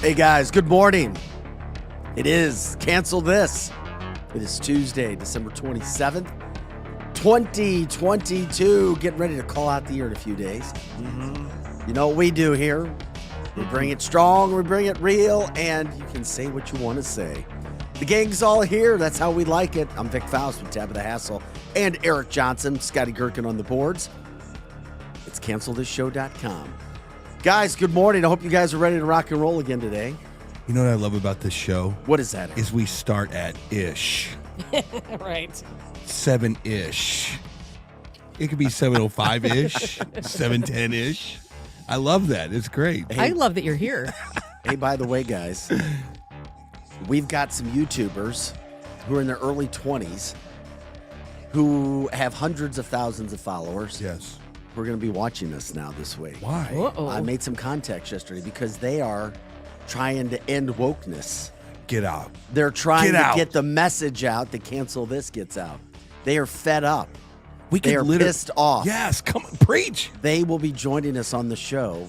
Hey guys, good morning. It is Cancel This. It is Tuesday, December 27th, 2022. Getting ready to call out the year in a few days. You know what we do here? We bring it strong, we bring it real, and you can say what you want to say. The gang's all here. That's how we like it. I'm Vic Faust with Tabitha Hassel and Eric Johnson, Scotty Gherkin on the boards. It's CancelThisShow.com. Guys, good morning. I hope you guys are ready to rock and roll again today. You know what I love about this show? What is that? Is we start at ish. Right. 7-ish. It could be 7:05-ish, 7:10-ish. I love that. It's great. Hey, I love that you're here. Hey, by the way, guys, we've got some YouTubers who are in their early 20s who have hundreds of thousands of followers. Yes. We're going to be watching us now this week. Why? Uh-oh. I made some context yesterday because they are trying to end wokeness. Get out. They're trying to get the message out that Cancel This gets out. They are fed up. They are pissed off. Yes, come on, preach. They will be joining us on the show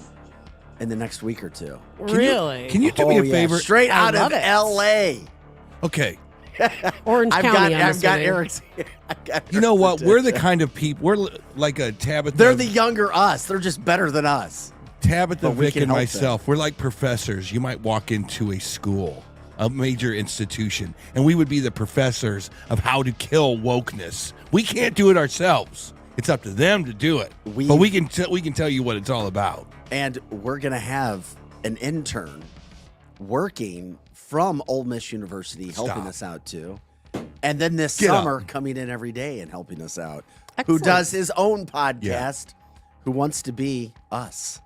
in the next week or two. Really? Can you do me a favor? Straight I out of love it. L.A. Okay. Orange County. I've got Eric's. You know what? We're the kind of people. We're like a Tabitha. They're the younger us. They're just better than us. Tabitha, But we Vic, can and help myself. We're like professors. You might walk into a school, a major institution, and we would be the professors of how to kill wokeness. We can't do it ourselves. It's up to them to do it. But we can tell you what it's all about. And we're going to have an intern working from Ole Miss University helping us out too. And then this summer coming in every day and helping us out. Excellent. Who does his own podcast, who wants to be us.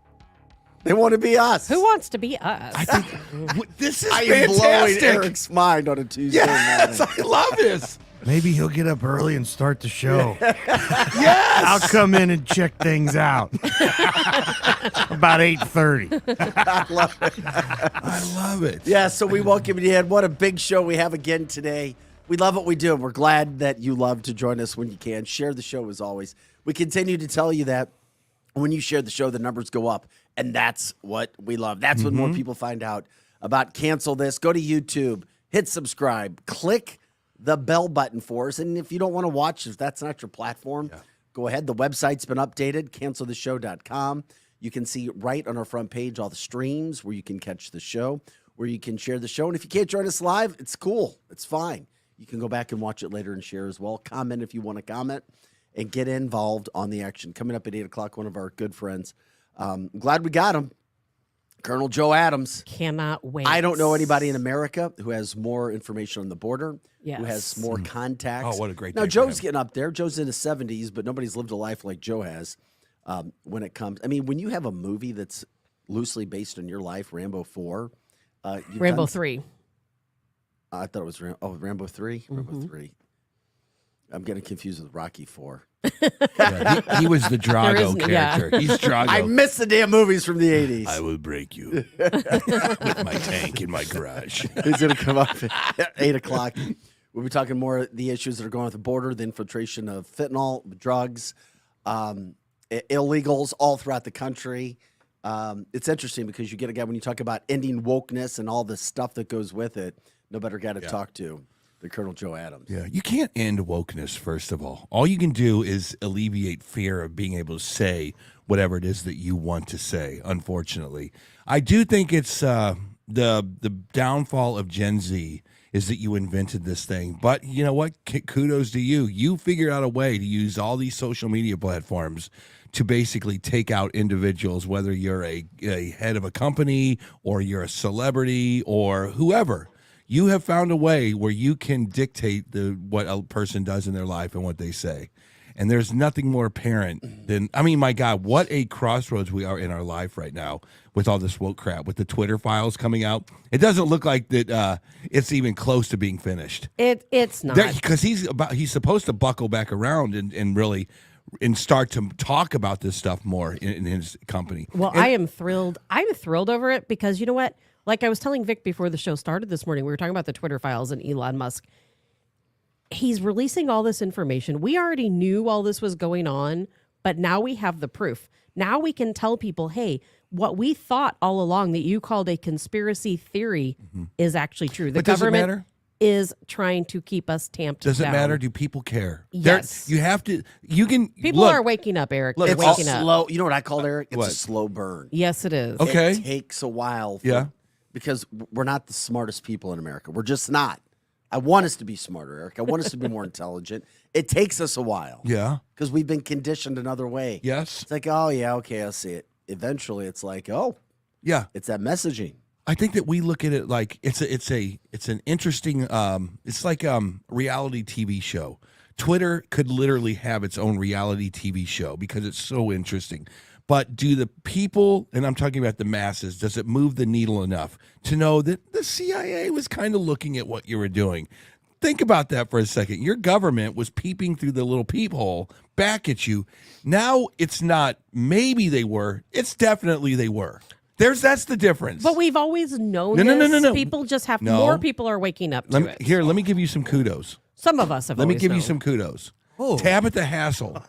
They want to be us. Who wants to be us? I think this is I am blowing fantastic. Eric's mind on a Tuesday Yes, morning. I love this. Maybe he'll get up early and start the show. Yes. I'll come in and check things out. About 8:30. I love it. Yeah, so we welcome you in. What a big show we have again today. We love what we do, and we're glad that you love to join us when you can. Share the show as always. We continue to tell you that when you share the show, the numbers go up, and that's what we love. That's when more people find out about Cancel This. Go to YouTube, hit subscribe, click the bell button for us, and if you don't want to watch, if that's not your platform, go ahead. The website's been updated, CancelThisShow.com. You can see right on our front page all the streams where you can catch the show, where you can share the show. And if you can't join us live, it's cool. It's fine. You can go back and watch it later and share as well. Comment if you want to comment and get involved on the action. Coming up at 8 o'clock, one of our good friends. Glad we got him. Colonel Joe Adams. Cannot wait. I don't know anybody in America who has more information on the border, who has more contacts. Oh, what a great Now, day for Joe's him. getting up there. Joe's in his 70s, but nobody's lived a life like Joe has when it comes. I mean, when you have a movie that's loosely based on your life, Rambo 4. Rambo 3. I thought it was Rambo 3? Rambo 3. I'm getting confused with Rocky 4. Yeah, he was the Drago character. He's Drago. I miss the damn movies from the 80s. I will break you with my tank in my garage. He's going to come up at 8 o'clock. We'll be talking more the issues that are going on at the border, the infiltration of fentanyl, drugs, illegals all throughout the country. It's interesting because you get a guy, when you talk about ending wokeness and all the stuff that goes with it, no better guy to talk to than Colonel Joe Adams. Yeah, you can't end wokeness, first of all. All you can do is alleviate fear of being able to say whatever it is that you want to say, unfortunately. I do think it's the downfall of Gen Z is that you invented this thing. But you know what? Kudos to you. You figured out a way to use all these social media platforms to basically take out individuals, whether you're a head of a company or you're a celebrity or whoever. You have found a way where you can dictate what a person does in their life and what they say. And there's nothing more apparent than, I mean, my God, what a crossroads we are in our life right now with all this woke crap, with the Twitter files coming out. It doesn't look like that it's even close to being finished. It's not. Because he's supposed to buckle back around and really and start to talk about this stuff more in his company. Well, I am thrilled. I'm thrilled over it because you know what? Like I was telling Vic before the show started this morning, we were talking about the Twitter files and Elon Musk. He's releasing all this information. We already knew all this was going on, but now we have the proof. Now we can tell people, hey, what we thought all along that you called a conspiracy theory is actually true. The But does it government matter? is trying to keep us tamped down. Does it matter? Do people care? Yes. You have to. You can. People look, are waking up, Eric. Look, They're it's waking a up. slow. You know what I call it, Eric? It's What? a slow burn. Yes, it is. Okay. It takes a while. Yeah. Because we're not the smartest people in America. We're just not. I want us to be smarter, Eric. I want us to be more intelligent. It takes us a while. Yeah. Because we've been conditioned another way. Yes. It's like, oh, yeah, okay, I'll see it. Eventually, it's like, oh, Yeah. it's that messaging. I think that we look at it like it's an interesting it's like reality TV show. Twitter could literally have its own reality TV show because it's so interesting. But do the people, and I'm talking about the masses, does it move the needle enough to know that the CIA was kind of looking at what you were doing? Think about that for a second. Your government was peeping through the little peephole back at you. Now it's not maybe they were, it's definitely they were. That's the difference. But we've always known No. People just have No. more people are waking up to it. Let me give you some kudos. Some of us have Let me always give you known. some kudos. Oh. Tabitha Hassel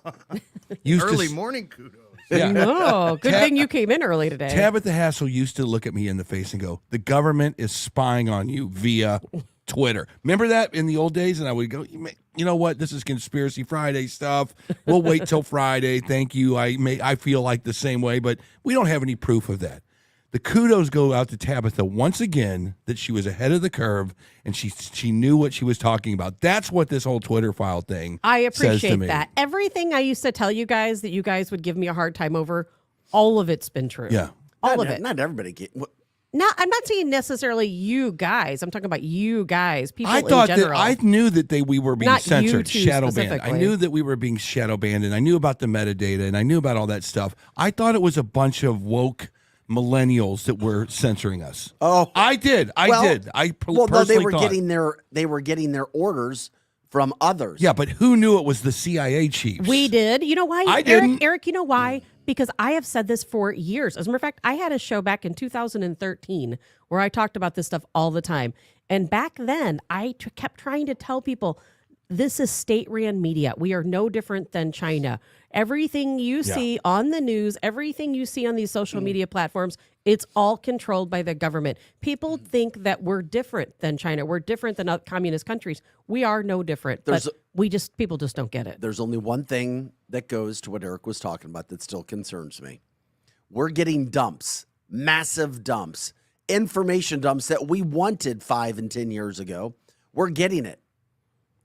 used Early to, morning kudos. yeah. Oh, good thing you came in early today. Tabitha Hassel used to look at me in the face and go, "The government is spying on you via Twitter." Remember that in the old days? And I would go, "You know what? This is Conspiracy Friday stuff. We'll wait till Friday. Thank you. I feel like the same way, but we don't have any proof of that." The kudos go out to Tabitha once again that she was ahead of the curve and she knew what she was talking about. That's what this whole Twitter file thing I says to appreciate me. that. Everything I used to tell you guys that you guys would give me a hard time over, all of it's been true. Yeah. All not, of it. Not everybody get. No, I'm not saying necessarily you guys. I'm talking about you guys, people I thought in that general. I knew that we were being Not you censored, two shadow banned. I specifically. knew that we were being shadow banned, and I knew about the metadata, and I knew about all that stuff. I thought it was a bunch of woke millennials that were censoring us. Oh, I did. I did. I well, no, personally they were thought. getting their orders from others. Yeah, but who knew it was the CIA chiefs? We did. You know why? I didn't. Eric, you know why? Because I have said this for years. As a matter of fact, I had a show back in 2013 where I talked about this stuff all the time. And back then, I kept trying to tell people, this is state-ran media. We are no different than China. Everything you see on the news, everything you see on these social media platforms, it's all controlled by the government. People think that we're different than China. We're different than other communist countries. We are no different. But people just don't get it. There's only one thing that goes to what Eric was talking about that still concerns me. We're getting dumps, massive dumps, information dumps that we wanted 5 and 10 years ago. We're getting it.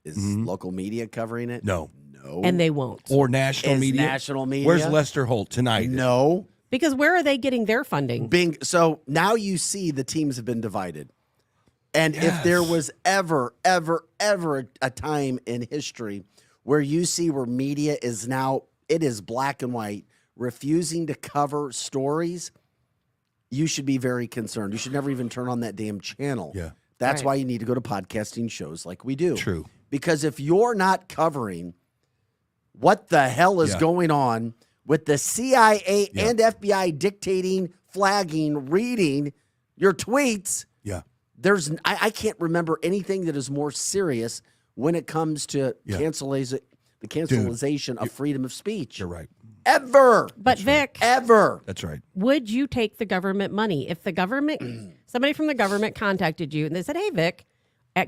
Is local media covering it? No. No. And they won't. Or national Is media. national media? Where's Lester Holt tonight? No. Because where are they getting their funding? So now you see the teams have been divided. And if there was ever a time in history where you see where media is now, it is black and white, refusing to cover stories, you should be very concerned. You should never even turn on that damn channel. Yeah. That's Right. why you need to go to podcasting shows like we do. True. Because if you're not covering what the hell is going on with the CIA and FBI dictating, flagging, reading your tweets, Yeah. I can't remember anything that is more serious when it comes to the cancelization of freedom of speech. You're right. Ever. But Vic, Ever. That's right. would you take the government money if the government, somebody from the government contacted you and they said, "Hey, Vic,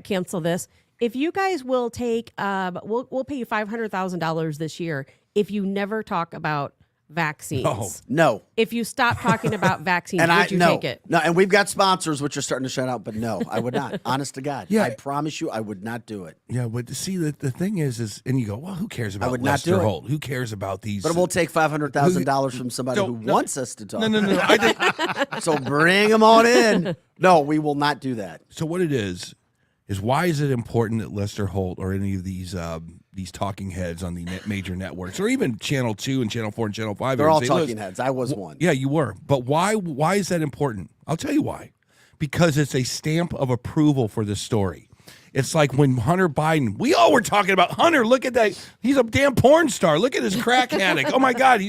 cancel this. If you guys will take, we'll pay you $500,000 this year if you never talk about vaccines. No. If you stop talking about vaccines, And would you take it? No, and we've got sponsors which are starting to shout out, but no, I would not. Honest to God. Yeah. I promise you I would not do it. Yeah, but see, the thing is, and you go, well, who cares about would not Lester do it. Holt? Who cares about these? But we'll take $500,000 from somebody who No. wants us to talk. No. I think, So bring them on in. No, we will not do that. so what it is why is it important that Lester Holt or any of these these talking heads on the major networks, or even Channel 2 and Channel 4 and Channel 5. They're and all say, talking "Listen, heads. I was one. Yeah, you were. But why is that important? I'll tell you why. Because it's a stamp of approval for the story. It's like when Hunter Biden, we all were talking about Hunter. Look at that. He's a damn porn star. Look at his crack addict. Oh my God.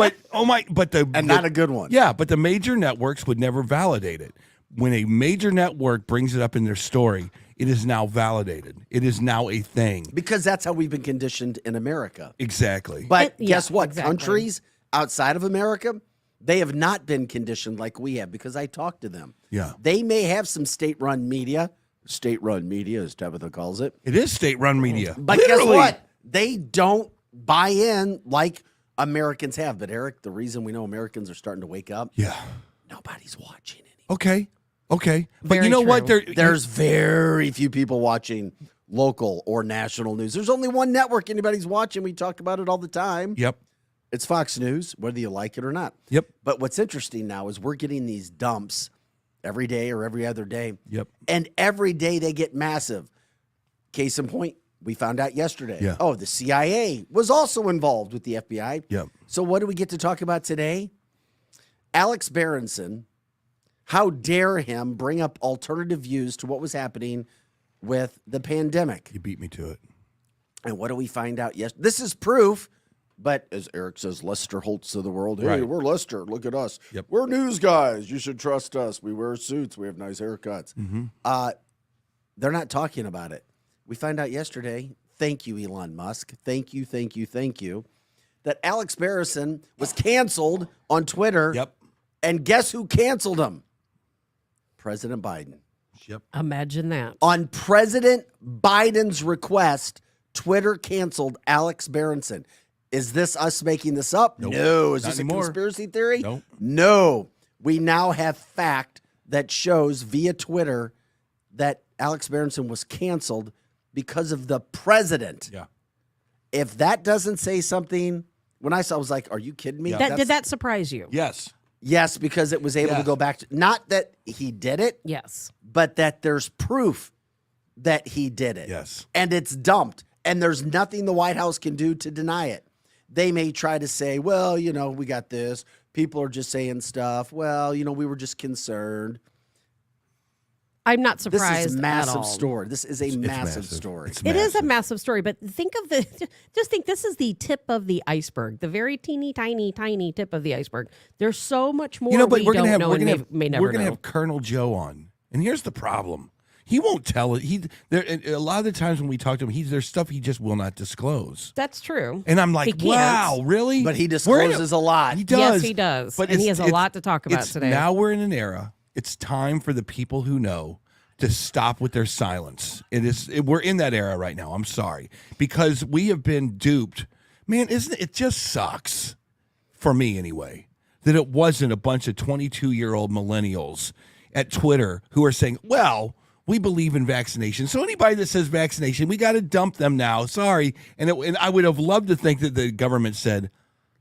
Not a good one. Yeah, but the major networks would never validate it. When a major network brings it up in their story, it is now validated. It is now a thing. Because that's how we've been conditioned in America. Exactly. But Yeah, guess what? exactly. Countries outside of America, they have not been conditioned like we have because I talked to them. Yeah. They may have some state-run media, as Tabitha calls it. It is state-run media. But Literally. guess what? They don't buy in like Americans have. But Eric, the reason we know Americans are starting to wake up, Yeah. nobody's watching anymore. Okay. But Very you know what? true. There's very few people watching local or national news. There's only one network anybody's watching. We talk about it all the time. Yep. It's Fox News, whether you like it or not. Yep. But what's interesting now is we're getting these dumps every day or every other day. Yep. And every day they get massive. Case in point, we found out yesterday. Yeah. Oh, the CIA was also involved with the FBI. Yep. So what do we get to talk about today? Alex Berenson. How dare him bring up alternative views to what was happening with the pandemic? You beat me to it. And what do we find out? Yes, this is proof. But as Eric says, Lester Holtz of the world. Hey, Right. we're Lester. Look at us. Yep. We're news guys. You should trust us. We wear suits. We have nice haircuts. They're not talking about it. We find out yesterday. Thank you, Elon Musk. Thank you, that Alex Berenson was canceled on Twitter. Yep. And guess who canceled him? President Biden. Yep. Imagine that. On President Biden's request, Twitter canceled Alex Berenson. Is this us making this up? Nope. No. Is Not this anymore. a conspiracy theory? Nope. No. We now have fact that shows via Twitter that Alex Berenson was canceled because of the president. Yeah. If that doesn't say something, when I saw, I was like, are you kidding me? Yeah. Did that surprise you? Yes. Yes, because it was able to Yes. go back to, not that he did it, Yes. but that there's proof that he did it. Yes. And it's dumped. And there's nothing the White House can do to deny it. They may try to say, well, we got this. People are just saying stuff. Well, we were just concerned. I'm not This surprised is a at massive all. story. This is a It's massive story. It's It is a massive. massive story, but just think this is the tip of the iceberg, the very teeny tiny tip of the iceberg. There's so much more But we don't know and may never we're gonna know. have Colonel Joe on, and here's the problem: he won't tell it. A lot of the times when we talk to him, there's stuff he just will not disclose. That's true. And I'm He like, can't. wow, really? But he We're in discloses a lot. He does. Yes, he does. But And he has a lot to talk about today. Now we're in an era. It's time for the people who know to stop with their silence. We're in that era right now. I'm sorry, because we have been duped. Man, it just sucks for me anyway that it wasn't a bunch of 22-year-old millennials at Twitter who are saying, well, we believe in vaccination. So anybody that says vaccination, we got to dump them now. Sorry. And I would have loved to think that the government said,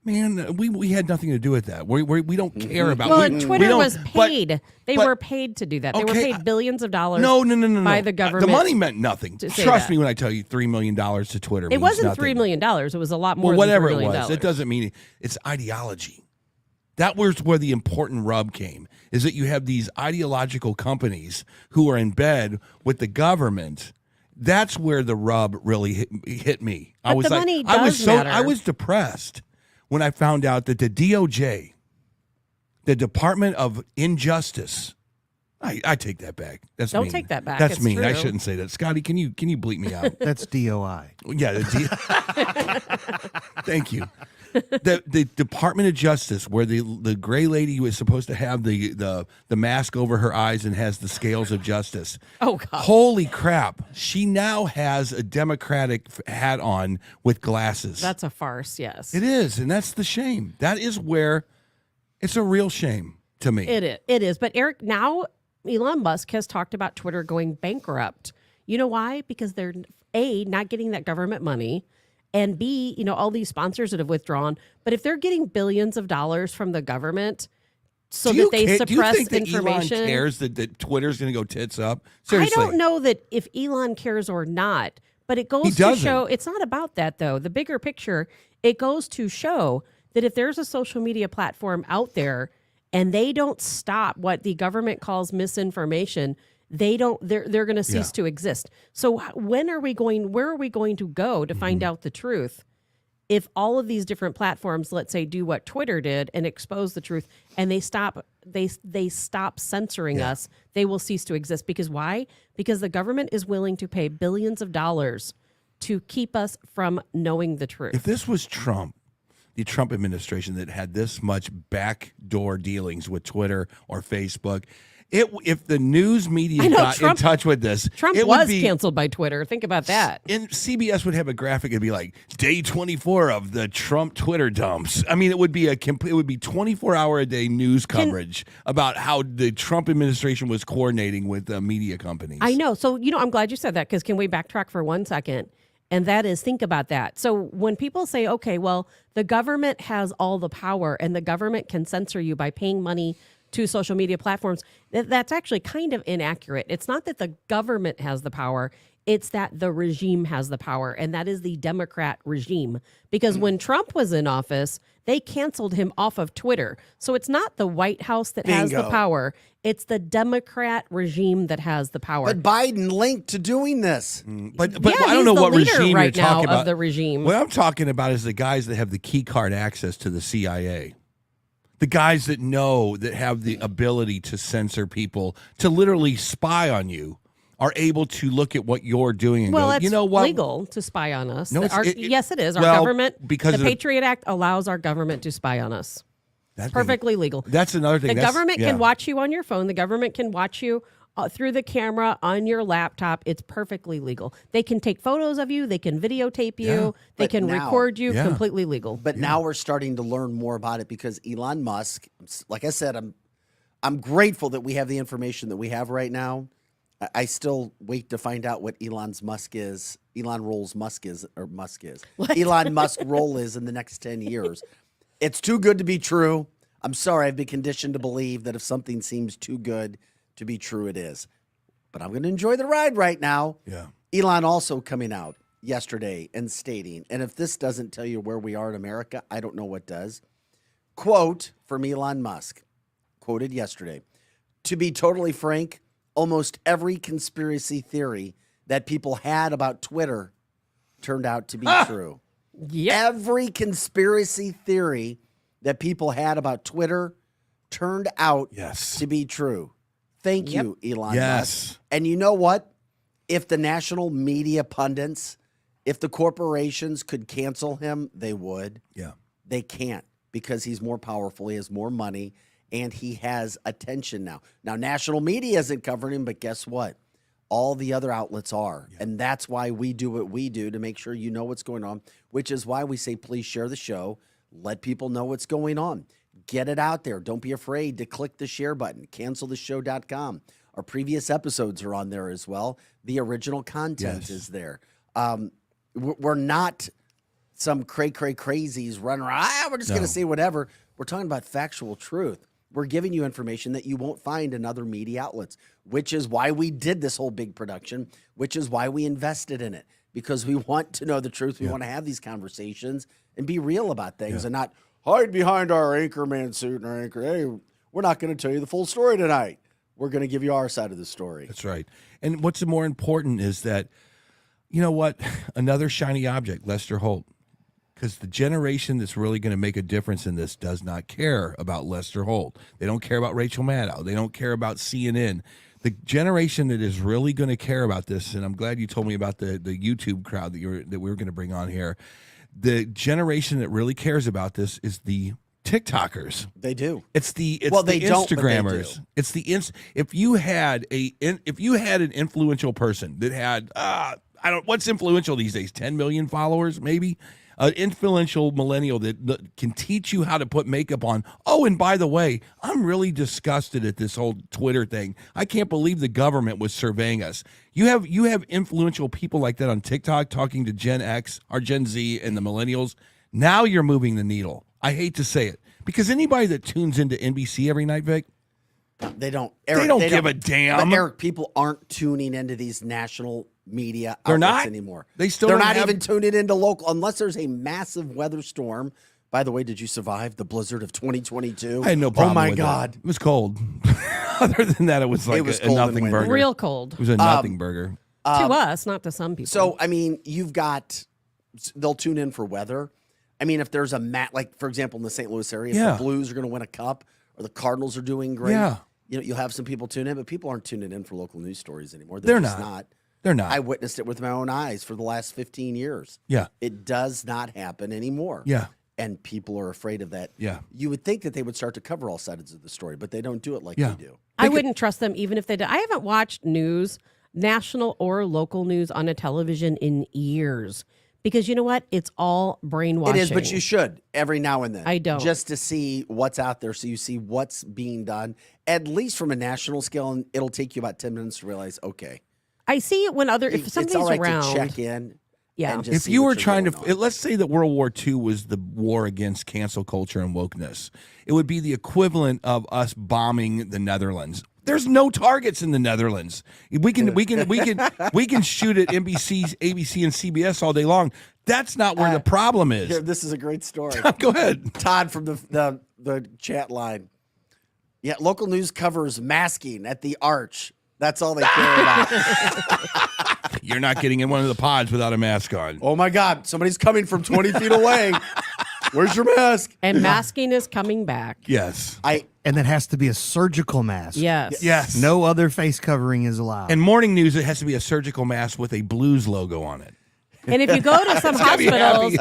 man, we had nothing to do with that. We don't care about. Well, we- and we Twitter don't- was but- paid. They but- were paid to do that. They were Okay, paid billions of dollars. No. by the government. The money meant nothing. to say Trust that. me when I tell you $3 million to Twitter. It means wasn't nothing. $3 million. It was a lot more. Well, whatever than $3 it million. was, it doesn't mean it's ideology. That was where the important rub came, is that you have these ideological companies who are in bed with the government. That's where the rub really hit me. But the money does matter. I was depressed when I found out that the DOJ, the Department of Injustice, I take that back. That's Don't mean. take that back. That's It's mean. I true. shouldn't say that. Scotty, can you bleep me out? That's DOI. Yeah. Thank you. The Department of Justice, where the gray lady was supposed to have the mask over her eyes and has the scales of justice. Oh, God. Holy crap! She now has a Democratic hat on with glasses. That's a farce. Yes, It is, and that's the shame. That is where it's a real shame to me. It is. But Eric, now Elon Musk has talked about Twitter going bankrupt. You know why? Because they're A, not getting that government money, and B, all these sponsors that have withdrawn. But if they're getting billions of dollars from the government so Do you that they ca- suppress do you think that information. Elon cares that Twitter's going to go tits up? Seriously. I don't know that if Elon cares or not, But it goes to show it's not about that, though. The bigger picture, it goes to show that if there's a social media platform out there and they don't stop what the government calls misinformation, they're going to cease to exist. So where are we going to go to find out the truth? If all of these different platforms, let's say, do what Twitter did and expose the truth, and they stop censoring us, they will cease to exist. Because why? Because the government is willing to pay billions of dollars to keep us from knowing the truth. If this was Trump, the Trump administration that had this much backdoor dealings with Twitter or Facebook, if the news media got in touch with this, Trump was canceled by Twitter. Think about that. And CBS would have a graphic. It'd be like day 24 of the Trump Twitter dumps. I mean, it would be 24-hour a day news coverage about how the Trump administration was coordinating with media companies. I know. So, I'm glad you said that, because can we backtrack for 1 second? And that is, think about that. So when people say, okay, well, the government has all the power and the government can censor you by paying money to social media platforms, that's actually kind of inaccurate. It's not that the government has the power. It's that the regime has the power, and that is the Democrat regime. Because when Trump was in office, they canceled him off of Twitter. So it's not the White House that has the power. It's the Democrat regime that has the power. But Biden linked to doing this. But I don't know what regime right you're talking now about. Of the regime. What I'm talking about is the guys that have the key card access to the CIA. The guys that have the ability to censor people, to literally spy on you, are able to look at what you're doing and go, you know what? It's legal to spy on us. No, yes, it is. Our government, because the Patriot Act allows our government to spy on us. That's perfectly legal. That's another thing. The government can watch you on your phone. The government can watch you through the camera on your laptop. It's perfectly legal. They can take photos of you. They can videotape you. Yeah. They can record you. Yeah. Completely legal. But now we're starting to learn more about it because Elon Musk, like I said, I'm grateful that we have the information that we have right now. I still wait to find out what Elon Musk's role is in the next 10 years. It's too good to be true. I'm sorry, I've been conditioned to believe that if something seems too good to be true, it is. But I'm going to enjoy the ride right now. Yeah. Elon also coming out yesterday and stating, and if this doesn't tell you where we are in America, I don't know what does. Quote from Elon Musk, quoted yesterday, "To be totally frank, almost every conspiracy theory that people had about Twitter turned out to be true." Yep. Every conspiracy theory that people had about Twitter turned out to be true. Thank you, Elon Musk. And you know what? If the national media pundits, if the corporations could cancel him, they would. Yeah. They can't because he's more powerful. He has more money, and he has attention now. Now, national media isn't covering him, but guess what? All the other outlets are. Yeah. And that's why we do what we do, to make sure you know what's going on, which is why we say, please share the show. Let people know what's going on. Get it out there. Don't be afraid to click the share button. Canceltheshow.com. Our previous episodes are on there as well. The original content is there. We're not some crazies running around. We're just going to say whatever. We're talking about factual truth. We're giving you information that you won't find in other media outlets, which is why we did this whole big production, which is why we invested in it, because we want to know the truth. We want to have these conversations and be real about things and not hide behind our anchorman suit and our anchor. Hey, we're not going to tell you the full story tonight. We're going to give you our side of the story. That's right. And what's more important is that, you know what, another shiny object, Lester Holt. Because the generation that's really going to make a difference in this does not care about Lester Holt. They don't care about Rachel Maddow. They don't care about CNN. The generation that is really going to care about this, and I'm glad you told me about the YouTube crowd that we were going to bring on here. The generation that really cares about this is the TikTokers. They do. It's the they Instagrammers. don't, It's the if you had an influential person that had what's influential these days, 10 million followers maybe. An influential millennial that can teach you how to put makeup on. Oh, and by the way, I'm really disgusted at this whole Twitter thing. I can't believe the government was surveying us. You have influential people like that on TikTok talking to Gen X or Gen Z and the millennials. Now you're moving the needle. I hate to say it, because anybody that tunes into NBC every night, Vic, they don't. Eric, they don't give a damn. But Eric, people aren't tuning into these national media They're outlets not anymore. They still They're don't not have- even tuning into local unless there's a massive weather storm. By the way, did you survive the blizzard of 2022? I had no problem. Oh my with God. It was cold. Other than that, it was like was a cold and nothing windy. burger. Real cold. It was a nothing burger. To us, not to some people. So, I mean, you've got, they'll tune in for weather. I mean, if there's a like, for example, in the St. Louis area, if Yeah. the Blues are going to win a cup or the Cardinals are doing great, Yeah. you know, you'll have some people tune in, but people aren't tuning in for local news stories anymore. They're just not. They're not. I witnessed it with my own eyes for the last 15 years. Yeah. It does not happen anymore. Yeah. And people are afraid of that. Yeah. You would think that they would start to cover all sides of the story, but they don't do it like Yeah. we do. I wouldn't trust them even if they did. I haven't watched news, national or local news on a television in years because you know what? It's all brainwashing. It is, but you should every now and then. I don't. Just to see what's out there so you see what's being done, at least from a national scale, and it'll take you about 10 minutes to realize, okay, I see it when other if it's something's all right around. to check in. Yeah. and just If see you what were you're trying going to, on. let's say that World War II was the war against cancel culture and wokeness, it would be the equivalent of us bombing the Netherlands. There's no targets in the Netherlands. We can shoot at NBC, ABC, and CBS all day long. That's not where the problem is. Here, this is a great story. Go ahead. Todd from the chat line. Yeah, local news covers masking at the Arch. That's all they care about. You're not getting in one of the pods without a mask on. Oh my God, somebody's coming from 20 feet away. Where's your mask? And masking is coming back. Yes. And that has to be a surgical mask. Yes. Yes. No other face covering is allowed. And morning news, it has to be a surgical mask with a Blues logo on it. And if you go to some gotta be hospitals,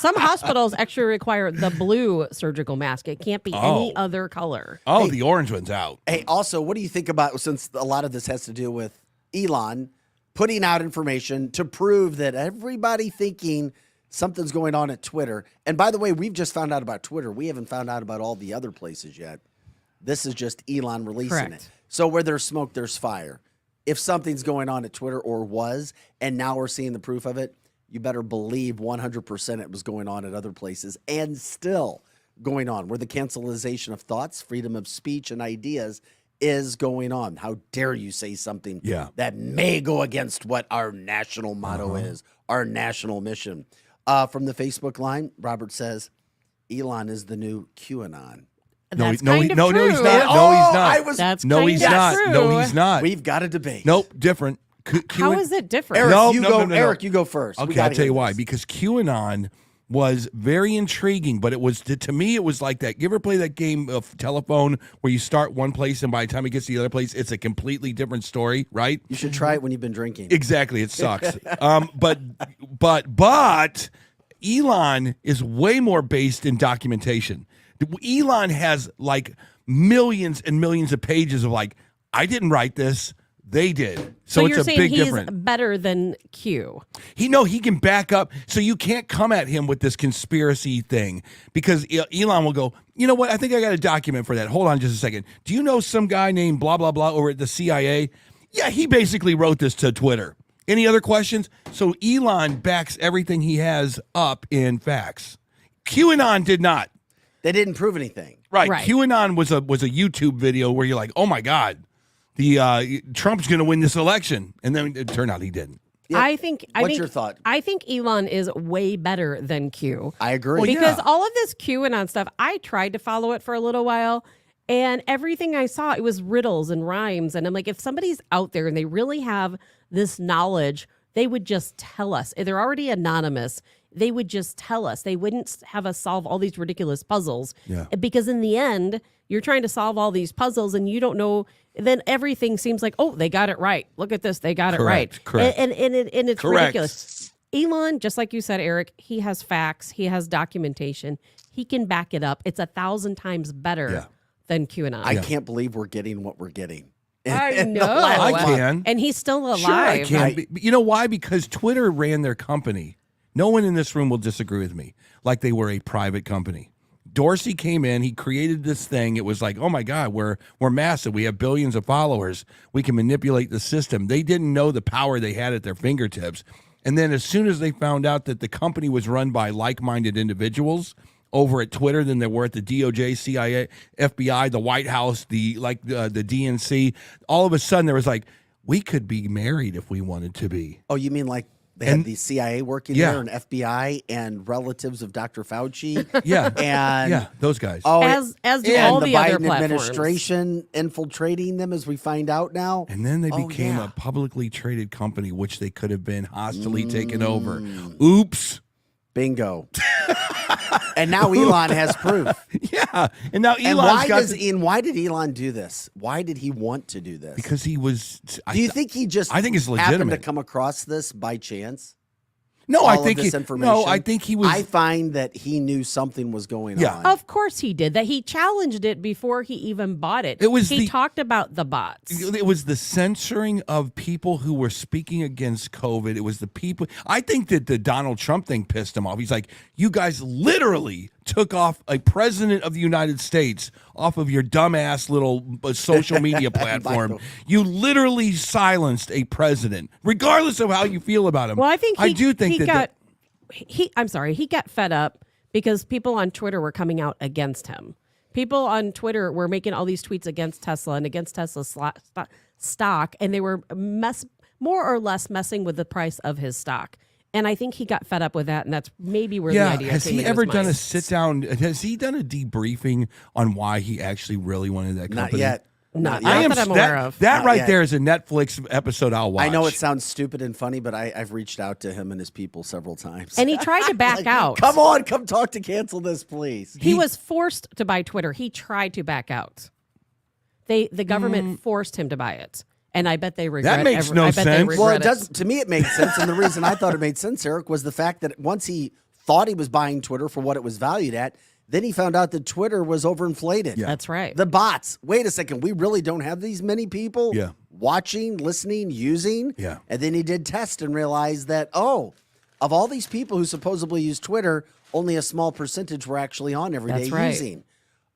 some hospitals actually require the blue surgical mask. It can't be any Oh. other color. Oh, the orange one's out. Hey, also, what do you think about, since a lot of this has to do with Elon putting out information to prove that everybody thinking something's going on at Twitter. And by the way, we've just found out about Twitter. We haven't found out about all the other places yet. This is just Elon releasing Correct. it. So where there's smoke, there's fire. If something's going on at Twitter or was, and now we're seeing the proof of it, you better believe 100% it was going on at other places and still going on, where the cancelization of thoughts, freedom of speech, and ideas is going on. How dare you say something that may go against what our national motto is, our national mission. From the Facebook line, Robert says, Elon is the new QAnon. That's no, kind of no, true. he's not. No, he's not. I was, That's No, kind he's of not. true. No, he's not. we've got a debate. Nope, different. How is it different? Eric, No, you no, go. no, no, no. Eric, you go first. We Okay, gotta I'll tell hear you why. this. Because QAnon was very intriguing, but it was to me it was like that. You ever play that game of telephone where you start one place and by the time it gets to the other place, it's a completely different story, right? You should try it when you've been drinking. Exactly, it sucks. But Elon is way more based in documentation. Elon has like millions and millions of pages of like, I didn't write this, they did. So it's you're a saying big he's difference. better than Q. He can back up. So you can't come at him with this conspiracy thing because Elon will go, you know what? I think I got a document for that. Hold on just a second. Do you know some guy named blah, blah, blah over at the CIA? Yeah, he basically wrote this to Twitter. Any other questions? So Elon backs everything he has up in facts. QAnon did not. They didn't prove anything. Right. Right. QAnon was a YouTube video where you're like, oh my God, the Trump's going to win this election. And then it turned out he didn't. Yeah. I think. What's your thought? I think Elon is way better than Q. I agree. Because yeah. all of this QAnon stuff, I tried to follow it for a little while, and everything I saw, it was riddles and rhymes. And I'm like, if somebody's out there and they really have this knowledge, they would just tell us. If they're already anonymous, they would just tell us. They wouldn't have us solve all these ridiculous puzzles. Yeah. Because in the end, you're trying to solve all these puzzles and you don't know. Then everything seems like, oh, they got it right. Look at this. They got it right. Correct. And it's Correct. ridiculous. Elon, just like you said, Eric, he has facts. He has documentation. He can back it up. It's 1,000 times better than QAnon. I can't believe we're getting what we're getting. I In the know. last I month. can. And he's still alive. Sure, I can. But you know why? Because Twitter ran their company. No one in this room will disagree with me. Like they were a private company. Dorsey came in. He created this thing. It was like, oh my God, we're massive. We have billions of followers. We can manipulate the system. They didn't know the power they had at their fingertips. And then as soon as they found out that the company was run by like-minded individuals over at Twitter than there were at the DOJ, CIA, FBI, the White House, the DNC, all of a sudden there was like, we could be married if we wanted to be. Oh, you mean like they And- had the CIA working Yeah. there and FBI and relatives of Dr. Fauci? Yeah. And Yeah, those guys. oh, As do and all the the Biden other platforms. administration infiltrating them, as we find out now. And then they Oh, became yeah. a publicly traded company, which they could have been hostily taken over. Mm. Oops. Bingo. And now Elon has proof. Yeah. And now And Elon's why did Elon do this? Why did he want to do this? because he was. do you think he just I think it's happened to legitimate. come across this by chance? No, All I of think this he. information? No, I think he was. I find that he knew something was going Yeah. on. Of course he did. That he challenged it before he even bought it. It was he the- talked about the bots. It was the censoring of people who were speaking against COVID. It was the people. I think that the Donald Trump thing pissed him off. He's like, you guys literally took off a president of the United States off of your dumbass little social media platform. You literally silenced a president, regardless of how you feel about him. Well, I think I do think he that. he got fed up because people on Twitter were coming out against him. People on Twitter were making all these tweets against Tesla and against Tesla's stock, and they were more or less messing with the price of his stock. And I think he got fed up with that, and that's maybe where the idea has came he into ever his done a mind. sit down? Has he done a debriefing on why he actually really wanted that Not company? yet. Not Not yet. yet. that I'm aware of. That Not right yet. there is a Netflix episode I'll watch. I know it sounds stupid and funny, but I've reached out to him and his people several times. And he tried to back Like, out. Come on, come talk to cancel this, please. He was forced to buy Twitter. He tried to back out. The government forced him to buy it. And I bet they regret makes no I bet they sense. regret Well, it does. To me, it made sense, and the reason I thought it made sense, Eric, was the fact that once he thought he was buying Twitter for what it was valued at, then he found out that Twitter was overinflated. That's right. The bots. Wait a second. We really don't have these many people Yeah. watching, listening, using. Yeah. And then he did test and realized that, of all these people who supposedly use Twitter, only a small percentage were actually on every day That's right. using.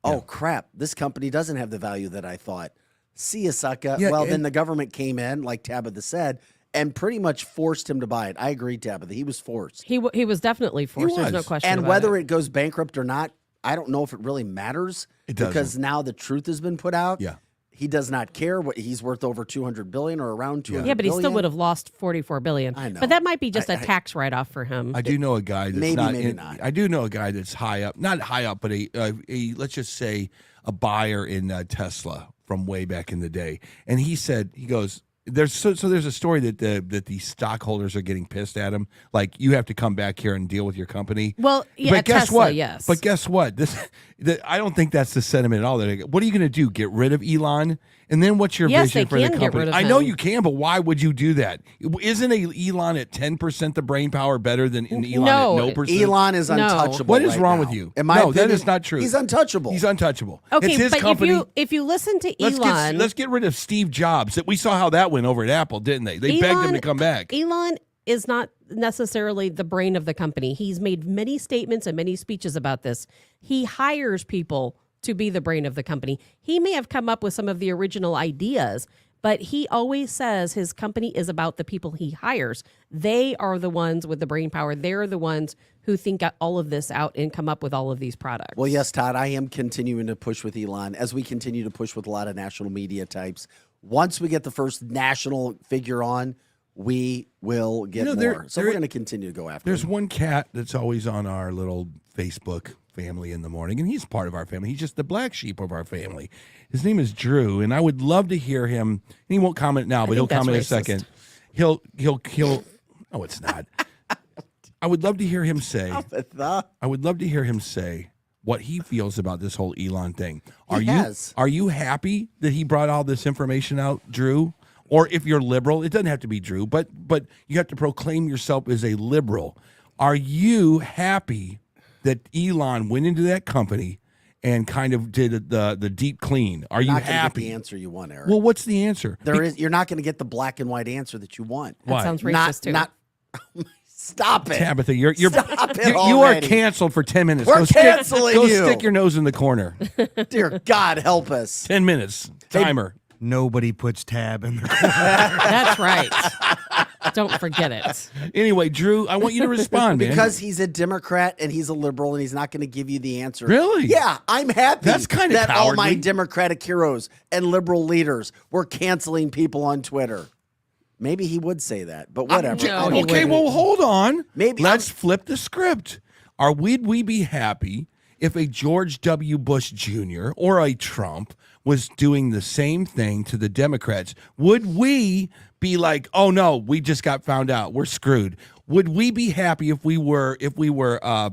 Oh, crap. This company doesn't have the value that I thought. See ya, sucker. Yeah, Well, then and- the government came in, like Tabitha said, and pretty much forced him to buy it. I agree, Tabitha. He was forced. He was definitely forced. There's no was. question And about whether it. it goes bankrupt or not, I don't know if it really matters. It doesn't. Because now the truth has been put out. Yeah. He does not care what he's worth, over 200 billion or around 200 Yeah, but he still billion. would have lost 44 billion. I know. But that might be just a tax write-off for him. I do know a guy that's Maybe, not. maybe in- not. I do know a guy that's high up, not high up, but a let's just say a buyer in Tesla from way back in the day, and he said he goes. There's there's a story that the stockholders are getting pissed at him, like you have to come back here and deal with your company. Well, yeah, but guess Tesla, what? yes. But guess what? I don't think that's the sentiment at all. What are you going to do? Get rid of Elon? And then what's your Yes, vision they for the can get company? rid of I know him. you can, but why would you do that? Isn't Elon at 10% the brain power better than an Elon No, at no percent? Elon is No. untouchable. What is right wrong now. with you? In my No, that opinion, is not true. He's untouchable. He's untouchable. Okay, it's his but company. if you listen to let's Elon, get rid of Steve Jobs. We saw how that went over at Apple, didn't they? They begged him to come back. Elon is not necessarily the brain of the company. He's made many statements and many speeches about this. He hires people to be the brain of the company. He may have come up with some of the original ideas, but he always says his company is about the people he hires. They are the ones with the brain power. They're the ones who think all of this out and come up with all of these products. Well, yes, Todd, I am continuing to push with Elon, as we continue to push with a lot of national media types. Once we get the first national figure on, we will get more. So we're going to continue to go after There's him. one cat that's always on our little Facebook family in the morning, and he's part of our family. He's just the black sheep of our family. His name is Drew, and I would love to hear him. And he won't comment now, but he'll think that's comment in a racist. second. He'll. No, it's not. I would love to hear him say. I would love to hear him say what he feels about this whole Elon thing. Are you happy that he brought all this information out, Drew? Or if you're liberal, it doesn't have to be Drew, but you have to proclaim yourself as a liberal. Are you happy that Elon went into that company and kind of did the deep clean? Are you Not gonna get happy? the answer you want, Eric. Well, what's the answer? You're not going to get the black and white answer that you want. that sounds racist Not, too. not. Stop it, Tabitha, you're Stop it you are already. canceled for 10 minutes. We're canceling go you. stick your nose in the corner. Dear God, help us. 10 minutes timer. Nobody puts tab in the That's right. Don't forget it. Anyway, Drew, I want you to respond, man. Because he's a Democrat and he's a liberal and he's not going to give you the answer. Really? Yeah, I'm happy That's kinda that all my cowardly. Democratic heroes and liberal leaders were canceling people on Twitter. Maybe he would say that, but whatever. no, I he don't- Okay, well, hold on. Maybe Let's flip the script. Would we be happy if a George W. Bush Jr. or a Trump was doing the same thing to the Democrats? Would we be like, oh no, we just got found out, we're screwed? Would we be happy if we were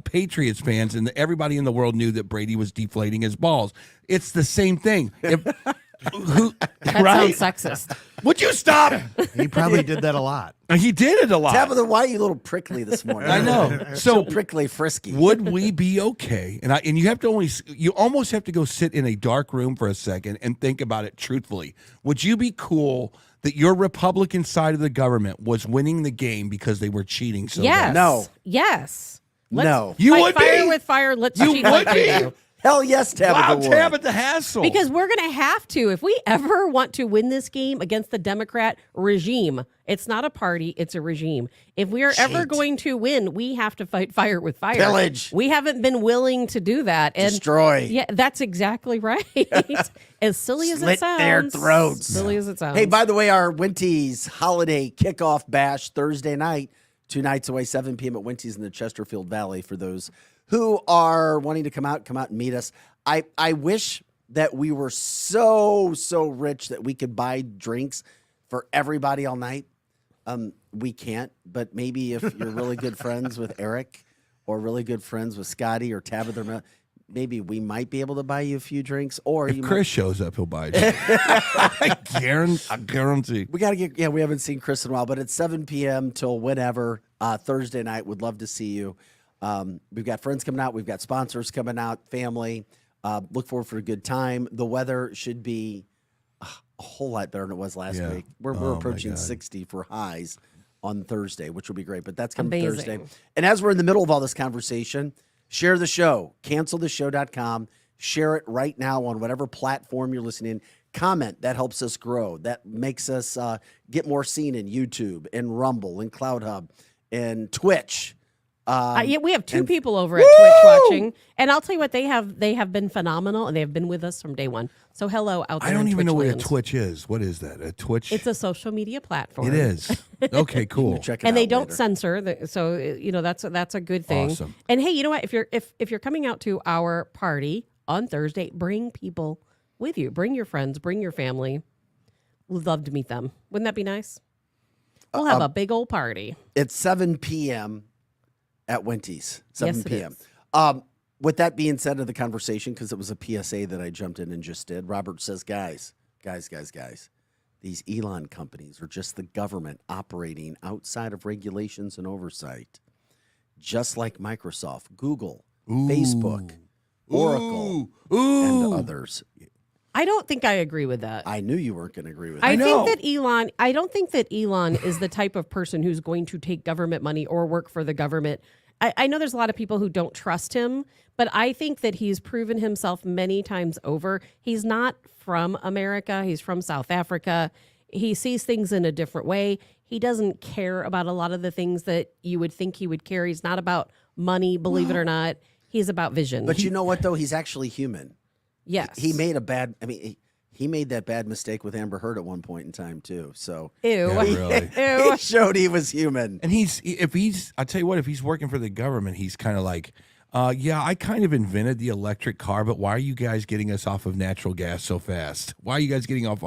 Patriots fans and everybody in the world knew that Brady was deflating his balls? It's the same thing. That Right? sounds sexist. Would you stop? He probably did that a lot. He did it a lot. Tabitha, why are you a little prickly this morning? I know. So So prickly, frisky. would we be okay? And you have to you almost have to go sit in a dark room for a second and think about it truthfully. Would you be cool that your Republican side of the government was winning the game because they were cheating so Yes. bad? No. Yes. No. You Fight would fire be? with fire. Let's You cheat like would they be? do. Hell yes, Tabitha Wow, would. Tabitha Hassel. Because we're going to have to. If we ever want to win this game against the Democrat regime, it's not a party, it's a regime. If we are ever Cheat. going to win, we have to fight fire with fire. Pillage. We haven't been willing to do that. And Destroy. Yeah, that's exactly right. As silly as Slit it sounds. their throats. Silly as it sounds. Hey, by the way, our Winties holiday kickoff bash Thursday night, 2 nights away, 7 p.m. at Winties in the Chesterfield Valley. For those who are wanting to come out and meet us. I wish that we were so rich that we could buy drinks for everybody all night. We can't, but maybe if you're really good friends with Eric or really good friends with Scotty or Tabitha, maybe we might be able to buy you a few drinks. Or if you Chris shows up, he'll buy it. I guarantee. We got to get, we haven't seen Chris in a while, but it's 7 p.m. till whenever, Thursday night. Would love to see you. We've got friends coming out. We've got sponsors coming out, family. Look forward for a good time. The weather should be a whole lot better than it was last Yeah. week. We're Oh, my approaching God. 60 for highs on Thursday, which will be great. But that's coming Amazing. Thursday. And as we're in the middle of all this conversation, share the show. Canceltheshow.com. Share it right now on whatever platform you're listening. Comment. That helps us grow. That makes us get more seen in YouTube and Rumble and Cloud Hub and Twitch. Yeah, we have two and- people over at Twitch watching, and I'll tell you what, they have been phenomenal, and they have been with us from day one. So hello out there. I don't in even know what a land. Twitch is. What is that? A Twitch? It's a social media platform. It is. Okay, cool. Check it And out they don't later. censor, so that's a good thing. Awesome. And hey, you know what? If you're coming out to our party on Thursday, bring people with you. Bring your friends. Bring your family. We'd love to meet them. Wouldn't that be nice? We'll have a big old party. It's 7 p.m. at Winties. 7 Yes, it p.m. is. With that being said of the conversation, because it was a PSA that I jumped in and just did, Robert says, guys, these Elon companies are just the government operating outside of regulations and oversight, just like Microsoft, Google, Facebook, Oracle, and others. I don't think I agree with that. I knew you weren't going to agree with I that. think that Elon, I don't think that Elon is the type of person who's going to take government money or work for the government. I know there's a lot of people who don't trust him, but I think that he's proven himself many times over. He's not from America. He's from South Africa. He sees things in a different way. He doesn't care about a lot of the things that you would think he would care. He's not about money, believe it or not. He's about vision. But you know what, though? He's actually human. yes. He made he made that bad mistake with Amber Heard at one point in time, too. So Ew. Yeah, really. Ew. he showed he was human. And I'll tell you what, if he's working for the government, he's kind of like, yeah, I kind of invented the electric car, but why are you guys getting us off of natural gas so fast? Why are you guys getting off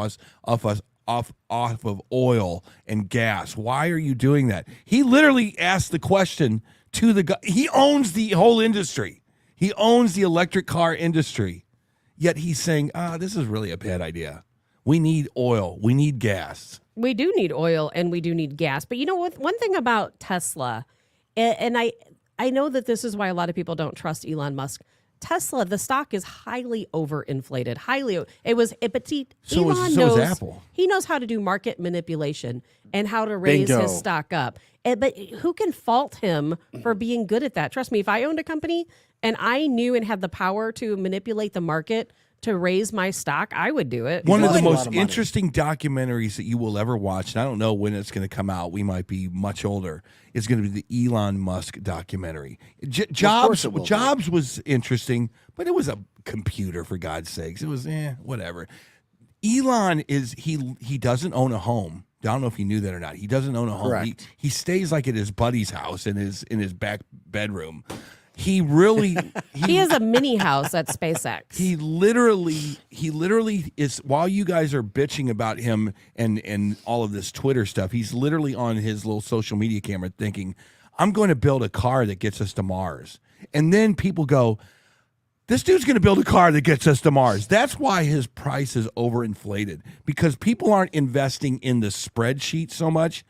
of oil and gas? Why are you doing that? He literally asked the question to the he owns the whole industry. He owns the electric car industry. Yet he's saying, this is really a bad idea. We need oil. We need gas. We do need oil and we do need gas. But you know what? One thing about Tesla, and I know that this is why a lot of people don't trust Elon Musk. Tesla, the stock is highly overinflated. But see, So is- Elon so is knows Apple. he knows how to do market manipulation and how to raise Bingo. his stock up. But who can fault him for being good at that? Trust me, if I owned a company and I knew and had the power to manipulate the market to raise my stock, I would do it. One of the lost a lot most of money. interesting documentaries that you will ever watch, and I don't know when it's going to come out. We might be much older. Is going to be the Elon Musk documentary. course it will be. Jobs was interesting, but it was a computer, for God's sakes. It was whatever. Elon he doesn't own a home. I don't know if you knew that or not. He doesn't own a home. Correct. He stays like at his buddy's house in his back bedroom. He really He has a mini house at SpaceX. he literally is, while you guys are bitching about him and all of this Twitter stuff, he's literally on his little social media camera thinking, I'm going to build a car that gets us to Mars. And then people go, this dude's going to build a car that gets us to Mars. That's why his price is overinflated, because people aren't investing in the spreadsheet so much.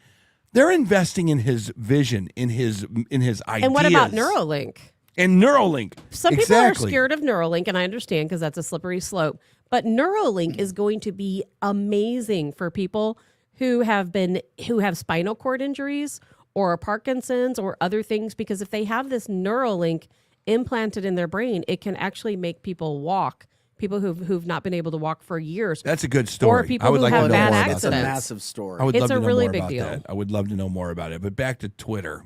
They're investing in his vision, in his ideas. And what about Neuralink? And Neuralink. Some people are scared of Neuralink, and I understand because that's a slippery slope. But Neuralink is going to be amazing for people who have spinal cord injuries or Parkinson's or other things, because if they have this Neuralink implanted in their brain, it can actually make people walk. People who've not been able to walk for years. That's a good story. Or people I would who like have to know bad more about It's a accidents. massive story. I would It's love a to know really more big about deal. that. I would love to know more about it. But back to Twitter.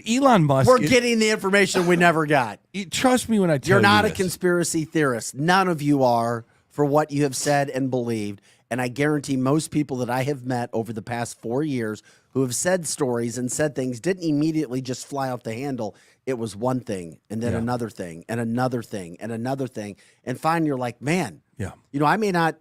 Elon Musk. We're getting the information we never got. Trust me when I tell You're you not a this. conspiracy theorist. None of you are, for what you have said and believed. And I guarantee most people that I have met over the past 4 years who have said stories and said things didn't immediately just fly off the handle. It was one thing and then another thing and another thing and another thing. And finally you're like, man, I may not,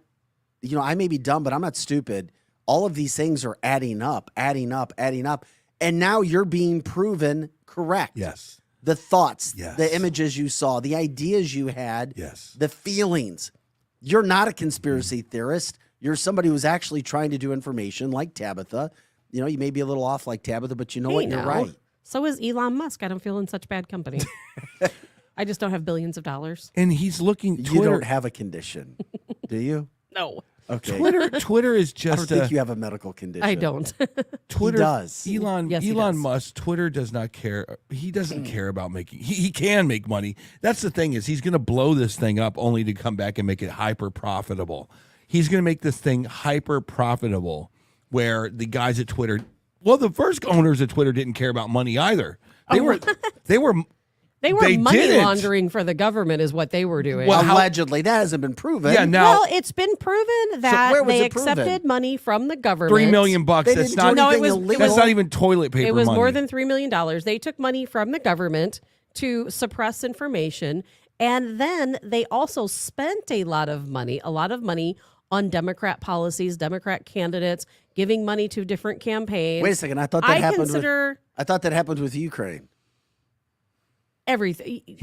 I may be dumb, but I'm not stupid. All of these things are adding up. And now you're being proven correct. Yes. The thoughts, Yes. the images you saw, the ideas you had, Yes. the feelings. You're not a conspiracy theorist. You're somebody who's actually trying to do information like Tabitha. You may be a little off like Tabitha, but you know what? You're right. So is Elon Musk. I don't feel in such bad company. I just don't have billions of dollars. And he's looking. You Twitter, don't have a condition, do you? No, Okay. Twitter is I just. don't think you have a medical condition. I don't. Twitter does. Elon Yes, he does. Musk. Twitter does not care. He doesn't care about making. He can make money. That's the thing, is he's going to blow this thing up only to come back and make it hyper profitable. He's going to make this thing hyper profitable, where the guys at Twitter. Well, the first owners of Twitter didn't care about money either. They were They were They money didn't. laundering for the government is what they were doing. Well, Allegedly, that hasn't been proven. Yeah, now Well, it's been proven that where was they it proven? accepted money from the government. $3 million. They That's didn't not. do No, it anything was- illegal. That's not even toilet paper. It was money. more than $3 million. They took money from the government to suppress information. And then they also spent a lot of money on Democrat policies, Democrat candidates, giving money to different campaigns. Wait a second. I thought that happened. I thought that happened with Ukraine. everything.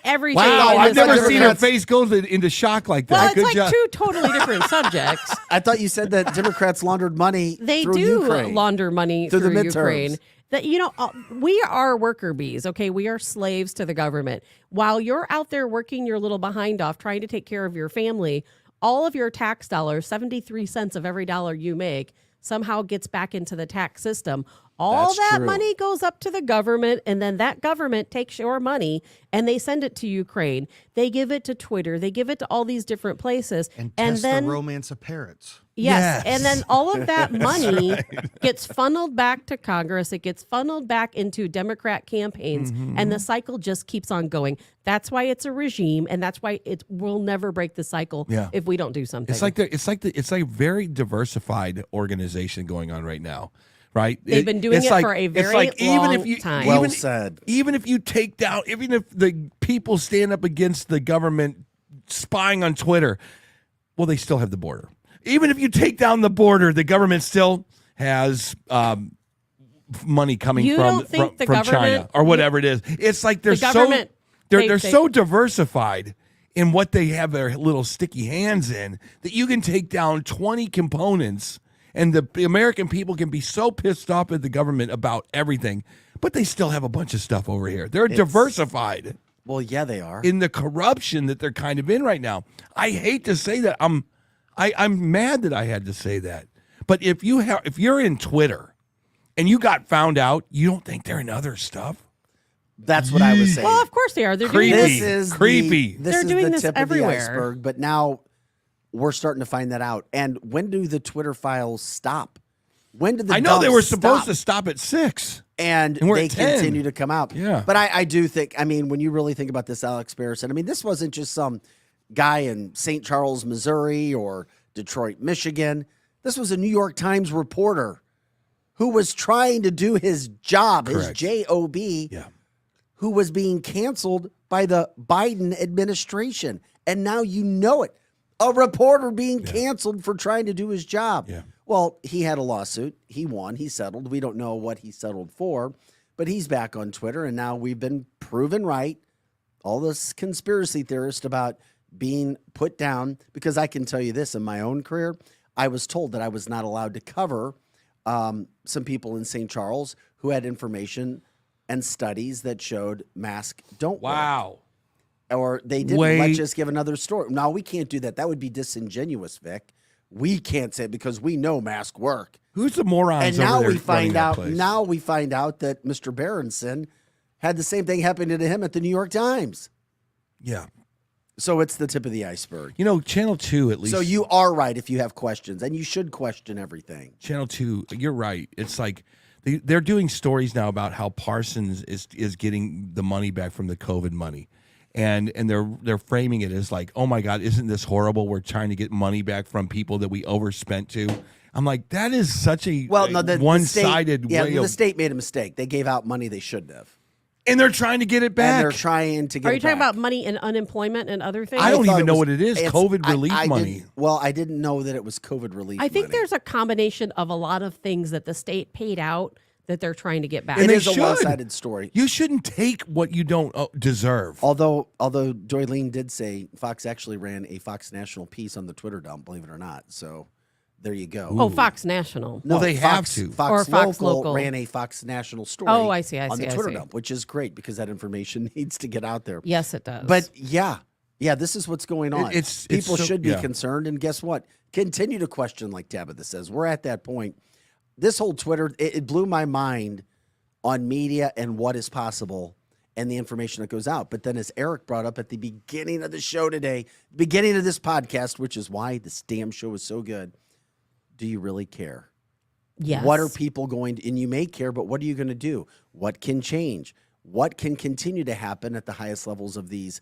Wow, Wow, I've never Democrats- seen her face go into shock like that. Well, it's Good like job. two totally different subjects. I thought you said that Democrats laundered money. They through do Ukraine. launder money Through the through midterms. Ukraine. That we are worker bees, okay? We are slaves to the government. While you're out there working your little behind off, trying to take care of your family, all of your tax dollars, 73 cents of every dollar you make, somehow gets back into the tax system. All That's that true. money goes up to the government, and then that government takes your money and they send it to Ukraine. They give it to Twitter. They give it to all these different places. And and test then the romance of parrots. Yes. Yes. And then all of that money gets funneled back to Congress. It gets funneled back into Democrat campaigns, and the cycle just keeps on going. That's why it's a regime, and that's why it will never break the cycle Yeah. if we don't do something. It's like very diversified organization going on right now. Right? They've been doing it's it like, for a it's very like even if long you, time. Well even, said. Even if you take down, even if the people stand up against the government spying on Twitter, well, they still have the border. Even if you take down the border, the government still has money coming You from don't think the from China government- or whatever it is. It's like they're The government- they're they- so diversified in what they have their little sticky hands in that you can take down 20 components. And the American people can be so pissed off at the government about everything, but they still have a bunch of stuff over here. They're diversified Well, yeah, they are. in the corruption that they're kind of in right now. I hate to say that. I'm mad that I had to say that. But if you're in Twitter and you got found out, you don't think they're in other stuff? That's what I was saying. Well, of course they are. They're Creepy. doing This this. is Creepy. This They're is doing the this tip everywhere. of the iceberg, but now we're starting to find that out. And when do the Twitter files stop? When did the I know they dumps were supposed stop? to stop at 6. And we're they at 10. continue to come out. Yeah. But I do think, when you really think about this, Alex Barrison, this wasn't just some guy in St. Charles, Missouri, or Detroit, Michigan. This was a New York Times reporter who was trying to do his job, Correct. his job, who was being canceled by the Biden administration. And now you know it. A reporter being canceled for trying to do his job. Yeah. Well, he had a lawsuit. He won. He settled. We don't know what he settled for, but he's back on Twitter. And now we've been proven right. All this conspiracy theorist about being put down, because I can tell you this, in my own career, I was told that I was not allowed to cover some people in St. Charles who had information and studies that showed masks don't work. Wow. Or they didn't. Let's just give another story. No, we can't do that. That would be disingenuous, Vic. We can't say it because we know masks work. Who's the morons? And now over there we find running that out. place? Now we find out that Mr. Berenson had the same thing happen to him at the New York Times. Yeah. So it's the tip of the iceberg. You know, Channel 2 at least. So you are right if you have questions, and you should question everything. Channel 2, you're right. It's like they're doing stories now about how Parsons is getting the money back from the COVID money. And they're framing it as like, oh my God, isn't this horrible? We're trying to get money back from people that we overspent to. I'm like, that is such a one-sided way the of, state made a mistake. They gave out money they shouldn't have. and they're trying to get it back. And they're trying to get it back. Are you talking about money in unemployment and other things? I don't thought even it know was- what it is. it's- COVID relief I money. I didn't know that it was COVID relief I think money. there's a combination of a lot of things that the state paid out that they're trying to get back. It they is a should. one-sided story. You shouldn't take what you don't deserve. Although Doylene did say Fox actually ran a Fox National piece on the Twitter dump, believe it or not. So there you go. Oh, Fox National. Well, they have Fox, to. Fox, Or Fox Local Local. ran a Fox National story. Oh, I see, I on see, the I Twitter see. dump, which is great because that information needs to get out there. Yes, it does. But yeah, this is what's going on. It's People so- should be yeah. concerned, and guess what? Continue to question, like Tabitha says. We're at that point. This whole Twitter, it blew my mind on media and what is possible and the information that goes out. But then, as Eric brought up at the beginning of the show today, beginning of this podcast, which is why this damn show is so good, do you really care? yes. What are people going to, and you may care, but what are you going to do? What can change? What can continue to happen at the highest levels of these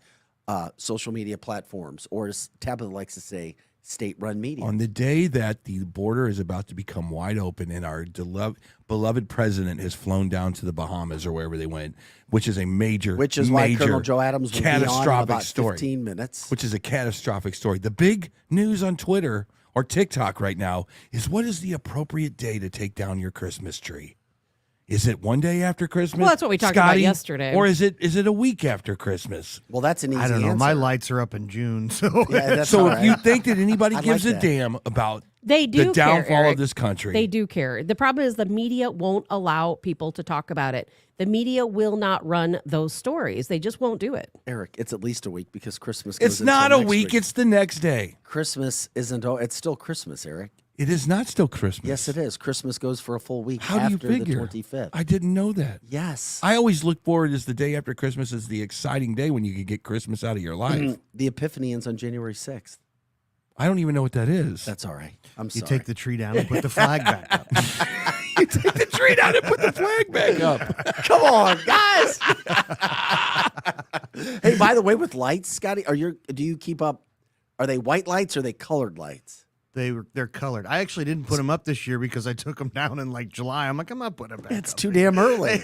social media platforms, or as Tabitha likes to say, state-run media? On the day that the border is about to become wide open and our beloved president has flown down to the Bahamas or wherever they went, which is a major, Which is why major Colonel Joe Adams will be on in catastrophic about story. 15 minutes. Which is a catastrophic story. The big news on Twitter or TikTok right now is, what is the appropriate day to take down your Christmas tree? Is it one day after Christmas? Well, that's what we talked about Scotty? yesterday. Or is it a week after Christmas? Well, that's an easy I don't know. answer. My lights are up in June, so Yeah, that's So all if right. you think that anybody I gives like a that. damn about They do the care, downfall Eric. of this country, They do care. The problem is the media won't allow people to talk about it. The media will not run those stories. They just won't do it. Eric, it's at least a week because Christmas goes it's not until a next week, it's the next day. Christmas isn't, it's still Christmas, Eric. It is not still Christmas. Yes, it is. Christmas goes for a full week How do after you figure? the 25th. I didn't know that. Yes. I always look forward as the day after Christmas is the exciting day when you can get Christmas out of your life. The Epiphany ends on January 6th. I don't even know what that is. That's all right. I'm you sorry. take the tree down and put the flag back up. You take the tree down and put the flag back up. Come on, guys. Hey, by the way, with lights, Scotty, do you keep up? Are they white lights or are they colored lights? They're colored. I actually didn't put them up this year because I took them down in like July. I'm like, I'm not putting them back It's up. too damn early.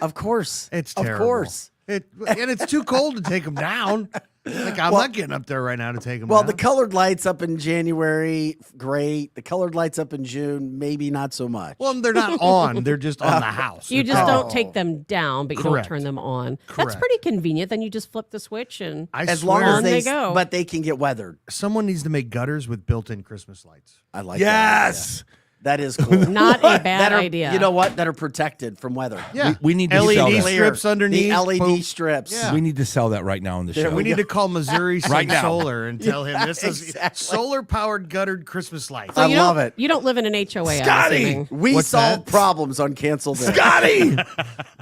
Of course. It's Of terrible. course. And it's too cold to take them down. Like, I'm not getting up there right now to take them Well, down. the colored lights up in January, great. The colored lights up in June, maybe not so much. Well, they're not on. They're just on the house. You It's just all- don't take them down, but you Correct. don't turn them on. That's Correct. pretty convenient. Then you just flip the switch and I as swear, long as On they go. but they can get weathered. someone needs to make gutters with built-in Christmas lights. I like Yes. that. That is cool. not a bad that are, idea. You know what? That are protected from weather. Yeah, We need to sell LED that. strips underneath. The LED boom. strips. Yeah. We need to sell that right now on the show. We need to call Missouri Sun Right now. Solar and tell him this is exactly. solar-powered guttered Christmas lights. I you love don't- it. You don't live in an HOA, I'm Scotty! assuming. We What's solve that? problems on canceled days. Scotty!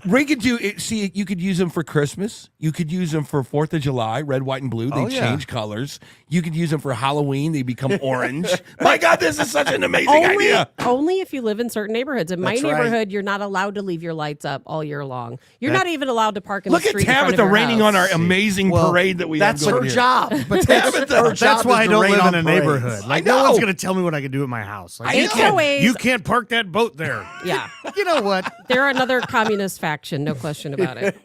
We could do it. See, you could use them for Christmas. You could use them for 4th of July, red, white, and blue. They Oh, yeah. change colors. You could use them for Halloween. They become orange. My God, this is such an amazing idea. Only if you live in certain neighborhoods. In my That's right. neighborhood, you're not allowed to leave your lights up all year long. You're not even allowed to park in Look the at street in front of Tabitha your raining house. on our amazing Well, parade that we have That's going her here. job. But Her that's job why is I to don't rain live on in a parades. neighborhood. I Like, no know. one's going to tell me what I can do at my house. Like, HOAs. you can't park that boat there. Yeah. You know what? They're another communist faction, no question about it.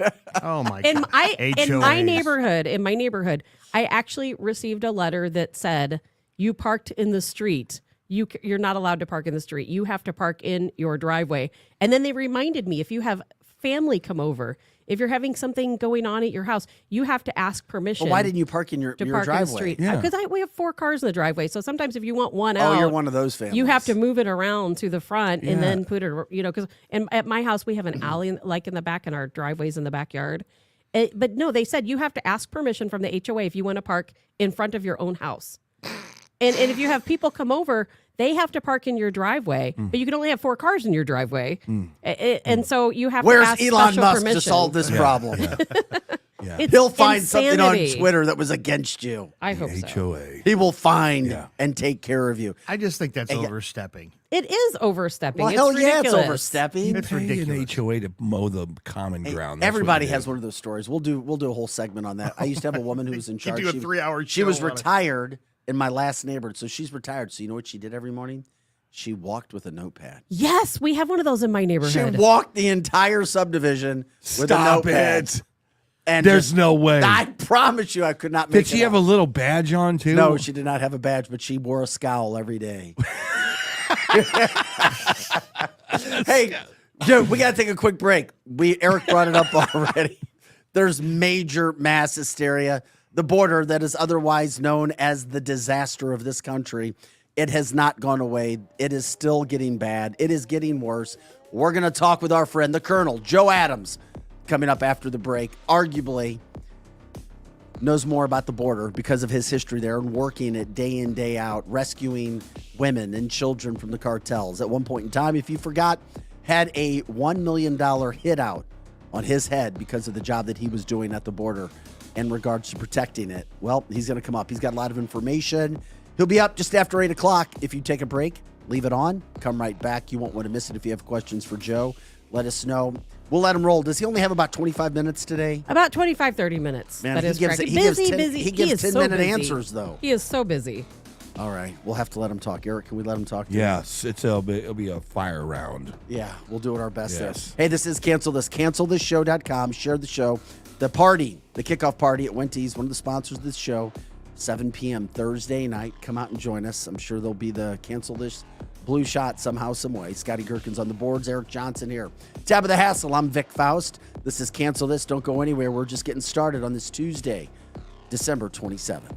Oh, my In God. my HOAs. neighborhood, I actually received a letter that said, "You parked in the street. You're not allowed to park in the street. You have to park in your driveway." And then they reminded me, if you have family come over, if you're having something going on at your house, you have to ask permission. Well, why didn't you park in your to your park driveway? in the street? Yeah. Because we have 4 cars in the driveway. So sometimes if you want one Oh, out, you're one of those families. you have to move it around to the front and Yeah. then put it, because at my house, we have an alley like in the back and our driveway's in the backyard. But no, they said you have to ask permission from the HOA if you want to park in front of your own house. And if you have people come over, they have to park in your driveway, but you can only have 4 cars in your driveway. And so you have Where's to ask Elon special Musk permission. to solve this problem? It's He'll find something on insanity. Twitter that was against you. I hope so. HOA. He will find Yeah. and take care of you. I just think that's overstepping. It is overstepping. Well, it's hell yeah, it's ridiculous. overstepping. It's Pay ridiculous. an HOA to mow the common ground. That's Everybody what you has do. one of those stories. We'll do a whole segment on that. I used to have a woman who was in You charge. do a She- 3-hour She was show on it. retired in my last neighborhood, so she's retired. So you know what she did every morning? She walked with a notepad. Yes, we have one of those in my She neighborhood. walked the entire subdivision with a Stop notepad. it. And There's just- no way. I promise you, I could not make Did she it have up. a little badge on too? No, she did not have a badge, but she wore a scowl every day. Hey, dude, we got to take a quick break. Eric brought it up already. There's major mass hysteria. The border that is otherwise known as the disaster of this country, it has not gone away. It is still getting bad. It is getting worse. We're going to talk with our friend, the Colonel, Joe Adams, coming up after the break. Arguably knows more about the border because of his history there and working it day in, day out, rescuing women and children from the cartels. At one point in time, if you forgot, had a $1 million hit out on his head because of the job that he was doing at the border in regards to protecting it. Well, he's going to come up. He's got a lot of information. He'll be up just after 8 o'clock. If you take a break, leave it on. Come right back. You won't want to miss it. If you have questions for Joe, let us know. We'll let him roll. Does he only have about 25 minutes today? About 25, 30 minutes. Man, that he is gives- correct. he gives busy, 10 busy. he gives is 10-minute busy. answers, though. He is so busy. All right. We'll have to let him talk. Eric, can we let him talk? to you? Yes, it'll be a fire round. Yeah, we'll do it our best Yes. there. Hey, this is Cancel This. CancelThisShow.com. Share the show. The party, the kickoff party at Wendy's, one of the sponsors of this show, 7 p.m. Thursday night. Come out and join us. I'm sure there'll be the Cancel This blue shot somehow, some way. Scotty Gherkin's on the boards. Eric Johnson here. Tabitha Hassel. I'm Vic Faust. This is Cancel This. Don't go anywhere. We're just getting started on this Tuesday, December 27th.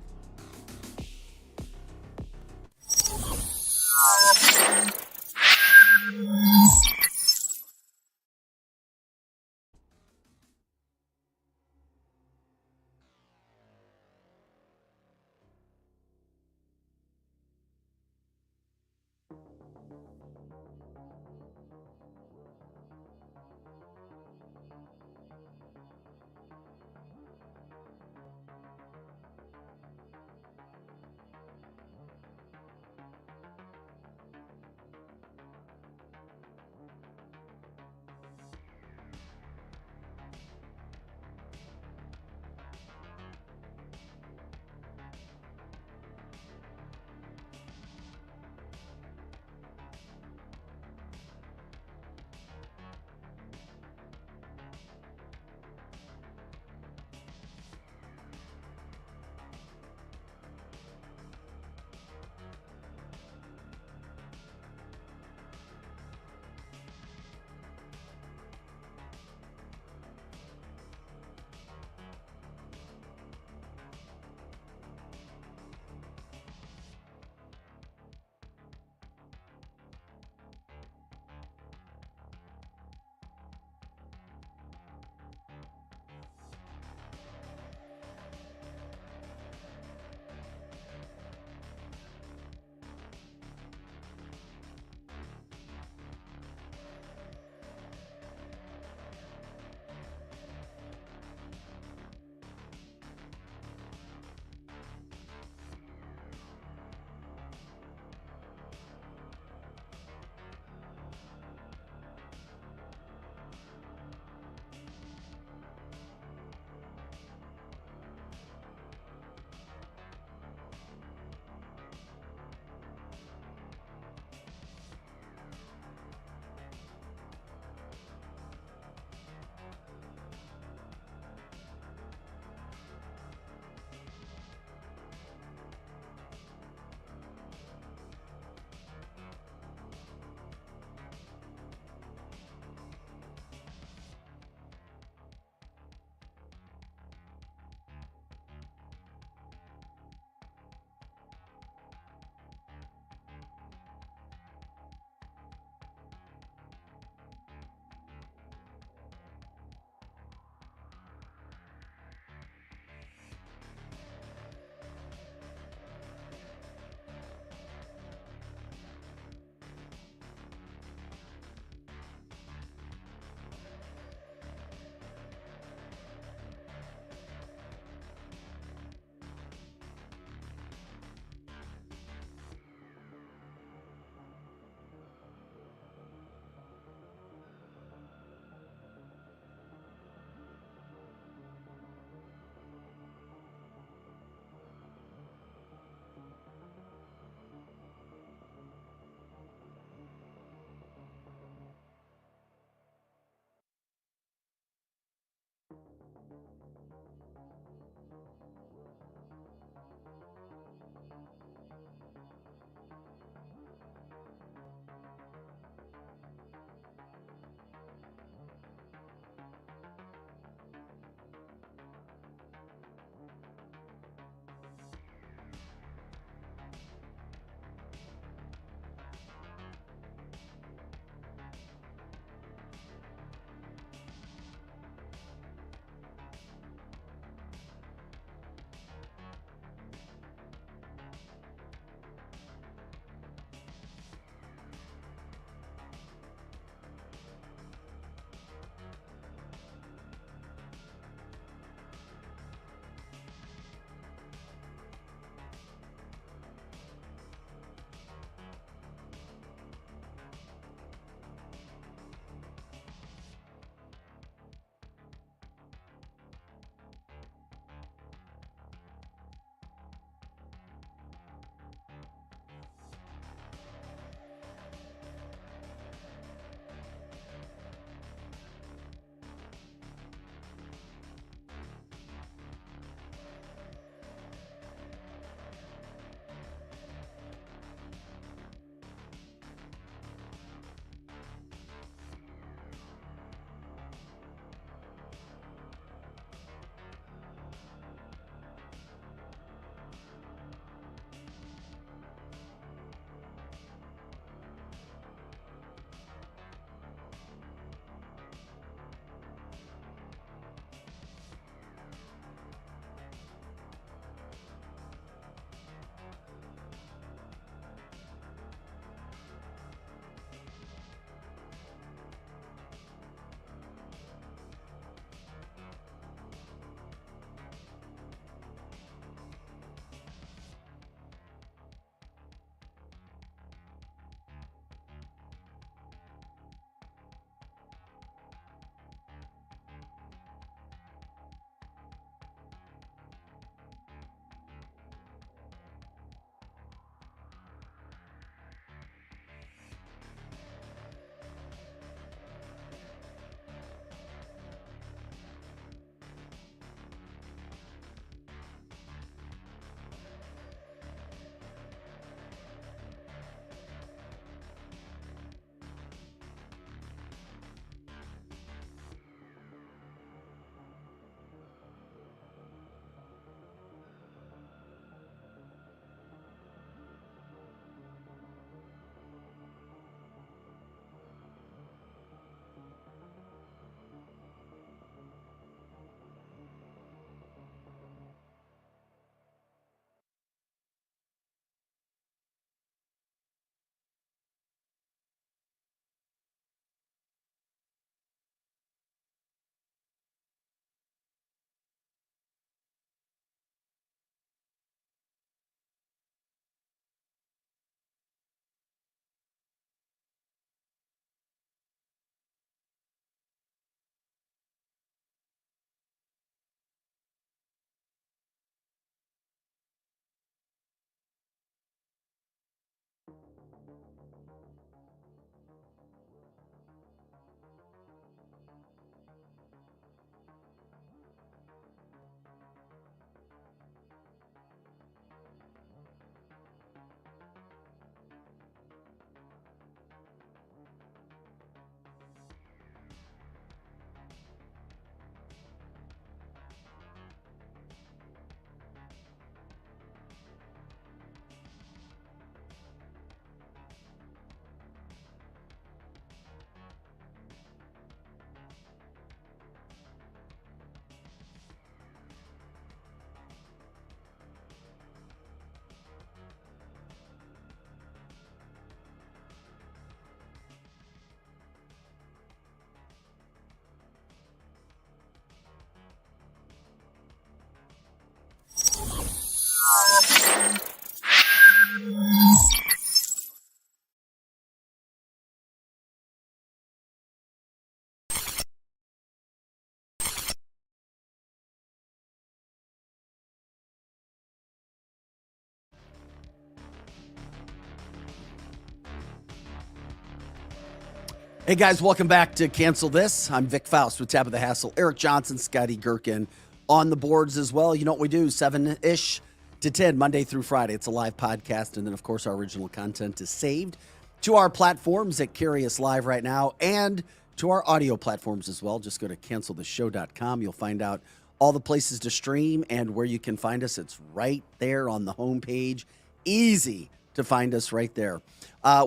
Hey guys, welcome back to Cancel This. I'm Vic Faust with Tab of the Hassle. Eric Johnson, Scotty Gherkin on the boards as well. You know what we do, 7-ish to 10, Monday through Friday. It's a live podcast. And then, of course, our original content is saved to our platforms that carry us live right now and to our audio platforms as well. Just go to canceltheshow.com. You'll find out all the places to stream and where you can find us. It's right there on the homepage. Easy to find us right there.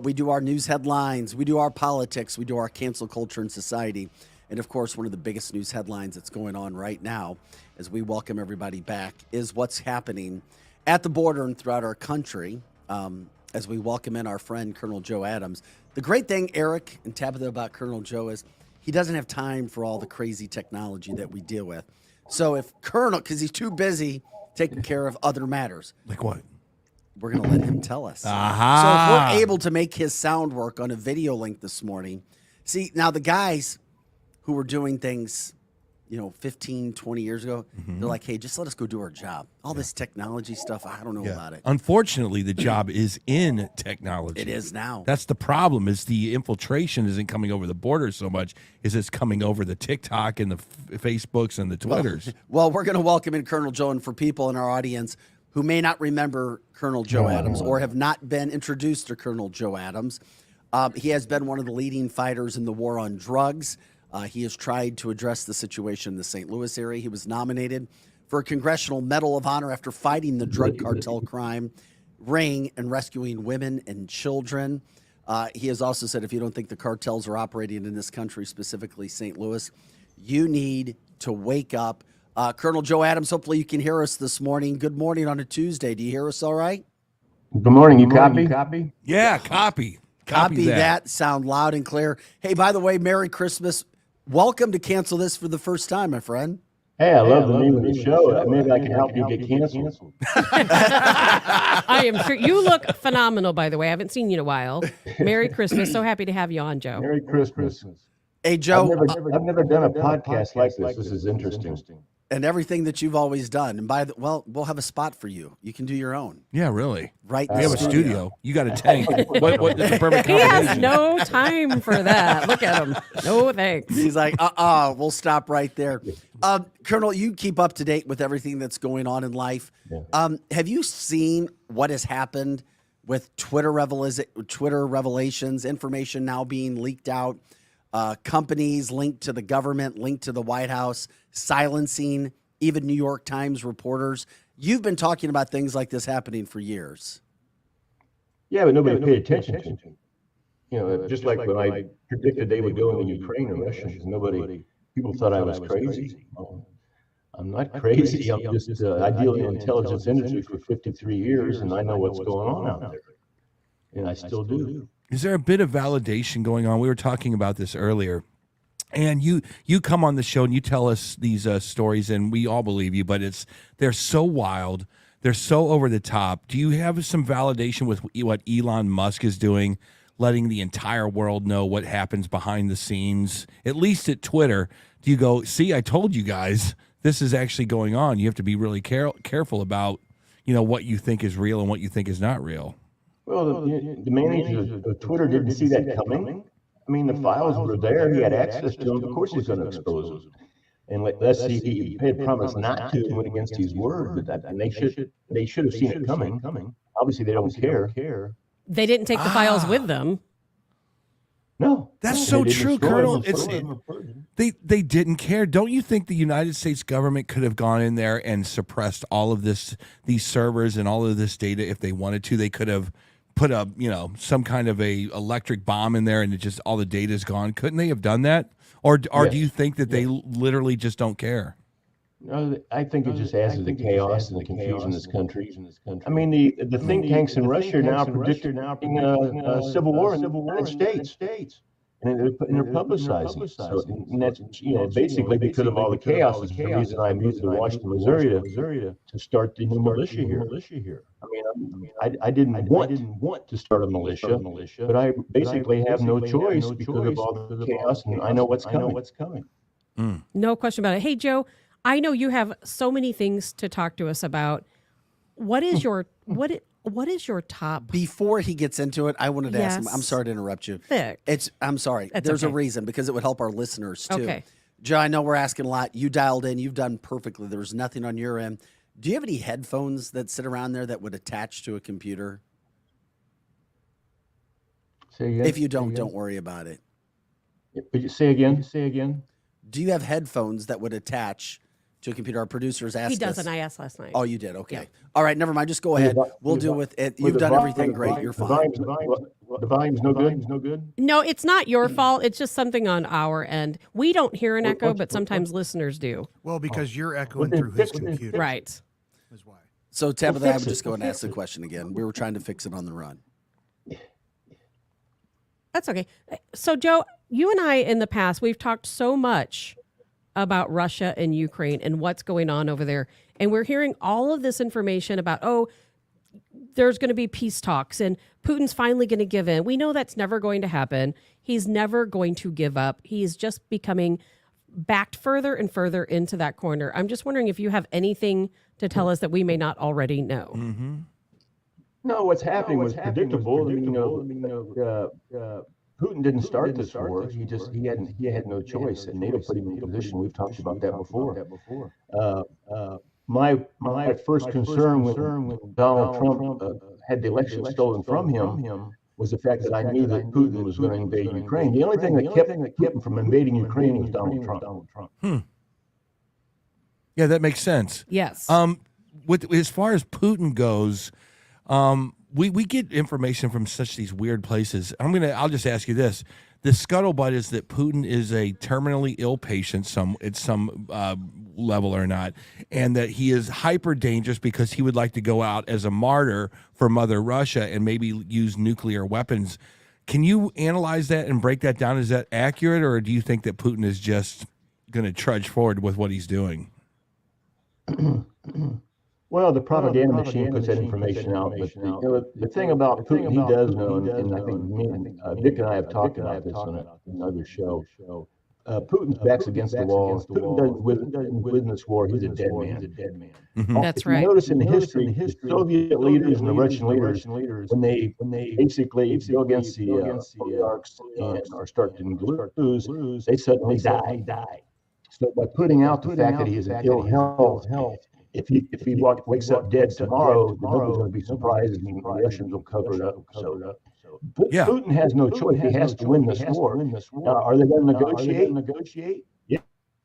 We do our news headlines. We do our politics. We do our cancel culture and society. And, of course, one of the biggest news headlines that's going on right now as we welcome everybody back is what's happening at the border and throughout our country as we welcome in our friend Colonel Joe Adams. The great thing, Eric and Tabitha, about Colonel Joe is he doesn't have time for all the crazy technology that we deal with. So if Colonel, because he's too busy taking care of other matters. Like what? We're going to let him tell us. Aha. So if we're able to make his sound work on a video link this morning, see, now the guys who were doing things, 15, 20 years ago, they're like, hey, just let us go do our job. All this technology stuff, I don't know about it. Unfortunately, the job is in technology. It is now. That's the problem, is the infiltration isn't coming over the border so much, is it's coming over the TikTok and the Facebooks and the Twitters. Well, we're going to welcome in Colonel Joe, and for people in our audience who may not remember Colonel Joe Adams or have not been introduced to Colonel Joe Adams, he has been one of the leading fighters in the war on drugs. He has tried to address the situation in the St. Louis area. He was nominated for a Congressional Medal of Honor after fighting the drug cartel crime ring and rescuing women and children. He has also said, if you don't think the cartels are operating in this country, specifically St. Louis, you need to wake up. Colonel Joe Adams, hopefully you can hear us this morning. Good morning on a Tuesday. Do you hear us all right? Good morning. You copy? Yeah, copy. Copy that. Sound loud and clear. Hey, by the way, Merry Christmas. Welcome to Cancel This for the first time, my friend. Hey, I love the name of the show. Maybe I can help you get canceled. I am sure you look phenomenal, by the way. I haven't seen you in a while. Merry Christmas. So happy to have you on, Joe. Merry Christmas. Hey, Joe. I've never done a podcast like this. This is interesting. And everything that you've always done. And we'll have a spot for you. You can do your own. Yeah, really. Right. We have a studio. You got a tank. What is the perfect He has combination? no time for that. Look at him. No thanks. He's like, we'll stop right there. Colonel, you keep up to date with everything that's going on in life. Have you seen what has happened with Twitter revelations, information now being leaked out, companies linked to the government, linked to the White House, silencing even New York Times reporters? You've been talking about things like this happening for years. Yeah, but nobody paid attention to it. Just like when I predicted they would go into Ukraine or Russia, people thought I was crazy. I'm not crazy. I'm just, I deal in the intelligence industry for 53 years, and I know what's going on out there. And I still do. Is there a bit of validation going on? We were talking about this earlier. And you come on the show and you tell us these stories, and we all believe you, but they're so wild. They're so over the top. Do you have some validation with what Elon Musk is doing, letting the entire world know what happens behind the scenes, at least at Twitter? Do you go, see, I told you guys, this is actually going on. You have to be really careful about, what you think is real and what you think is not real. Well, the manager of Twitter didn't see that coming. I mean, the files were there. He had access to them. Of course he's going to expose them. And let's see, he had promised not to and went against his word. And they should have seen it coming. Obviously, they don't care. They didn't take the files with them. No. That's so true, Colonel. They didn't care. Don't you think the United States government could have gone in there and suppressed all of these servers and all of this data if they wanted to? They could have put some kind of a electric bomb in there and it just all the data is gone. Couldn't they have done that? Or Yes. do you think that they literally just don't care? No, I think it just adds to the chaos and the confusion in this country. I mean, the think tanks in Russia are now predicting a civil war in the United States. And they're publicizing it. So, and that's, basically because of all the chaos is the reason I moved to Washington, Missouri to start the new militia here. I mean, I didn't want to start a militia, but I basically have no choice because of all the chaos, and I know what's coming. No question about it. Hey, Joe, I know you have so many things to talk to us about. What is your What is your top? Before he gets into it, I wanted to ask him. I'm Yes. sorry to interrupt you. Vic. I'm sorry. That's There's a okay. reason, because it would help our listeners too. Okay. Joe, I know we're asking a lot. You dialed in. You've done perfectly. There was nothing on your end. Do you have any headphones that sit around there that would attach to a computer? Say again. If you don't worry about it. But you say again. Say again. Do you have headphones that would attach to a computer? Our producers asked He doesn't. us. I asked last night. Oh, you did? Okay. Yeah. All right, never mind. Just go ahead. We'll do with it. You've done everything great. You're fine. The volume's no good. No good. No, it's not your fault. It's just something on our end. We don't hear an echo, but sometimes listeners do. Well, because you're echoing then through his fix it. computer. Right. Is why. So, Tabitha, I fix would it. just go and ask the question again. We were trying to fix it on the run. That's okay. So, Joe, you and I in the past, we've talked so much about Russia and Ukraine and what's going on over there. And we're hearing all of this information about, there's going to be peace talks and Putin's finally going to give in. We know that's never going to happen. He's never going to give up. He's just becoming backed further and further into that corner. I'm just wondering if you have anything to tell us that we may not already know. Mm-hmm. No, what's happening was predictable. Putin didn't start this war. He had no choice, and NATO put him in position. We've talked about that before. My first concern when Donald Trump had the election stolen from him was the fact that I knew that Putin was going to invade Ukraine. The only thing that kept him from invading Ukraine was Donald Trump. Yeah, that makes sense. Yes. With as far as Putin goes, we get information from such these weird places. I'll just ask you this: the scuttlebutt is that Putin is a terminally ill patient, at some level or not, and that he is hyper dangerous because he would like to go out as a martyr for Mother Russia and maybe use nuclear weapons. Can you analyze that and break that down? Is that accurate, or do you think that Putin is just going to trudge forward with what he's doing? Well, the propaganda machine puts that information out, but the thing about Putin, he does know, and I think Vic and I have talked about this on another show. Putin's back's against the wall. If Putin doesn't win this war, he's a dead man. Mm-hmm. That's If you right. notice in the history, the Soviet leaders and the Russian leaders, when they basically go against the oligarchs and are starting to lose, they suddenly die. So by putting out the fact that he is in ill health, if he wakes up dead tomorrow, nobody's going to be surprised, and the Russians will cover it up. But Yeah. Putin has no choice. He has to win this war. Now, are they going to negotiate?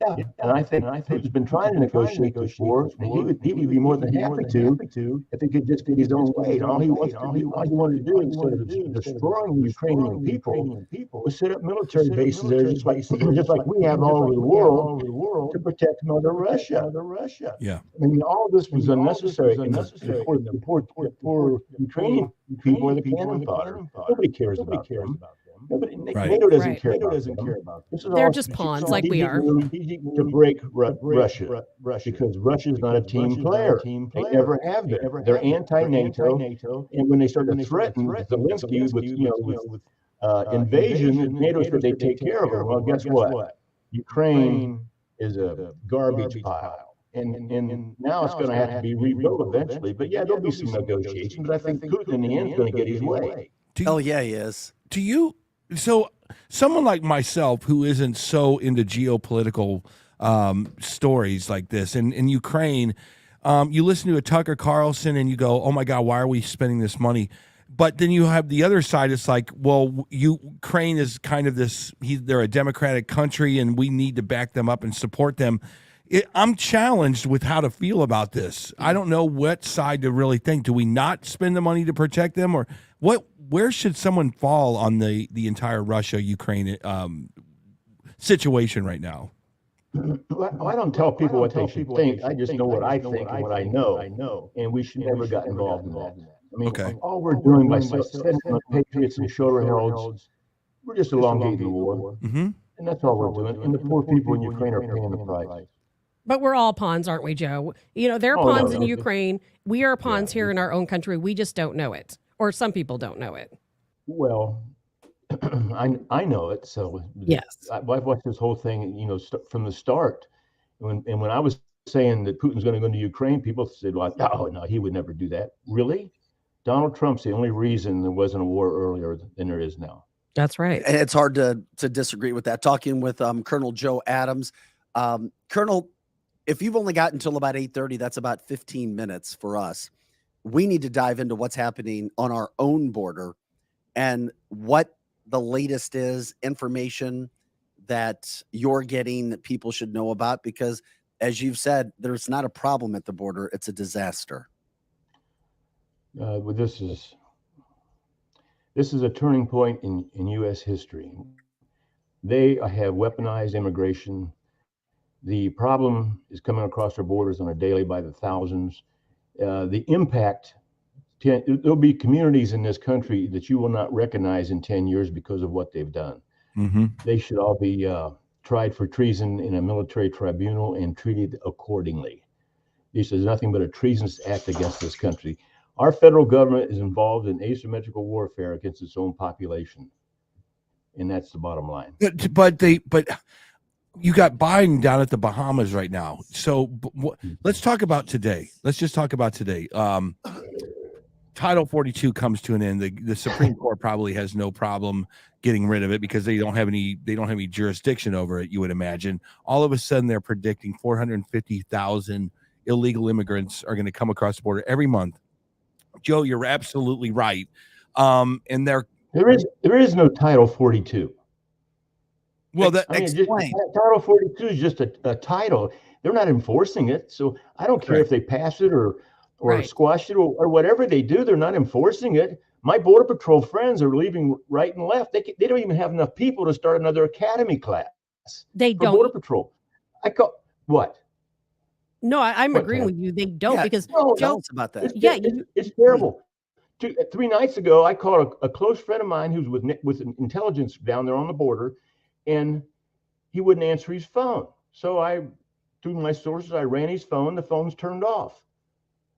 Yeah. And I think Putin's been trying to negotiate this war, and he would be more than happy to if he could just get his own way. And all he wanted to do instead of destroying the Ukrainian people was set up military bases there, just like we have all over the world to protect Mother Russia. Yeah. I mean, all of this was unnecessary. The poor Ukrainian people are the cannon fodder. Nobody cares about them. Right. NATO doesn't Right. care about them. This is They're all just pawns like we are. to break Russia because Russia's not a team player. They never have been. They're anti-NATO, and when they start to threaten Zelensky with invasion, NATO said they take care of them. Well, guess what? Ukraine is a garbage pile. And now it's going to have to be rebuilt eventually. But yeah, there'll be some negotiations. But I think Putin in the end is going to get his way. Oh, yeah, he is. So someone like myself who isn't so into geopolitical stories like this, in Ukraine, you listen to a Tucker Carlson and you go, oh my God, why are we spending this money? But then you have the other side. It's like, well, Ukraine is kind of they're a democratic country and we need to back them up and support them. I'm challenged with how to feel about this. I don't know what side to really think. Do we not spend the money to protect them, or what? Where should someone fall on the entire Russia-Ukraine situation right now? Well, I don't tell people what they should think. I just know what I think and what I know. And we should never get involved in that. I mean, Okay. all we're doing by sending the patriots and shoulder heralds, we're just elongating the war. Mm-hmm. And that's all we're doing. And the poor people in Ukraine are paying the price. But we're all pawns, aren't we, Joe? They're Oh, pawns no, in no. Ukraine. We are pawns here in our own country. We just don't know it. Or some people don't know it. Well, I know it. So Yes. I've watched this whole thing, from the start. And when I was saying that Putin's going to go into Ukraine, people said, well, no, he would never do that. Really? Donald Trump's the only reason there wasn't a war earlier than there is now. That's right. And it's hard to disagree with that. Talking with Colonel Joe Adams, Colonel, if you've only got until about 8:30, that's about 15 minutes for us. We need to dive into what's happening on our own border and what the latest is, information that you're getting that people should know about, because as you've said, there's not a problem at the border, it's a disaster. But this is a turning point in U.S. history. They have weaponized immigration. The problem is coming across our borders on a daily by the thousands. The impact, there'll be communities in this country that you will not recognize in 10 years because of what they've done. Mm-hmm. They should all be tried for treason in a military tribunal and treated accordingly. This is nothing but a treasonous act against this country. Our federal government is involved in asymmetrical warfare against its own population. And that's the bottom line. But you got Biden down at the Bahamas right now. So let's talk about today. Let's just talk about today. Title 42 comes to an end. The Supreme Court probably has no problem getting rid of it because they don't have any jurisdiction over it, you would imagine. All of a sudden they're predicting 450,000 illegal immigrants are going to come across the border every month. Joe, you're absolutely right. And there is no Title 42. Well, Title 42 is just a title. They're not enforcing it. So I don't care if they pass it or squash it or whatever they do. They're not enforcing it. My Border Patrol friends are leaving right and left. They don't even have enough people to start another academy class. They don't. Border Patrol. What? No, I'm agreeing with you. They don't because Joe, tell us about that. It's terrible. 3 nights ago, I called a close friend of mine who's with intelligence down there on the border, and he wouldn't answer his phone. So I, through my sources, I ran his phone. The phone's turned off.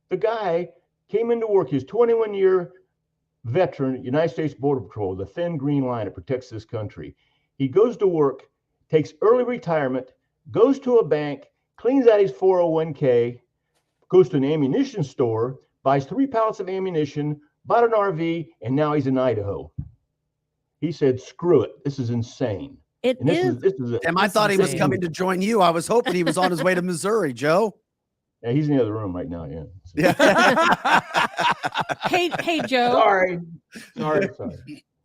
The guy came into work. He's 21-year veteran, United States Border Patrol, the thin green line that protects this country. He goes to work, takes early retirement, goes to a bank, cleans out his 401k, goes to an ammunition store, buys 3 pallets of ammunition, bought an RV, and now he's in Idaho. He said, screw it. This is insane. This is I thought he was coming to join you. I was hoping he was on his way to Missouri, Joe. Yeah, he's in the other room right now, yeah. Hey, Joe. Sorry.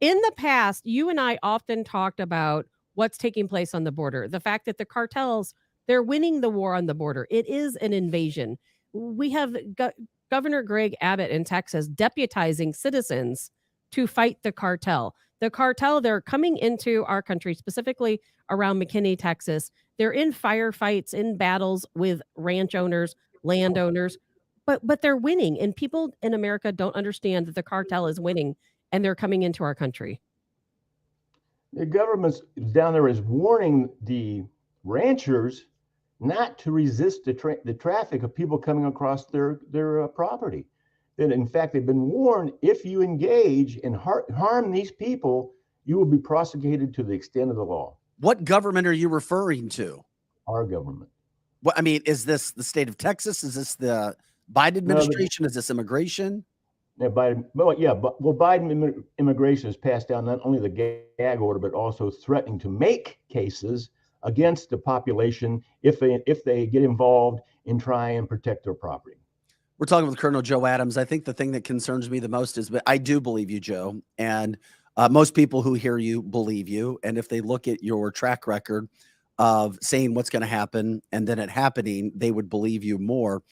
In the past, you and I often talked about what's taking place on the border. The fact that the cartels, they're winning the war on the border. It is an invasion. We have Governor Greg Abbott in Texas deputizing citizens to fight the cartel. The cartel, they're coming into our country, specifically around McKinney, Texas. They're in firefights, in battles with ranch owners, landowners, but they're winning. And people in America don't understand that the cartel is winning and they're coming into our country. The government down there is warning the ranchers not to resist the traffic of people coming across their property. That in fact, they've been warned, if you engage and harm these people, you will be prosecuted to the extent of the law. What government are you referring to? Our government. Well, I mean, is this the state of Texas? Is this the Biden administration? Is this immigration? Yeah, Biden immigration has passed down not only the gag order, but also threatening to make cases against the population if they get involved in trying and protect their property. We're talking with Colonel Joe Adams. I think the thing that concerns me the most is, but I do believe you, Joe, and most people who hear you believe you. And if they look at your track record of saying what's going to happen and then it happening, they would believe you more.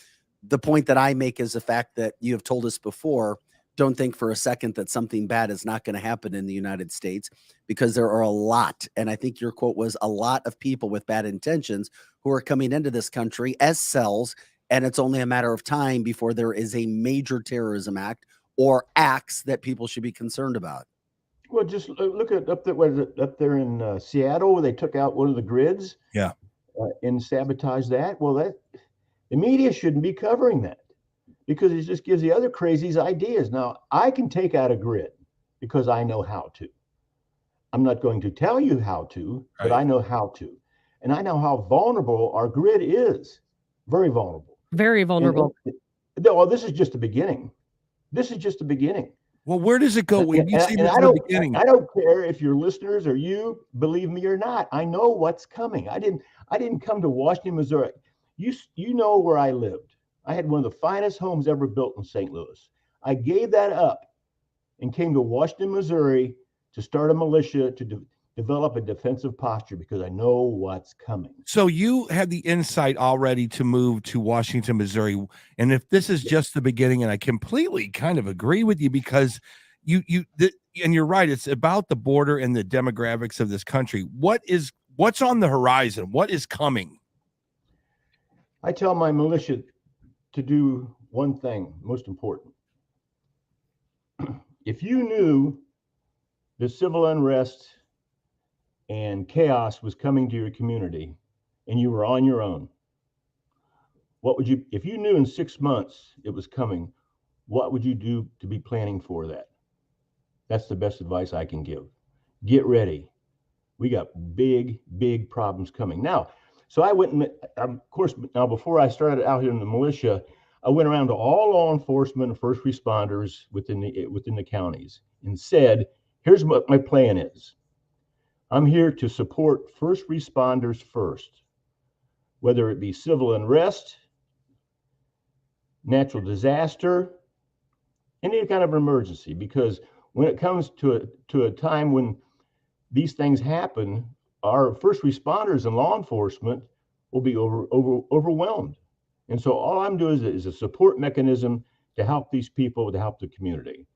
The point that I make is the fact that you have told us before, don't think for a second that something bad is not going to happen in the United States, because there are a lot, and I think your quote was, a lot of people with bad intentions who are coming into this country as cells, and it's only a matter of time before there is a major terrorism act or acts that people should be concerned about. Well, just look at up there in Seattle, where they took out one of the grids, and sabotaged that. Well, the media shouldn't be covering that, because it just gives the other crazies ideas. Now, I can take out a grid because I know how to. I'm not going to tell you how to, but I know how to, and I know how vulnerable our grid is. Very vulnerable. Very vulnerable. Well, this is just the beginning. This is just the beginning. Well, where does it go when you say And this in the beginning? I don't care if your listeners or you believe me or not. I know what's coming. I didn't come to Washington, Missouri. You know where I lived. I had one of the finest homes ever built in St. Louis. I gave that up and came to Washington, Missouri to start a militia to develop a defensive posture because I know what's coming. So you had the insight already to move to Washington, Missouri. And if this is just the beginning, and I completely kind of agree with you because and you're right, it's about the border and the demographics of this country. What's on the horizon? What is coming? I tell my militia to do one thing, most important. If you knew the civil unrest and chaos was coming to your community and you were on your own, if you knew in 6 months it was coming, what would you do to be planning for that? That's the best advice I can give. Get ready. We got big, big problems coming. Now, so I went and, of course, now before I started out here in the militia, I went around to all law enforcement and first responders within the counties and said, here's what my plan is. I'm here to support first responders first, whether it be civil unrest, natural disaster, any kind of emergency, because when it comes to a time when these things happen, our first responders and law enforcement will be overwhelmed. And so all I'm doing is a support mechanism to help these people, to help the community.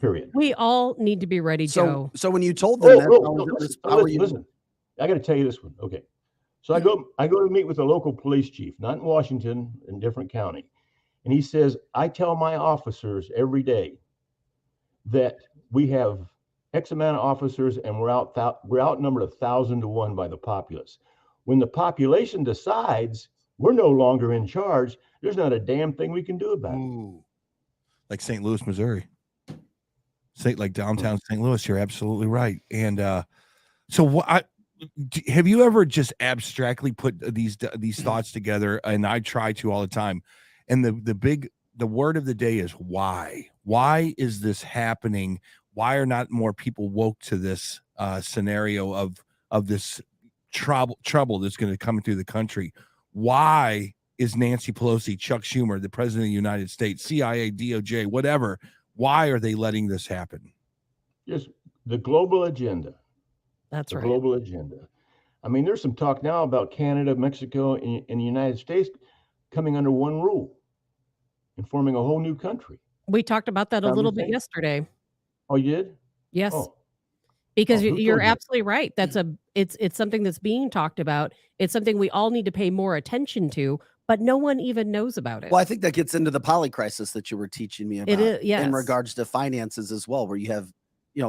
Period. We all need to be ready, Joe. So when you told them that, Listen, I got to tell you this one. Okay. So I go to meet with a local police chief, not in Washington, in a different county. And he says, I tell my officers every day that we have X amount of officers and we're outnumbered 1,000 to 1 by the populace. When the population decides we're no longer in charge, there's not a damn thing we can do about it. Like St. Louis, Missouri. Like downtown St. Louis, you're absolutely right. And so have you ever just abstractly put these thoughts together? And I try to all the time. And the word of the day is why? Why is this happening? Why are not more people woke to this scenario of this trouble that's going to come through the country? Why is Nancy Pelosi, Chuck Schumer, the president of the United States, CIA, DOJ, whatever? Why are they letting this happen? Just the global agenda. That's right. Global agenda. I mean, there's some talk now about Canada, Mexico, and the United States coming under one rule and forming a whole new country. We talked about that a little bit yesterday. Oh, you did? Yes. Oh. Because you're absolutely right. It's something that's being talked about. It's something we all need to pay more attention to, but no one even knows about it. Well, I think that gets into the polycrisis that you were teaching me about It is, yes. in regards to finances as well, where you have,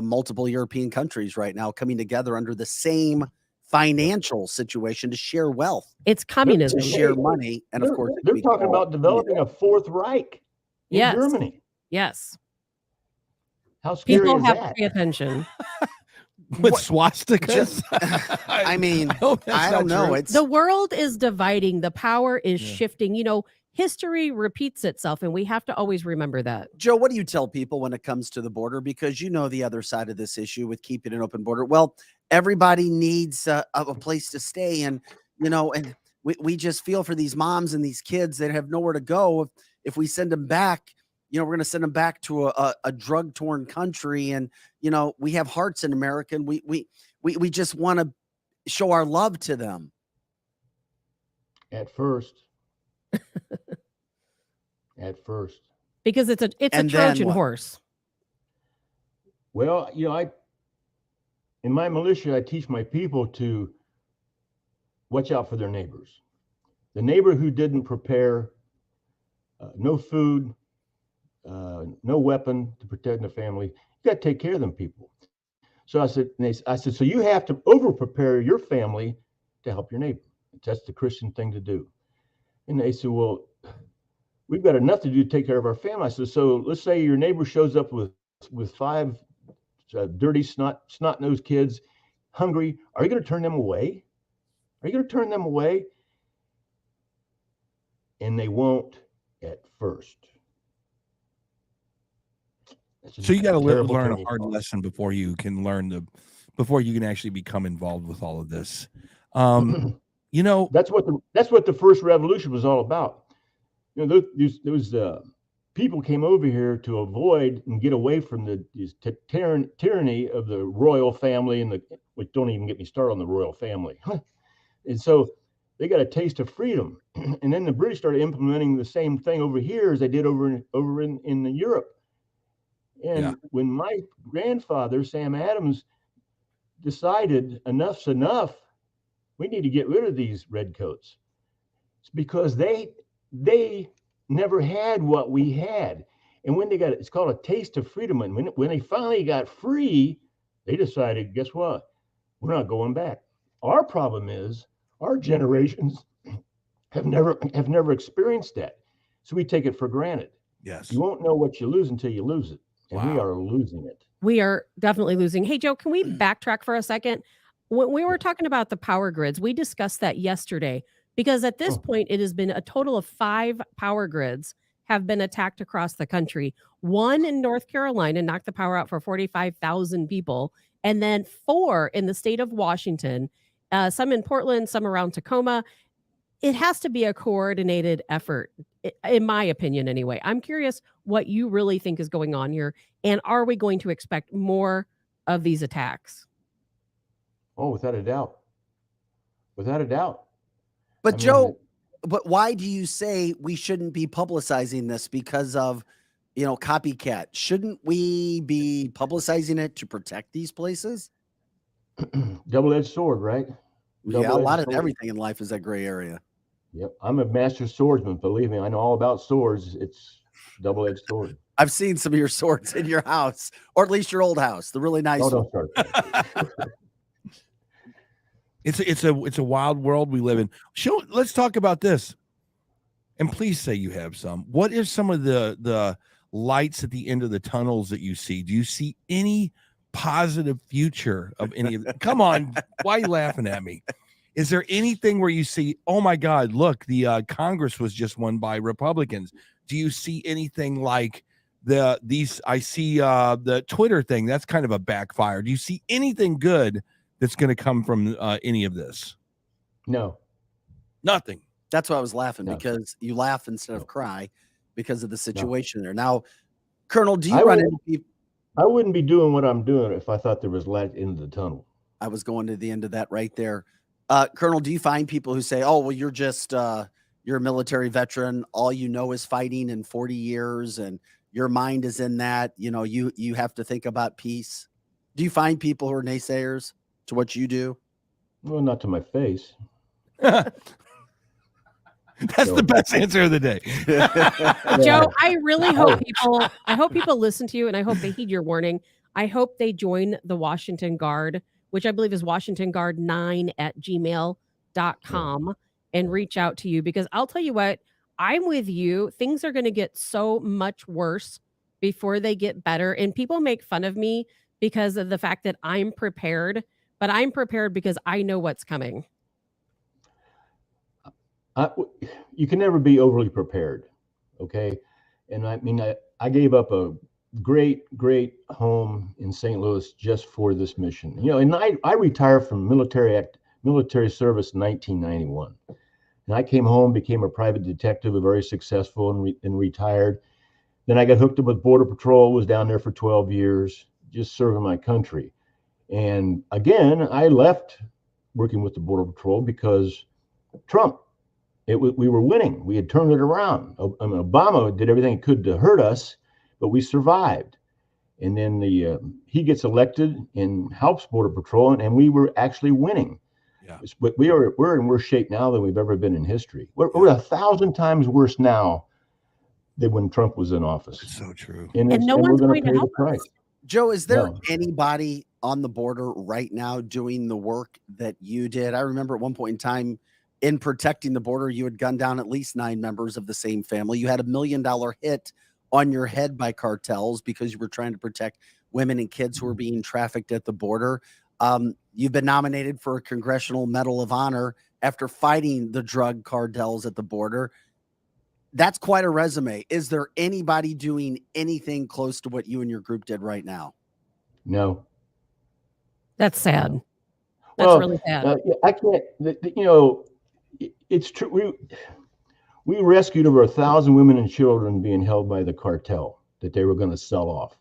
multiple European countries right now coming together under the same financial situation to share wealth. It's communism. To share money. And of course, they're talking about developing a Fourth Reich in Germany. Yes. How scary People is have that? to pay attention. With swastikas? I mean, I don't know. It's the world is dividing. The power is shifting. History repeats itself, and we have to always remember that. Joe, what do you tell people when it comes to the border? Because the other side of this issue with keeping an open border. Well, everybody needs a place to stay, and and we just feel for these moms and these kids that have nowhere to go. If we send them back, we're going to send them back to a drug-torn country, and we have hearts in America, and we just want to show our love to them. At first. Because it's a Trojan horse. Well, in my militia, I teach my people to watch out for their neighbors. The neighbor who didn't prepare no food, no weapon to protect the family, you got to take care of them people. So I said, so you have to over prepare your family to help your neighbor. That's the Christian thing to do. And they said, well, we've got enough to do to take care of our family. I said, so let's say your neighbor shows up with 5 dirty snot-nosed kids, hungry. Are you going to turn them away? And they won't at first. It's a So you got to terrible, learn a terrible hard thought. lesson before you can before you can actually become involved with all of this. You know, That's what the first revolution was all about. You know, those people came over here to avoid and get away from the tyranny of the royal family which don't even get me started on the royal family. And so they got a taste of freedom, and then the British started implementing the same thing over here as they did over in Europe. Yeah. And when my grandfather Sam Adams decided enough's enough, we need to get rid of these redcoats. It's because they never had what we had. And when they got it's called a taste of freedom. And when they finally got free, they decided, guess what? We're not going back. Our problem is our generations have never experienced that. So we take it for granted. yes. You won't know what you lose until you lose it. And we Wow. are losing it. We are definitely losing. Hey, Joe, can we backtrack for a second? When we were talking about the power grids, we discussed that yesterday because at this Oh. point, it has been a total of 5 power grids have been attacked across the country. One in North Carolina knocked the power out for 45,000 people, and then 4 in the state of Washington, some in Portland, some around Tacoma. It has to be a coordinated effort, in my opinion, anyway. I'm curious what you really think is going on here. And are we going to expect more of these attacks? Oh, without a doubt. Without a doubt. But I mean, Joe, but why do you say we shouldn't be publicizing this because of, copycat? Shouldn't we be publicizing it to protect these places? double-edged sword, right? Yeah, a lot of Sword. everything in life is that gray area. Yep. I'm a master swordsman. Believe me, I know all about swords. It's double-edged sword. I've seen some of your swords in your house, or at least your old house, the really nice Oh, one. don't start that. It's a wild world we live in. Let's talk about this. And please say you have some. What are some of the lights at the end of the tunnels that you see? Do you see any positive future of any of it? Come on, why are you laughing at me? Is there anything where you see, oh my God, look, the Congress was just won by Republicans? Do you see anything like I see the Twitter thing? That's kind of a backfire. Do you see anything good that's going to come from any of this? No. Nothing. That's why I was laughing, No. because you laugh instead No. of cry because of the situation there. Now, Colonel, do you I run would- into people? I wouldn't be doing what I'm doing if I thought there was light in the tunnel. I was going to the end of that right there. Colonel, do you find people who say, oh, well, you're just, you're a military veteran. All you know is fighting in 40 years and your mind is in that, you have to think about peace. Do you find people who are naysayers to what you do? Well, not to my face. That's the best answer of the day. Joe, I really hope people listen to you, and I hope they heed your warning. I hope they join the Washington Guard, which I believe is washingtonguard9@gmail.com, and reach out to you, because I'll tell you what, I'm with you. Things are going to get so much worse before they get better. And people make fun of me because of the fact that I'm prepared, but I'm prepared because I know what's coming. You can never be overly prepared. Okay. And I mean, I gave up a great home in St. Louis just for this mission. And I retired from military service in 1991. And I came home, became a private detective, very successful, and retired. Then I got hooked up with Border Patrol, was down there for 12 years, just serving my country. And again, I left working with the Border Patrol because Trump. We were winning. We had turned it around. Obama did everything he could to hurt us, but we survived. And then he gets elected and helps Border Patrol, and we were actually winning. Yeah. But we're in worse shape now than we've ever been in history. We're 1,000 times worse now than when Trump was in office. It's so true. And no we're one's gonna going to pay the help price. us. Joe, is there No. anybody on the border right now doing the work that you did? I remember at one point in time, in protecting the border, you had gunned down at least 9 members of the same family. You had $1 million hit on your head by cartels because you were trying to protect women and kids who were being trafficked at the border. You've been nominated for a Congressional Medal of Honor after fighting the drug cartels at the border. That's quite a resume. Is there anybody doing anything close to what you and your group did right now? No. That's sad. No. That's Well, really sad. I can't. It's true. We rescued over 1,000 women and children being held by the cartel that they were going to sell off.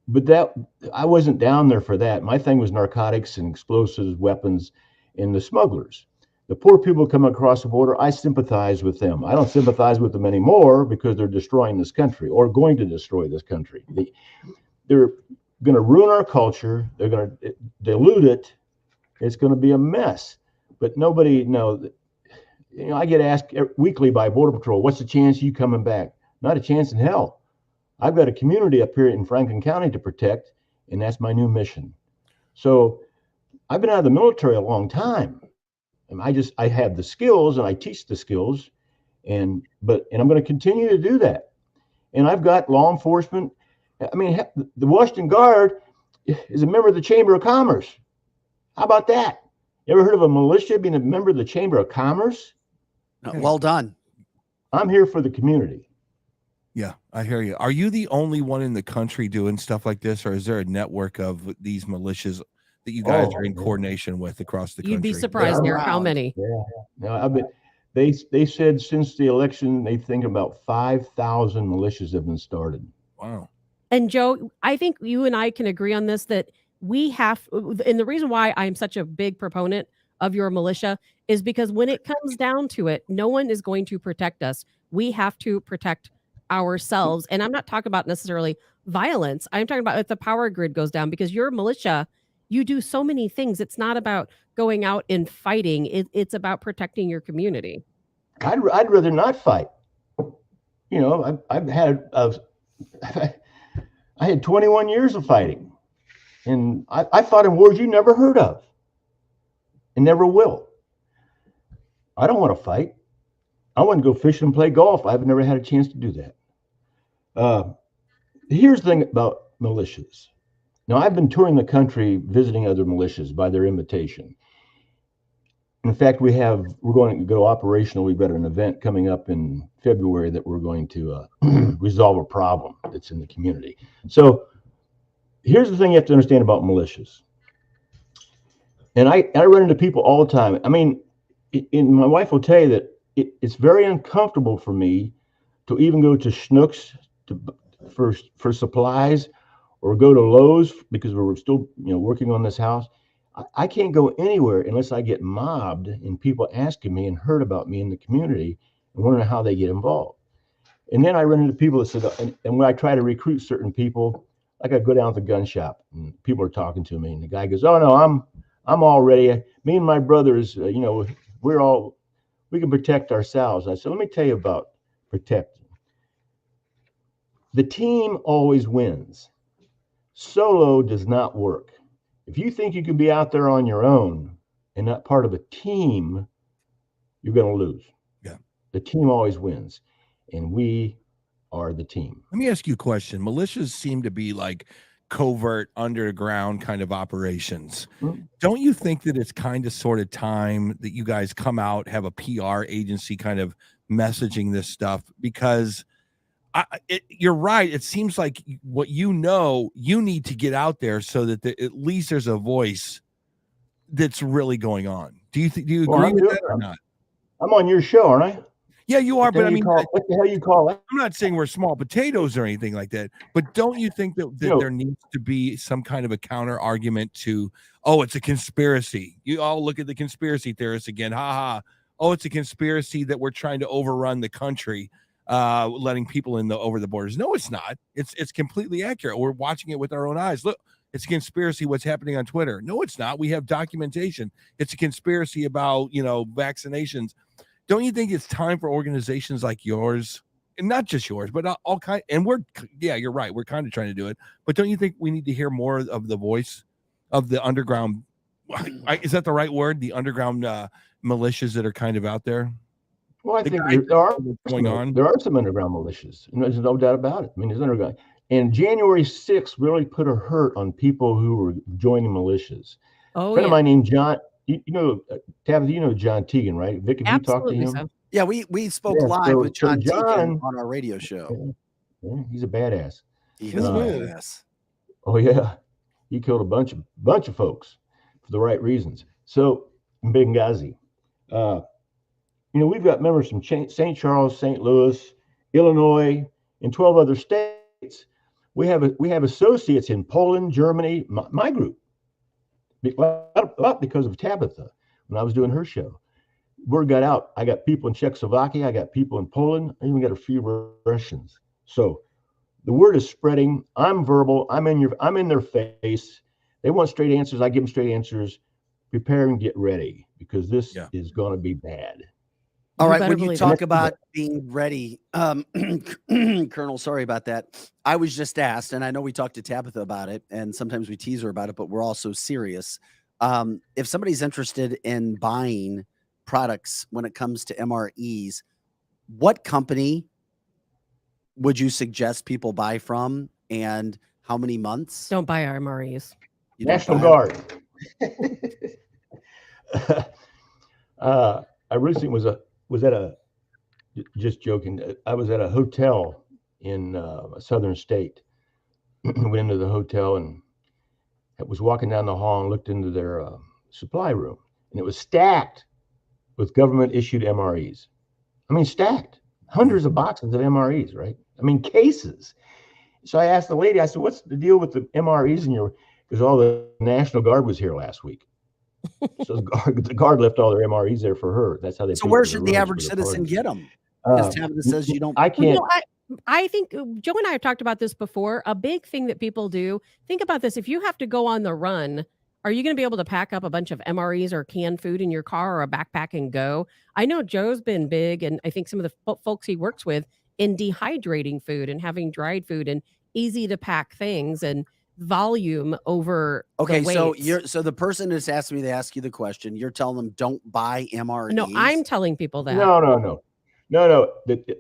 But that I wasn't down there for that. My thing was narcotics and explosives, weapons, and the smugglers. The poor people coming across the border, I sympathize with them. I don't sympathize with them anymore because they're destroying this country or going to destroy this country. They're going to ruin our culture. They're going to dilute it. It's going to be a mess. But nobody knows. I get asked weekly by Border Patrol, what's the chance of you coming back? Not a chance in hell. I've got a community up here in Franklin County to protect, and that's my new mission. So I've been out of the military a long time. And I have the skills and I teach the skills, and I'm going to continue to do that. And I've got law enforcement. I mean, the Washington Guard is a member of the Chamber of Commerce. How about that? You ever heard of a militia being a member of the Chamber of Commerce? Well done. I'm here for the community. Yeah, I hear you. Are you the only one in the country doing stuff like this, or is there a network of these militias that you guys are in coordination with across the country? You'd be surprised, Derek, how many. Yeah. No, they said since the election, they think about 5,000 militias have been started. Wow. And Joe, I think you and I can agree on this, that we have, and the reason why I'm such a big proponent of your militia is because when it comes down to it, no one is going to protect us. We have to protect ourselves. And I'm not talking about necessarily violence. I'm talking about if the power grid goes down, because your militia, you do so many things. It's not about going out and fighting. It's about protecting your community. I'd rather not fight. I've had I had 21 years of fighting, and I fought in wars you never heard of and never will. I don't want to fight. I want to go fishing and play golf. I've never had a chance to do that. Here's the thing about militias. Now, I've been touring the country visiting other militias by their invitation. In fact, we're going to go operational. We've got an event coming up in February that we're going to resolve a problem that's in the community. So here's the thing you have to understand about militias. And I run into people all the time. I mean, my wife will tell you that it's very uncomfortable for me to even go to Schnucks for supplies, or go to Lowe's because we're still working on this house. I can't go anywhere unless I get mobbed and people asking me and heard about me in the community and wondering how they get involved. And then I run into people that said, and when I try to recruit certain people, like I go down to the gun shop and people are talking to me, and the guy goes, "Oh no, I'm all ready. Me and my brothers, we can protect ourselves." I said, "Let me tell you about protecting. The team always wins. Solo does not work. If you think you can be out there on your own and not part of a team, you're going to lose." Yeah. The team always wins, and we are the team. Let me ask you a question. Militias seem to be like covert, underground kind of operations. Mm-hmm. Don't you think that it's kind of sort of time that you guys come out, have a PR agency kind of messaging this stuff? Because you're right. It seems like what you need to get out there so that at least there's a voice that's really going on. Do you agree with that or not? I'm on your show, aren't I? Yeah, you are. But I mean, what the hell you call that? I'm not saying we're small potatoes or anything like that. But don't you think that there needs to be some kind of a counter argument to, oh, it's a conspiracy. You all look at the conspiracy theorists again. Ha ha. Oh, it's a conspiracy that we're trying to overrun the country. Letting people in over the borders. No, it's not. It's completely accurate. We're watching it with our own eyes. Look, it's a conspiracy what's happening on Twitter. No, it's not. We have documentation. It's a conspiracy about, vaccinations. Don't you think it's time for organizations like yours, and not just yours, but all kind? And you're right. We're kind of trying to do it. But don't you think we need to hear more of the voice of the underground? Is that the right word? The underground militias that are kind of out there? Well, I think there are some underground militias. There's no doubt about it. I mean, there's underground. And January 6th really put a hurt on people who were joining militias. Oh, a friend of mine named John, Tabitha, John Teagan, right? Vic, have you talked to him? So. Yeah, we spoke Yeah, live so with John Deacon John, on our radio show. yeah, he's a badass. He is a badass. Oh yeah, he killed a bunch of folks for the right reasons. So in Benghazi, uh, we've got members from St. Charles, St. Louis, Illinois, and 12 other states. We have associates in Poland, Germany. My group, a lot because of Tabitha when I was doing her show. Word got out. I got people in Czechoslovakia. I got people in Poland. I even got a few Russians. So the word is spreading. I'm verbal. I'm in their face. They want straight answers. I give them straight answers. Prepare and get ready because this is going to be bad. All right. When you talk about being ready, Colonel, sorry about that. I was just asked, and I know we talked to Tabitha about it, and sometimes we tease her about it, but we're also serious. If somebody's interested in buying products when it comes to MREs, what company would you suggest people buy from, and how many months? Don't buy our MREs. National Guard. I recently was at a, just joking, I was at a hotel in a southern state. Went into the hotel and was walking down the hall and looked into their supply room, and it was stacked with government issued MREs. I mean, stacked, hundreds of boxes of MREs, right? I mean, cases. So I asked the lady, I said, what's the deal with the MREs in your, because all the National Guard was here last week. So the guard left all their MREs there for her. That's how they. So where should the average citizen get them? Because Tabitha says you don't. I can't. I think Joe and I have talked about this before. A big thing that people do. Think about this: if you have to go on the run, are you going to be able to pack up a bunch of MREs or canned food in your car or a backpack and go? I know Joe's been big, and I think some of the folks he works with in dehydrating food and having dried food and easy to pack things and volume over. Okay, so the person that's asked me to ask you the question, you're telling them don't buy MREs. No, I'm telling people that. No.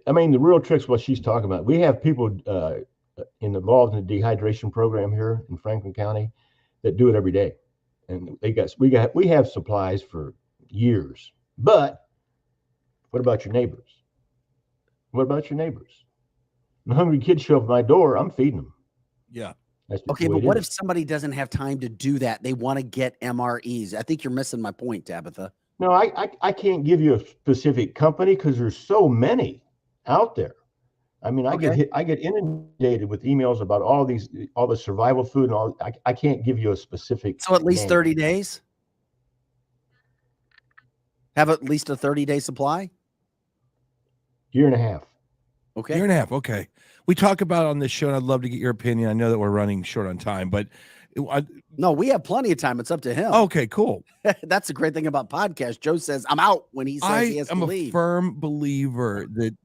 I mean, the real trick's what she's talking about. We have people involved in the dehydration program here in Franklin County that do it every day, and we have supplies for years. But what about your neighbors? What about your neighbors? When hungry kids show up at my door, I'm feeding them. Yeah. Okay, but what if somebody doesn't have time to do that? They want to get MREs. I think you're missing my point, Tabitha. No, I can't give you a specific company because there's so many out there. I mean, I get inundated with emails about all the survival food and all. I can't give you a specific. So at least 30 days. Have at least a 30-day supply. Year and a half. Okay. Year and a half. Okay. We talk about it on this show, and I'd love to get your opinion. I know that we're running short on time, but no, we have plenty of time. It's up to him. Okay, cool. That's the great thing about podcasts. Joe says I'm out when he says he has to leave. I'm a firm believer that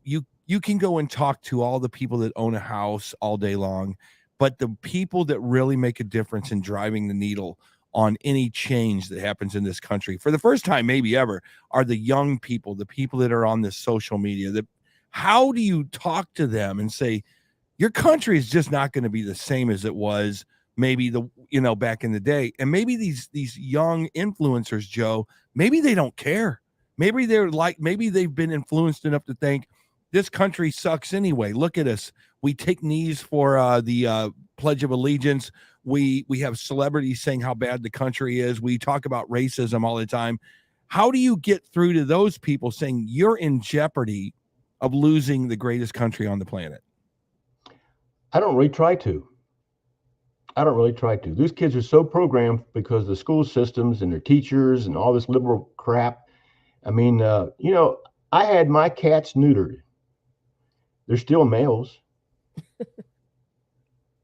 you can go and talk to all the people that own a house all day long, but the people that really make a difference in driving the needle on any change that happens in this country for the first time maybe ever are the young people, the people that are on this social media. How do you talk to them and say your country is just not going to be the same as it was maybe back in the day? And maybe these young influencers, Joe, maybe they don't care. Maybe they've been influenced enough to think this country sucks anyway. Look at us. We take knees for the Pledge of Allegiance. We have celebrities saying how bad the country is. We talk about racism all the time. How do you get through to those people saying you're in jeopardy of losing the greatest country on the planet? I don't really try to. These kids are so programmed because the school systems and their teachers and all this liberal crap. I mean, I had my cats neutered. They're still males.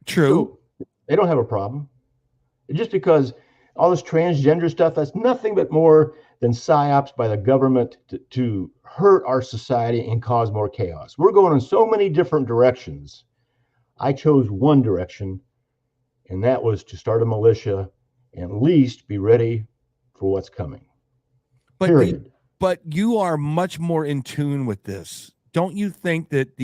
True. So they don't have a problem. Just because all this transgender stuff, that's nothing but more than psyops by the government to hurt our society and cause more chaos. We're going in so many different directions. I chose one direction, and that was to start a militia and at least be ready for what's coming. Period. But you are much more in tune with this. Don't you think that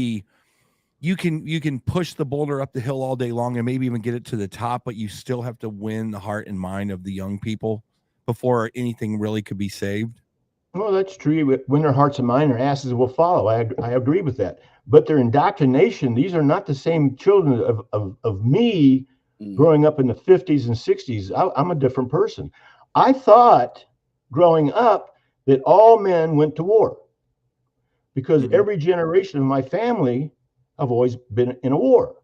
you can push the boulder up the hill all day long and maybe even get it to the top, but you still have to win the heart and mind of the young people before anything really could be saved? Well, that's true. When their hearts and mind, their asses will follow. I agree with that. But their indoctrination, these are not the same children of me growing up in the 50s and 60s. I'm a different person. I thought growing up that all men went to war because every generation of my family have always been in a war.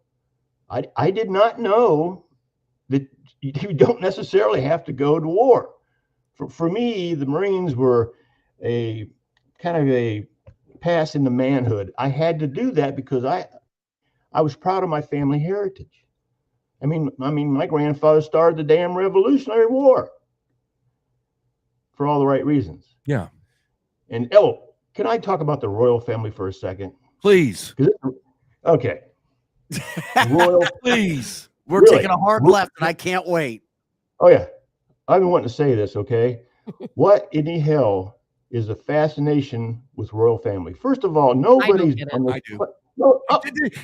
I did not know that you don't necessarily have to go to war. For me, the Marines were a kind of a pass into manhood. I had to do that because I was proud of my family heritage. I mean, my grandfather started the damn Revolutionary War for all the right reasons. Yeah. And can I talk about the royal family for a second? Please. Okay. Royal, please. We're really? taking a hard left, and I can't wait. Oh yeah, I've been wanting to say this. Okay, what in the hell is the fascination with royal family? First of all, nobody's get it. on this. I do. No,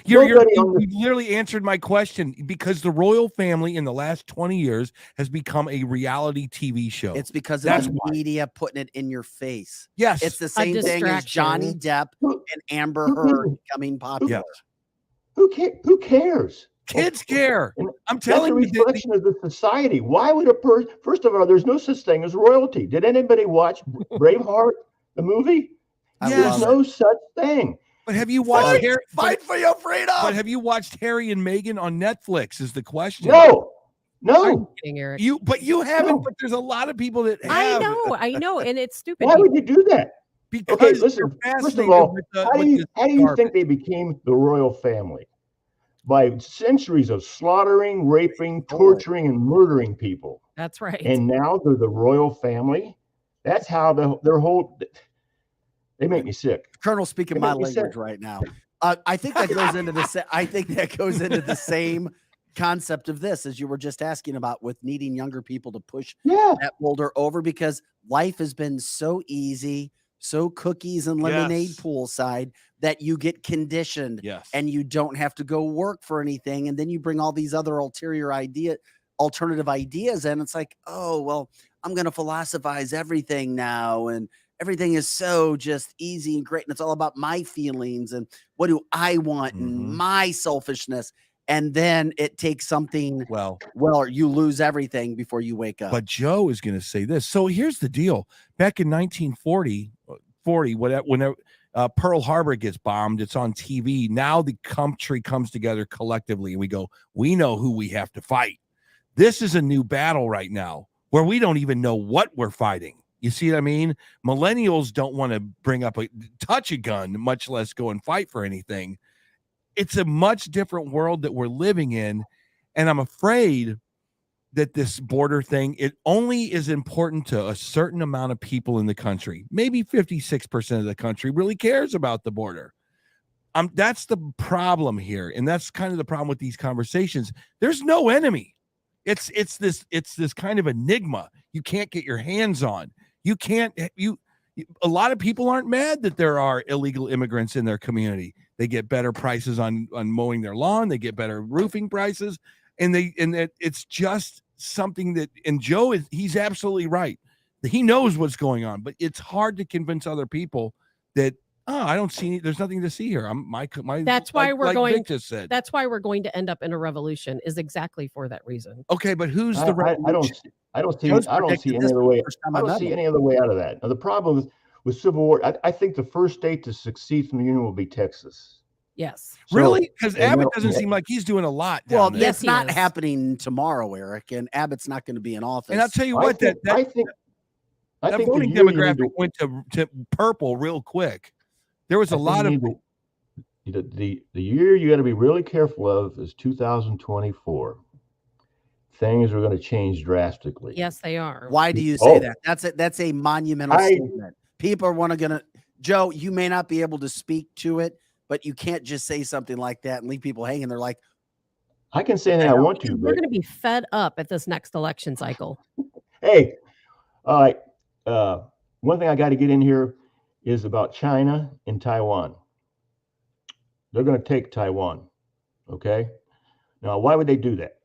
You nobody on this. literally answered my question because the royal family in the last 20 years has become a reality TV show. It's because of That's the why. media putting it in your face. Yes. It's the same thing as Johnny Depp Who- and Amber Heard becoming popular. Yes. Who cares? Kids care. And I'm that's telling a you. reflection of the society. Why would a person? First of all, there's no such thing as royalty. Did anybody watch Braveheart, the movie? I There's love no such thing. But have you watched Harry? Fight for your freedom. But have you watched Harry and Meghan on Netflix? Is the question? No. Are you kidding, Eric? But you haven't. No. But there's a lot of people that have. I know, and it's stupid. Why would you do that? Because Okay, they're listen. First of fascinated all, with how do you garbage. think they became the royal family? By centuries of slaughtering, raping, torturing, and murdering people. That's right. And now they're the royal family. That's how their whole. They make me sick. Colonel speaking They my make me language sick. right now. I think that goes into the. I think that goes into the same concept of this as you were just asking about with needing younger people to push Yeah. that boulder over because life has been so easy, so cookies and lemonade Yes. poolside that you get conditioned Yes. and you don't have to go work for anything. And then you bring all these other alternative ideas in. It's like, oh, well, I'm going to philosophize everything now. And everything is so just easy and great. And it's all about my feelings and what do I want and my selfishness. And then it takes something, well, you lose everything before you wake up. But Joe is going to say this. So here's the deal. Back in 1940, when Pearl Harbor gets bombed, it's on TV. Now the country comes together collectively and we go, we know who we have to fight. This is a new battle right now where we don't even know what we're fighting. You see what I mean? Millennials don't want to touch a gun, much less go and fight for anything. It's a much different world that we're living in. And I'm afraid that this border thing, it only is important to a certain amount of people in the country. Maybe 56% of the country really cares about the border. That's the problem here. And that's kind of the problem with these conversations. There's no enemy. It's this kind of enigma you can't get your hands on. A lot of people aren't mad that there are illegal immigrants in their community. They get better prices on mowing their lawn. They get better roofing prices. And it's just something that, and Joe he's absolutely right. He knows what's going on, but it's hard to convince other people that, I don't see, there's nothing to see here. That's why Vic just said. That's why we're going to end up in a revolution, is exactly for that reason. Okay, but who's the revolution? I don't see any other way. I don't see any other way out of that. Now, the problem with Civil War, I think the first state to succeed from the Union will be Texas. Yes. Really? Because Abbott doesn't seem like he's doing a lot down there. It's not happening tomorrow, Eric, and Abbott's not going to be in office. And I'll tell you what, I think that voting demographic went to purple real quick. There was a lot of the year you got to be really careful of is 2024. Things are going to change drastically. Yes, they are. Why do you say that? That's a monumental statement. People are gonna Joe, you may not be able to speak to it, but you can't just say something like that and leave people hanging. They're like, I can say anything I want to. We're going to be fed up at this next election cycle. Hey, all right. One thing I got to get in here is about China and Taiwan. They're going to take Taiwan. Okay. Now, why would they do that?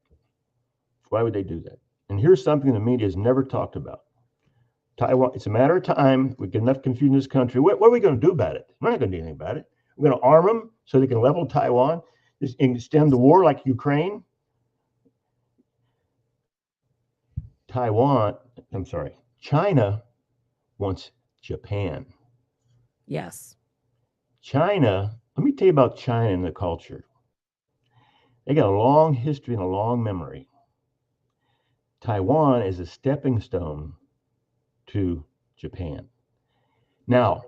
Why would they do that? And here's something the media has never talked about. Taiwan, it's a matter of time. We get enough confusion in this country. What are we going to do about it? We're not going to do anything about it. We're going to arm them so they can level Taiwan, just extend the war like Ukraine. China wants Japan. Yes. China, let me tell you about China and the culture. They got a long history and a long memory. Taiwan is a stepping stone to Japan. Now,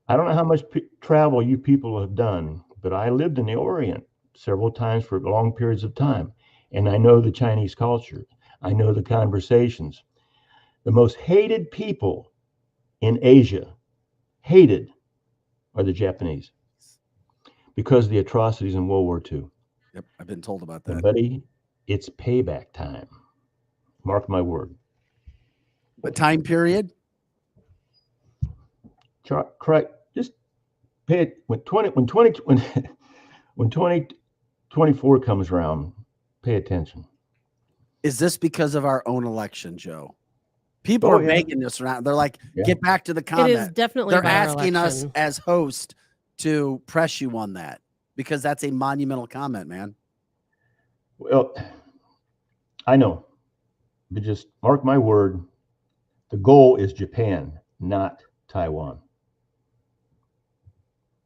I don't know how much travel you people have done, but I lived in the Orient several times for long periods of time, and I know the Chinese culture. I know the conversations. The most hated people in Asia, hated, are the Japanese because of the atrocities in World War II. Yep, I've been told about And that. buddy, it's payback time. Mark my word. But time period? Correct. Just pay it when 2024 comes around. Pay attention. Is this because of our own election, Joe? People are making this around. They're like, get back to the comment. It is definitely They're about our asking us election. as host to press you on that because that's a monumental comment, man. Well, I know, but just mark my word. The goal is Japan, not Taiwan.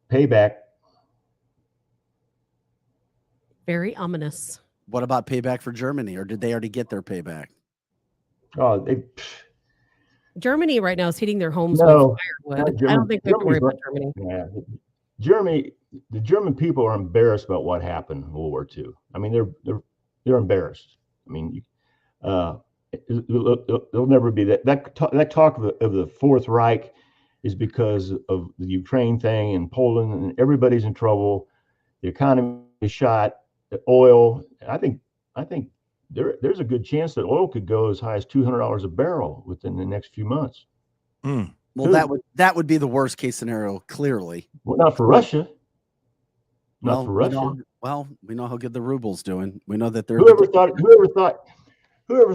Payback. Very ominous. What about payback for Germany, or did they already get their payback? Oh, Germany right now is heating their homes no, with firewood. I don't think we have to worry about Germany. Yeah, the German people are embarrassed about what happened in World War II. I mean, they're embarrassed. I mean, there'll never be that talk of the Fourth Reich is because of the Ukraine thing and Poland, and everybody's in trouble. The economy is shot. The oil. I think there's a good chance that oil could go as high as $200 a barrel within the next few months. Mm. Well, that would be the worst case scenario, clearly. Well, not for Russia. Not for Russia. We know how good the ruble's doing. We know that they're Whoever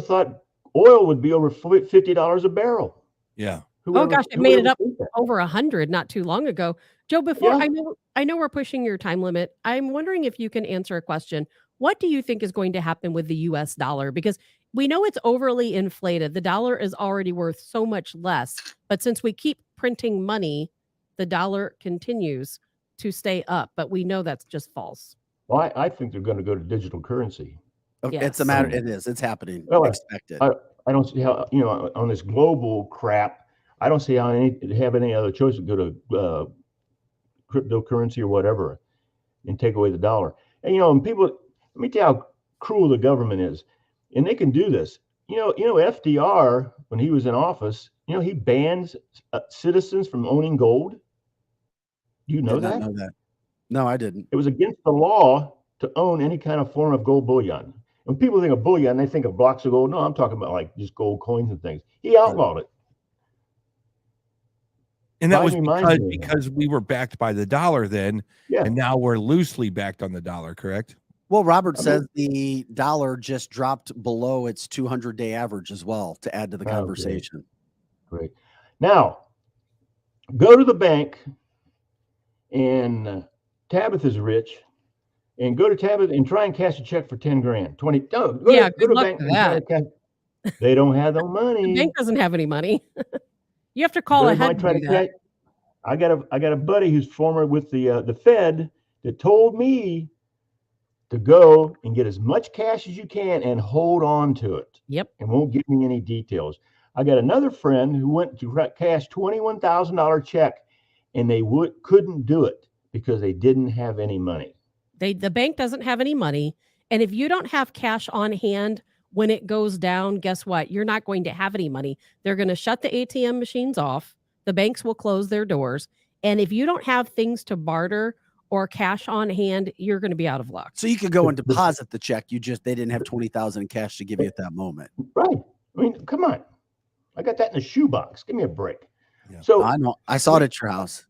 thought oil would be over $50 a barrel? Yeah. Oh gosh, it made it up over 100 not too long ago. Joe, before I know we're pushing your time limit. I'm wondering if you can answer a question. What do you think is going to happen with the US dollar? Because we know it's overly inflated. The dollar is already worth so much less. But since we keep printing money, the dollar continues to stay up. But we know that's just false. Well, I think they're going to go to digital currency. Yes. It's a matter. It is. It's happening. Well, Expected. I don't see how, on this global crap, I don't see how they have any other choice to go to cryptocurrency or whatever and take away the dollar. And, people, let me tell you how cruel the government is. And they can do this. FDR, when he was in office, he bans citizens from owning gold. Do you know that? Did not know that. No, I didn't. It was against the law to own any kind of form of gold bullion. When people think of bullion, they think of blocks of gold. No, I'm talking about like just gold coins and things. He outlawed it. And that was because we were backed by the dollar then, and now we're loosely backed on the dollar, correct? Well, Robert says the dollar just dropped below its 200-day average as well, to add to the conversation. Great. Now, go to the bank, and Tabitha's rich, and go to Tabitha and try and cash a check for 10 grand, 20. Go to the bank and try to cash. They don't have no money. The bank doesn't have any money. You have to call ahead to do that. I got a buddy who's former with the Fed that told me to go and get as much cash as you can and hold on to it. Yep. And won't give me any details. I got another friend who went to cash $21,000 check, and they couldn't do it because they didn't have any money. The bank doesn't have any money, and if you don't have cash on hand when it goes down, guess what? You're not going to have any money. They're going to shut the ATM machines off. The banks will close their doors. And if you don't have things to barter or cash on hand, you're going to be out of luck. So you could go and deposit the check. They didn't have 20,000 in cash to give you at that moment. Right. I mean, come on. I got that in a shoebox. Give me a break. Yeah. So I know. I saw it at your house.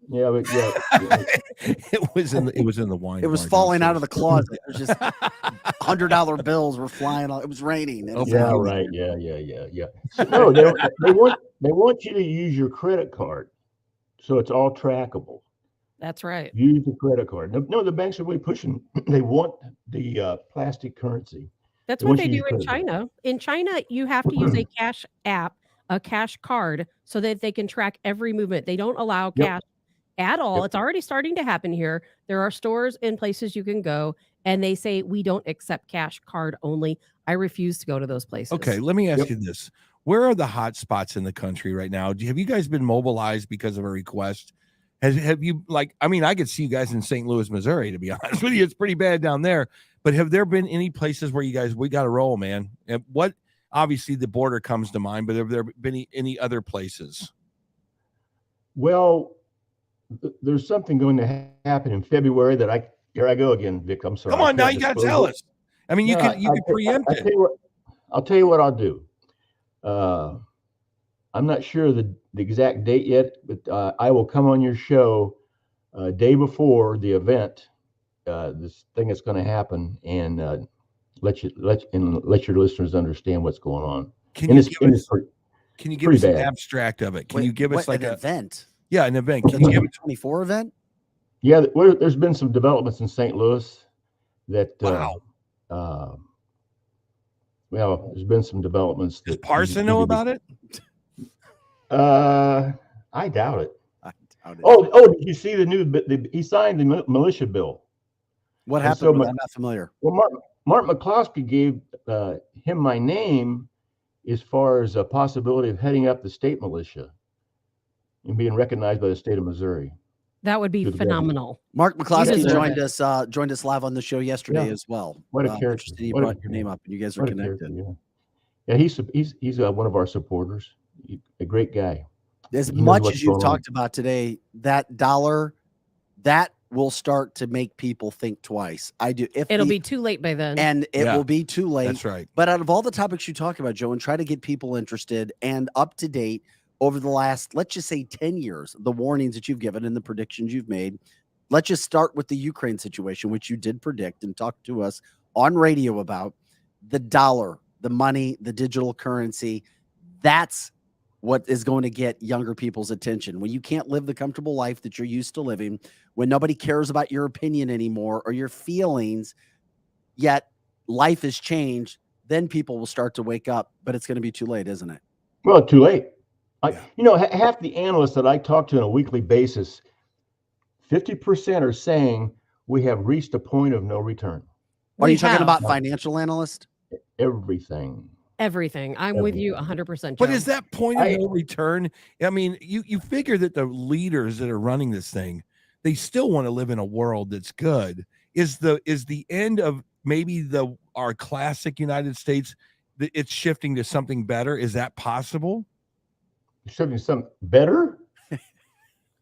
Yeah, but it was in the wine. It was falling out of the closet. It was just $100 bills were flying. It was raining. Yeah, right. Yeah. So, no, They want you to use your credit card, so it's all trackable. That's right. Use the credit card. No, the banks are really pushing. They want the plastic currency. That's They what want they you to do use in credit card. China. In China, you have to use a cash app, a cash card, so that they can track every movement. They don't allow Yep. cash at all. Yep. It's already starting to happen here. There are stores and places you can go, and they say, we don't accept cash card only. I refuse to go to those places. Okay, let me ask you this. Where are the hot spots in the country right now? Have you guys been mobilized because of a request? Have you, like, I mean, I could see you guys in St. Louis, Missouri, to be honest with you. It's pretty bad down there. But have there been any places where you guys, we got to roll, man? And what, obviously the border comes to mind, but have there been any other places? Well, there's something going to happen in February that here I go again, Vic. I'm sorry. Come on now, you got to tell us. I mean, you could preempt it. I'll tell you what I'll do. I'm not sure the exact date yet, but I will come on your show day before the event, this thing that's going to happen, and let your listeners understand what's going on. Can you give us an abstract of it? Can you give us like an event? Yeah, an event. Can you give it 24 event? Yeah, there's been some developments in St. Louis that wow. Well, there's been some developments. Does Parson know about it? I doubt it. Did you see the new? He signed the militia bill. What happened? I'm not familiar. Well, Mark McCloskey gave him my name as far as a possibility of heading up the state militia and being recognized by the state of Missouri. That would be phenomenal. Mark McCloskey joined us live on the show yesterday as well. What a character! You brought your name up, and you guys are connected. Yeah, he's one of our supporters. A great guy. As much as you've talked about today, that dollar, that will start to make people think twice. I do. It'll be too late by then. And it will be too late. That's right. But out of all the topics you talk about, Joe, and try to get people interested and up to date over the last, let's just say 10 years, the warnings that you've given and the predictions you've made, let's just start with the Ukraine situation, which you did predict and talk to us on radio about. The dollar, the money, the digital currency, that's what is going to get younger people's attention. When you can't live the comfortable life that you're used to living, when nobody cares about your opinion anymore or your feelings, yet life has changed, then people will start to wake up, but it's going to be too late, isn't it? Well, too late. Half the analysts that I talk to on a weekly basis, 50% are saying we have reached a point of no return. Are you talking about financial analysts? Everything. I'm with you 100%. Joe. But is that point of no return? I mean, you figure that the leaders that are running this thing, they still want to live in a world that's good. Is the end of maybe our classic United States, it's shifting to something better? Is that possible? Shifting to something better?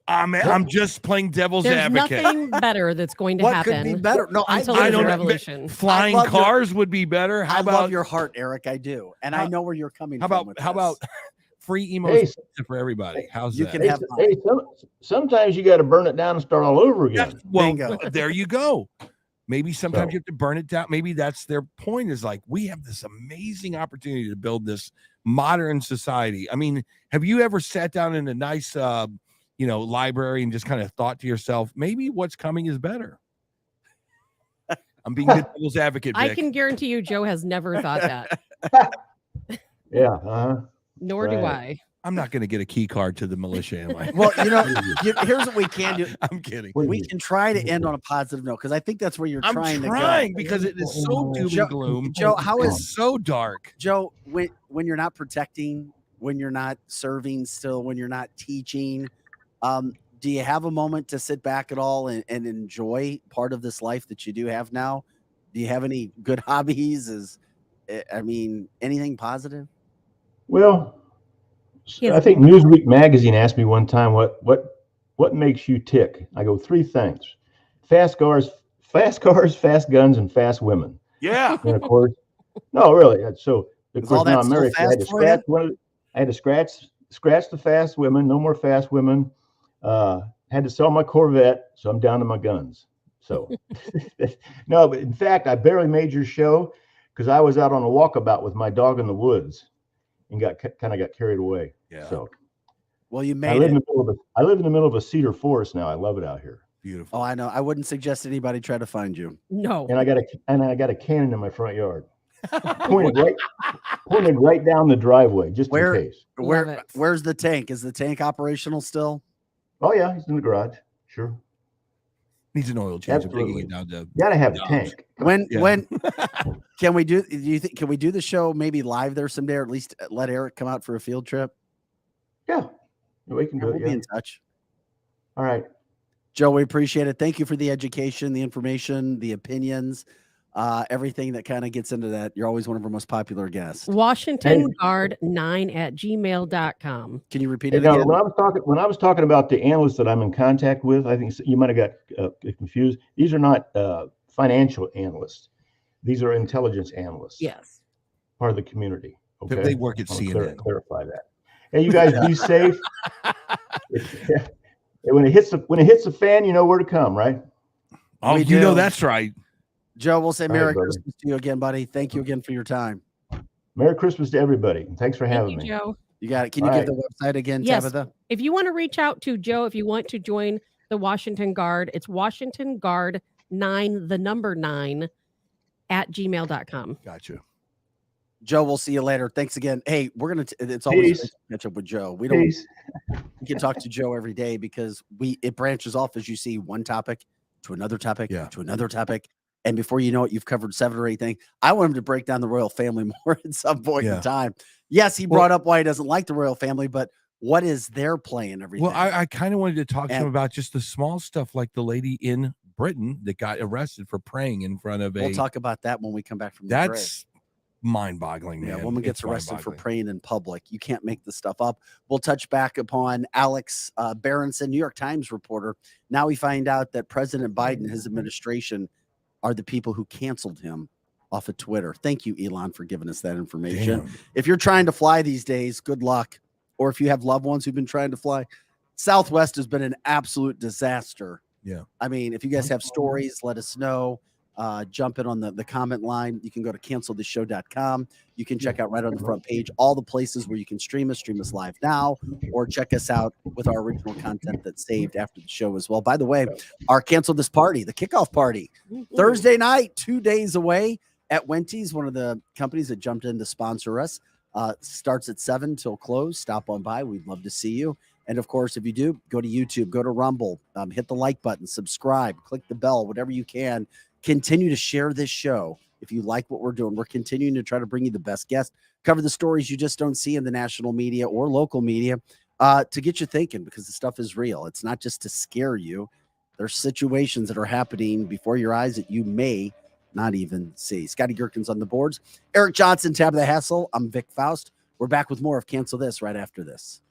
I'm just playing devil's advocate. There's nothing better that's going to happen. What could be better? No, until I there's don't a revolution. Flying cars would be better. I love your heart, Eric. I do, and I know where you're coming from. How about free emos for everybody? How's that? Can have sometimes you got to burn it down and start all over again. There you go. Maybe sometimes you have to burn it down. Maybe that's their point, is like, we have this amazing opportunity to build this modern society. I mean, have you ever sat down in a nice library and just kind of thought to yourself, maybe what's coming is better? I'm being the devil's advocate, Vic. I can guarantee you Joe has never thought that. Yeah. Nor do I. I'm not going to get a key card to the militia, am I? Well, here's what we can do. I'm kidding. We can try to end on a positive note, because I think that's where you're trying to go. Because it is so doom and gloom. Joe, how is so dark? Joe, when you're not protecting, when you're not serving still, when you're not teaching, do you have a moment to sit back at all and enjoy part of this life that you do have now? Do you have any good hobbies? Anything positive? Well, I think Newsweek magazine asked me one time, what makes you tick? I go, 3 things: fast cars, fast guns, and fast women. Yeah. And of course, no, really. So of course, now I'm married. I had to scratch the fast women. No more fast women. Had to sell my Corvette, so I'm down to my guns. So no, but in fact, I barely made your show because I was out on a walkabout with my dog in the woods. and kind of got carried away. Yeah. So Well, you I made live in it. the middle of I live in the middle of a cedar forest now. I love it out here. Beautiful. Oh, I know. I wouldn't suggest anybody try to find you. No. And I got a cannon in my front yard, pointed right down the driveway, just in case. Love it. Where's the tank? Is the tank operational still? Oh yeah, he's in the garage. Sure, Needs an oil change. I'm taking absolutely. it down to You gotta have a Dobbs. tank. When Yeah. when can we do you think can we do the show maybe live there someday, or at least let Eric come out for a field trip? Yeah, we can do We'll it. be Yeah. in touch. All right. Joe, we appreciate it. Thank you for the education, the information, the opinions, everything that kind of gets into that. You're always one of our most popular guests. WashingtonGuard9@gmail.com. Can you repeat Hey, it now, again? when I was talking about the analysts that I'm in contact with, I think you might have got confused. These are not financial analysts. These are intelligence analysts. Yes. Part of the community. Okay. They work at I wanna CNN. clarify that. Hey, you guys be safe. When it hits the fan, you know where to come, right? Oh, We you know do. that's right. Joe, we'll say All right, Merry brother. Christmas to you again, buddy. Thank you again for your time. Merry Christmas to everybody, and thanks for having Thank me. you, Joe. You got it. Can you All give the website again, Yes. Tabitha? If you want to reach out to Joe, if you want to join the Washington Guard, it's Washington Guard 9, the number 9 @gmail.com. Gotcha. Joe, we'll see you later. Thanks again. Hey, it's always Peace. great to catch up with Joe. We can talk to Joe every day because it branches off, as you see, one topic to another topic to another topic. And before you know it, you've covered 7 or 8 things. I want him to break down the royal family more at some point in time. Yes, he brought up why he doesn't like the royal family, but what is their play and everything? Well, I kind of wanted to talk to him about just the small stuff, like the lady in Britain that got arrested for praying in front of We'll talk about that when we come back from the break. That's mind-boggling, man. Yeah, a woman gets arrested for praying in public. You can't make this stuff up. We'll touch back upon Alex Berenson, New York Times reporter. Now we find out that President Biden and his administration are the people who canceled him off of Twitter. Thank you, Elon, for giving us that information. Damn. If you're trying to fly these days, good luck. Or if you have loved ones who've been trying to fly, Southwest has been an absolute disaster. Yeah. I mean, if you guys have stories, let us know. Jump in on the comment line. You can go to cancelthisshow.com. You can check out right on the front page all the places where you can stream us live now, or check us out with our original content that's saved after the show as well. By the way, our Cancel This Party, the kickoff party, Thursday night, 2 days away at Wenty's, one of the companies that jumped in to sponsor us. Starts at 7 till close. Stop on by. We'd love to see you. And of course, if you do, go to YouTube, go to Rumble, hit the like button, subscribe, click the bell, whatever you can. Continue to share this show. If you like what we're doing, we're continuing to try to bring you the best guests, cover the stories you just don't see in the national media or local media, to get you thinking, because the stuff is real. It's not just to scare you. There's situations that are happening before your eyes that you may not even see. Scotty Gherkin's on the boards. Eric Johnson, Tabitha Hassel. I'm Vic Faust. We're back with more of Cancel This right after this.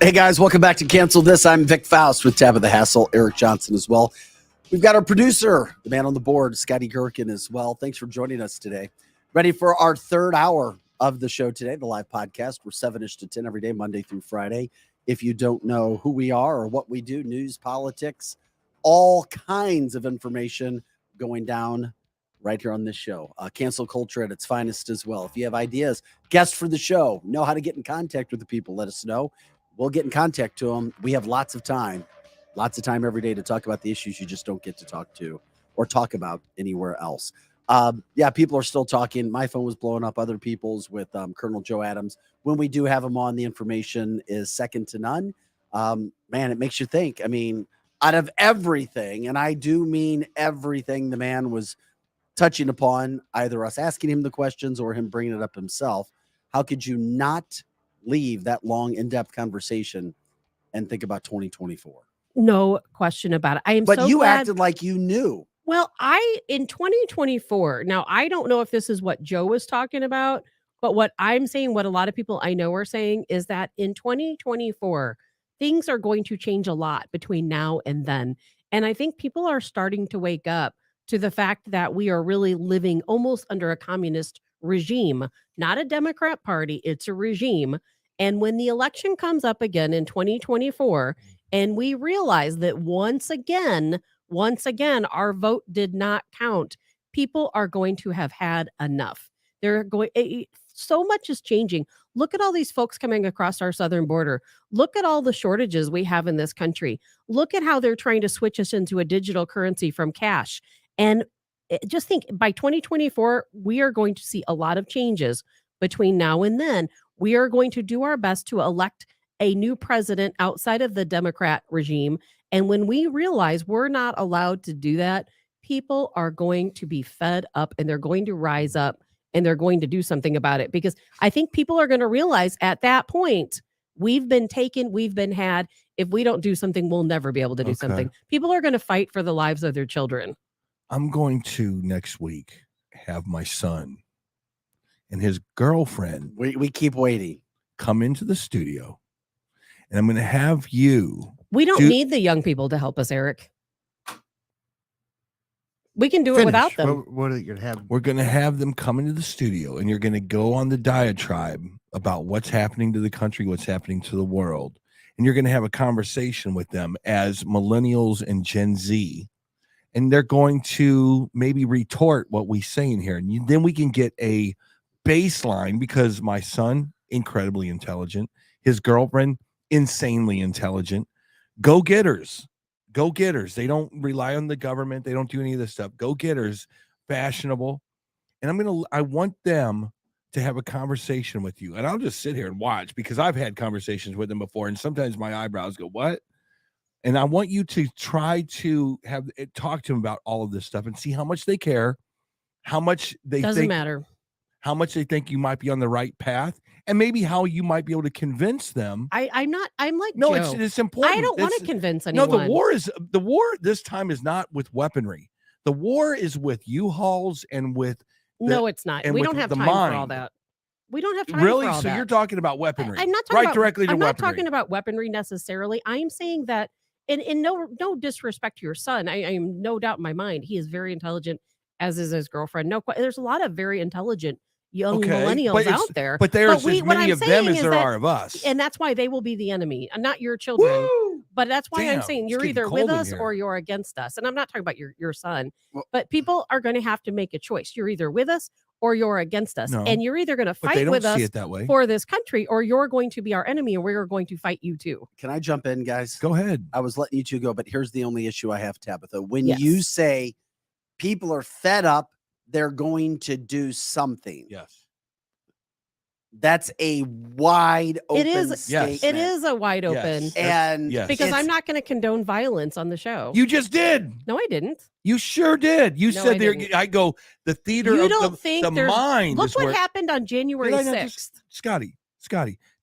Hey guys, welcome back to Cancel This. I'm Vic Faust with Tabitha Hassel, Eric Johnson as well. We've got our producer, the man on the board, Scotty Gherkin as well. Thanks for joining us today. Ready for our third hour of the show today, the live podcast. We're 7-ish to 10 every day, Monday through Friday. If you don't know who we are or what we do, news, politics, all kinds of information going down right here on this show. Cancel culture at its finest as well. If you have ideas, guests for the show, know how to get in contact with the people, let us know. We'll get in contact to them. We have lots of time every day to talk about the issues you just don't get to talk to or talk about anywhere else. Yeah, people are still talking. My phone was blowing up, other people's with Colonel Joe Adams. When we do have him on, the information is second to none. Man, it makes you think. I mean, out of everything, and I do mean everything the man was touching upon, either us asking him the questions or him bringing it up himself, how could you not leave that long, in-depth conversation and think about 2024? No question about it. I am But so you glad. acted like you knew. Well, in 2024, now I don't know if this is what Joe was talking about, but what I'm saying, what a lot of people I know are saying is that in 2024, things are going to change a lot between now and then. And I think people are starting to wake up to the fact that we are really living almost under a communist regime, not a Democrat party, it's a regime. And when the election comes up again in 2024, and we realize that once again, our vote did not count, people are going to have had enough. They're going, so much is changing. Look at all these folks coming across our southern border. Look at all the shortages we have in this country. Look at how they're trying to switch us into a digital currency from cash. And just think, by 2024, we are going to see a lot of changes between now and then. We are going to do our best to elect a new president outside of the Democrat regime. And when we realize we're not allowed to do that, people are going to be fed up and they're going to rise up and they're going to do something about it. Because I think people are going to realize at that point, we've been taken, we've been had. If we don't do something, we'll never be able to do something. People are going to fight for the lives of their children. I'm going to next week have my son and his girlfriend. We keep waiting. Come into the studio, and I'm going to have you. We don't need the young people to help us, Eric. We can do it without them. What are you going to have? We're going to have them come into the studio, and you're going to go on the diatribe about what's happening to the country, what's happening to the world. And you're going to have a conversation with them as millennials and Gen Z. And they're going to maybe retort what we say in here. And then we can get a baseline, because my son, incredibly intelligent, his girlfriend, insanely intelligent. Go-getters. They don't rely on the government. They don't do any of this stuff. Go-getters, fashionable. And I want them to have a conversation with you. And I'll just sit here and watch, because I've had conversations with them before. And sometimes my eyebrows go, what? And I want you to try to talk to them about all of this stuff and see how much they care, how much they doesn't matter, how much they think you might be on the right path, and maybe how you might be able to convince them. I'm like, no, Joe. it's important. I don't want to convince anyone. No, the war this time is not with weaponry. The war is with U-Hauls and with no, it's not. We don't have time for all that. We don't have time really? For all so that. You're talking about weaponry. I'm not talking directly to I'm weaponry. not talking about weaponry necessarily. I'm saying that, in no disrespect to your son, I am no doubt in my mind he is very intelligent, as is his girlfriend. There's a lot of very intelligent young millennials out there. But there's as many of them as there are of us. And that's why they will be the enemy, and not your children. Woo! But that's why I'm Damn, saying it's you're getting either cold with in us here. or you're against us. And I'm not talking about your son, Well, but people are going to have to make a choice. You're either with us or you're against us. No, and you're either going to but they fight don't with see us it that way. for this country, or you're going to be our enemy and we're going to fight you too. Can I jump in, guys? Go ahead. I was letting you two go, but here's the only issue I have, Tabitha. When Yes. you say people are fed up, they're going to do something. Yes. That's a wide open statement. It is a wide open. Yes. And Yes. Because it's- I'm not going to condone violence on the show. You just did. No, I didn't. You sure did. You No, I said there. didn't. I go. The theater You of don't the, think the there's mind. Look is what where, happened on January Did I not 6th. Scotty,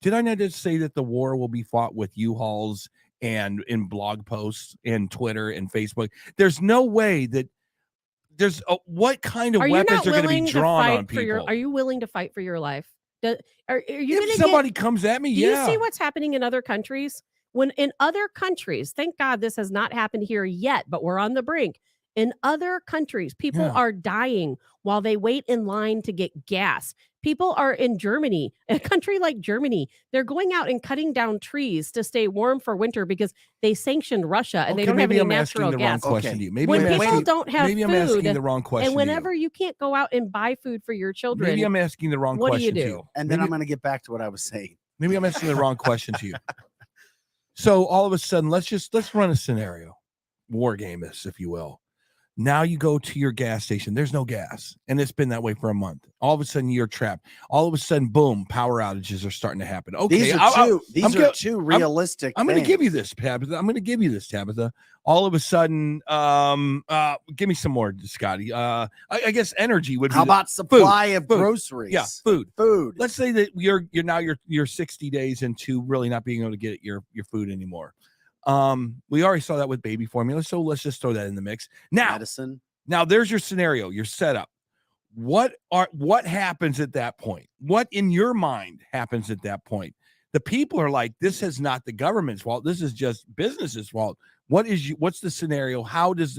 did I not just say that the war will be fought with U-Hauls and in blog posts and Twitter and Facebook? There's no way that there's what kind of Are you weapons not are going to be willing to drawn fight on for your? people? Are you willing to fight for your life? Are you If going to somebody comes at me, do yeah. you see what's happening in other countries? When in other countries, thank God this has not happened here yet, but we're on the brink. In other countries, people Yeah. are dying while they wait in line to get gas. People are in Germany, a country like Germany. They're going out and cutting down trees to stay warm for winter because they sanctioned Russia and they don't have maybe any I'm asking natural the wrong gas. question Okay. to you. Maybe When I'm people asking, don't have maybe I'm food, asking the wrong question and to whenever you can't go out and buy food for your you. children, Maybe I'm asking the wrong what do you question to do? you. And then Maybe- I'm going to get back to what I was saying. Maybe I'm asking the wrong question to you. So all of a sudden, let's run a scenario, war game this, if you will. Now you go to your gas station. There's no gas, and it's been that way for a month. All of a sudden, you're trapped. All of a sudden, boom, power outages are starting to happen. Okay, These are two realistic. I'm going to give you things. this, Tabitha. All of a sudden, give me some more, Scotty. I guess energy would be. How about supply of Food. groceries? Yeah, food. Food. Let's say that you're 60 days into really not being able to get your food anymore. We already saw that with baby formula, so let's just throw that in the mix. Medicine. Now there's your scenario, your setup. What happens at that point? What in your mind happens at that point? The people are like, this is not the government's fault. This is just business's fault. What's the scenario? How does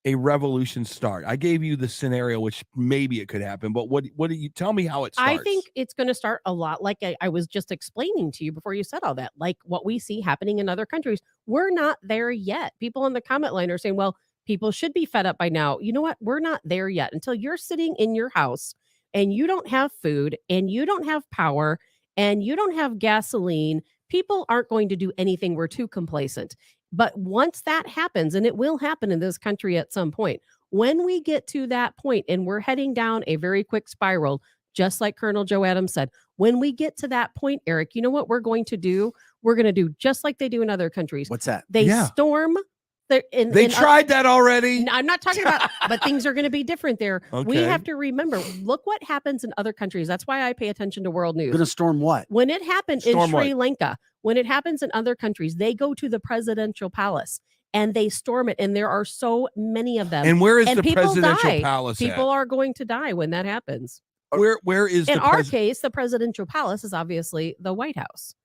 a revolution start? I gave you the scenario, which maybe it could happen, but what do you tell me how it starts? I think it's going to start a lot like I was just explaining to you before you said all that, like what we see happening in other countries. We're not there yet. People on the comment line are saying, well, people should be fed up by now. You know what? We're not there yet until you're sitting in your house and you don't have food and you don't have power and you don't have gasoline. People aren't going to do anything. We're too complacent. But once that happens, and it will happen in this country at some point, when we get to that point and we're heading down a very quick spiral, just like Colonel Joe Adams said, when we get to that point, Eric, you know what we're going to do? We're going to do just like they do in other countries. What's that? They storm. They tried that already. I'm not talking about, but things are going to be different there. We Okay. have to remember, look what happens in other countries. That's why I pay attention to world news. Going to storm what? When it happened in Storm Sri what? Lanka, when it happens in other countries, they go to the presidential palace and they storm it. And there are so many of them. And where is the people presidential die. palace People at? are going to die when that happens. Where is In the our case, the presidential palace is obviously the White House.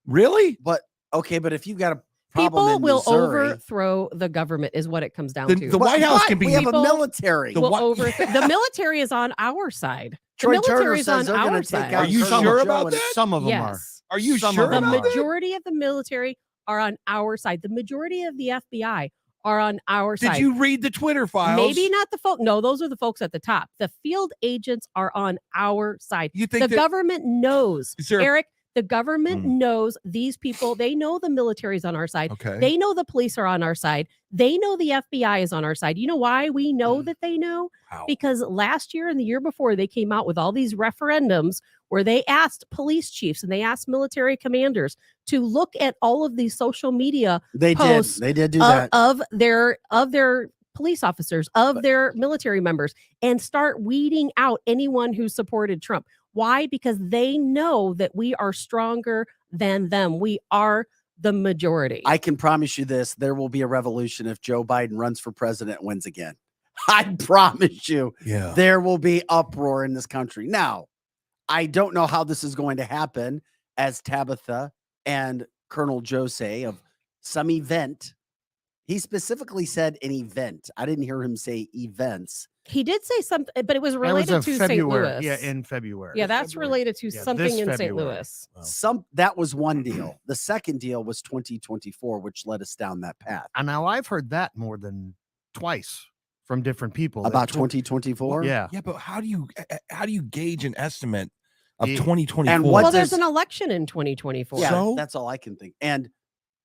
Really? But okay, but if you've got a problem People in will Missouri, overthrow the government is what it comes down The to. White House can be. We have a People military. The the military is on our side. Troy the Turner military is on says they're going our to take side. out Are you Colonel sure Joe about and- that? Some of them Yes. Are you Some sure of The them about that? majority of the military are on our side. The majority of the FBI are on our side. Did you read the Twitter files? Maybe not the folk. No, those are the folks at the top. The field agents are on our side. You think the government knows, Is there- Eric, the government knows these people. They know the military's on our side. Okay. They know the police are on our side. They know the FBI is on our side. You know why we know that they know? How? Because last year and the year before, they came out with all these referendums where they asked police chiefs and they asked military commanders to look at all of these social media They posts did. They did do that. of their police officers, of their military members, and start weeding out anyone who supported Trump. Why? Because they know that we are stronger than them. We are the majority. I can promise you this: there will be a revolution if Joe Biden runs for president and wins again. I promise you, Yeah. there will be uproar in this country. Now, I don't know how this is going to happen, as Tabitha and Colonel Joe say, of some event. He specifically said an event. I didn't hear him say events. He did say something, but it was That related was to a St. February. Louis. Yeah, in February. Yeah, that's related to Yeah, something this in St. February. Louis. That was one deal. The second deal was 2024, which led us down that path. And now I've heard that more than twice from different people. About That- 2024? Yeah. Yeah, but how do you gauge an estimate of Yeah. 2024? And what Well, there's does- an election in 2024. Yeah, So? that's all I can think. And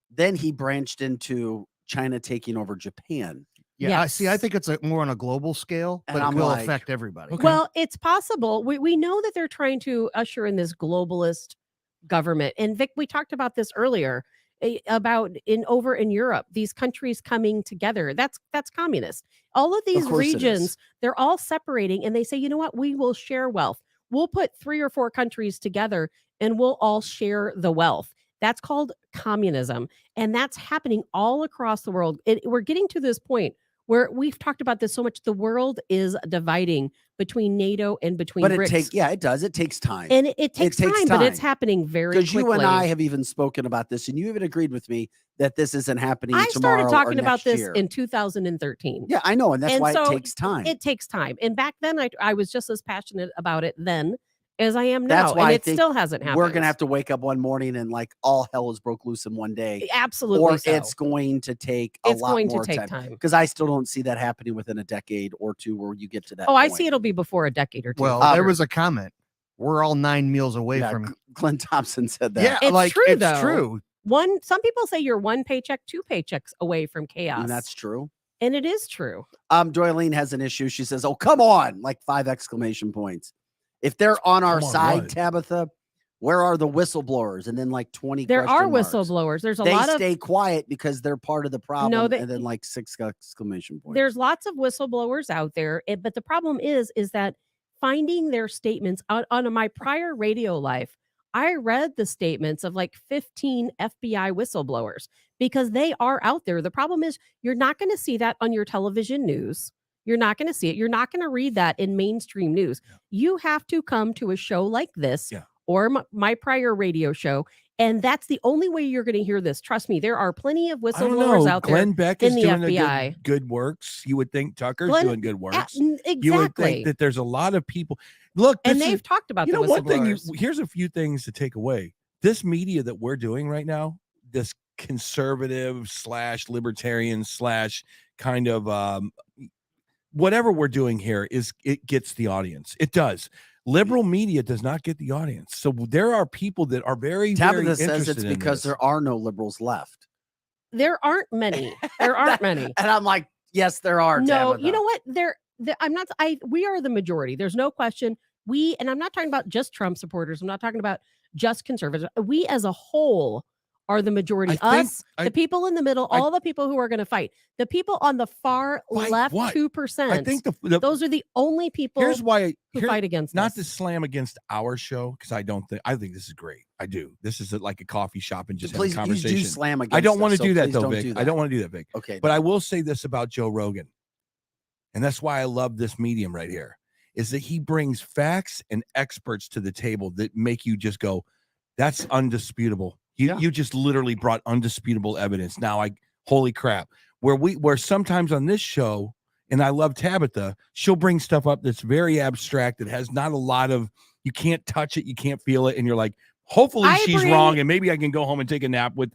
then he branched into China taking over Japan. Yeah. Yes. See, I think it's more on a global scale, And but it I'm will like, affect everybody. Okay. Well, it's possible. We know that they're trying to usher in this globalist government. And Vic, we talked about this earlier about over in Europe, these countries coming together. That's communist. All of these course it is. regions, they're all separating and they say, you know what, we will share wealth. We'll put 3 or 4 countries together and we'll all share the wealth. That's called communism. And that's happening all across the world. We're getting to this point where we've talked about this so much. The world is dividing between NATO and between But BRICS. it does. It takes time. And it takes time, but it's happening very quickly. Because you and I have even spoken about this, and you even agreed with me that this isn't happening I tomorrow started talking or about next this year. in 2013. Yeah, I know, and that's why so it takes time. It takes time. And back then, I was just as passionate about it then as I am now. That's why and I it think still hasn't happened. We're going to have to wake up one morning and like all hell has broke loose in one day. Absolutely. Or so. it's going to take a lot more time. Because I still don't see that happening within a decade or two where you get to that point. point. I see it'll be before a decade or two. Well, there was a comment. We're all 9 meals away from. Clint Thompson said that. Yeah, it's true, it's though. true. Some people say you're one paycheck, 2 paychecks away from chaos. And that's true. And it is true. Doylene has an issue. She says, "Oh, come on!" Like 5 exclamation points. If they're on our side, Tabitha, where are the whistleblowers? And then like 20. There are marks. whistleblowers. There's a they lot of. Stay quiet because they're part of the problem. No, and then like 6 exclamation points. There's lots of whistleblowers out there, but the problem is that finding their statements on my prior radio life. I read the statements of like 15 FBI whistleblowers because they are out there. The problem is you're not going to see that on your television news. You're not going to see it. You're not going to read that in mainstream news. Yeah. You have to come to a show like this or my prior radio show. And that's the only way you're going to hear this. Trust me, there are plenty of whistleblowers out there. Glenn Beck is in the doing FBI. Good works. You would think Tucker's doing good works. Exactly. You would think that there's a lot of people. Look, and they've talked about the one thing. whistleblowers. Here's a few things to take away. This media that we're doing right now, this conservative / libertarian / kind of whatever we're doing here it gets the audience. It does. Liberal media does not get the audience. So there are people that are very, Tabitha very says it's because there are no liberals left. There aren't many. There aren't many. And I'm like, yes, there are. No, Tabitha. you know what? We are the majority. There's no question. And I'm not talking about just Trump supporters. I'm not talking about just conservatives. We as a whole are the majority. The people in the middle, all the people who are going to fight. The people on the far left, 2%. I think those are the only people who fight against not us. to slam against our show, because I think this is great. I do. This is like a coffee shop and just have a conversation. You do slam against I don't want to us, do so that though, don't Vic. do that. I don't want to do that, Vic. Okay. But I will say this about Joe Rogan. And that's why I love this medium right here, is that he brings facts and experts to the table that make you just go, that's undisputable. You just literally brought undisputable evidence. Now holy crap. Where sometimes on this show, and I love Tabitha, she'll bring stuff up that's very abstract, that has not a lot of, you can't touch it, you can't feel it, and you're like, hopefully she's wrong, and maybe I can go home and take a nap with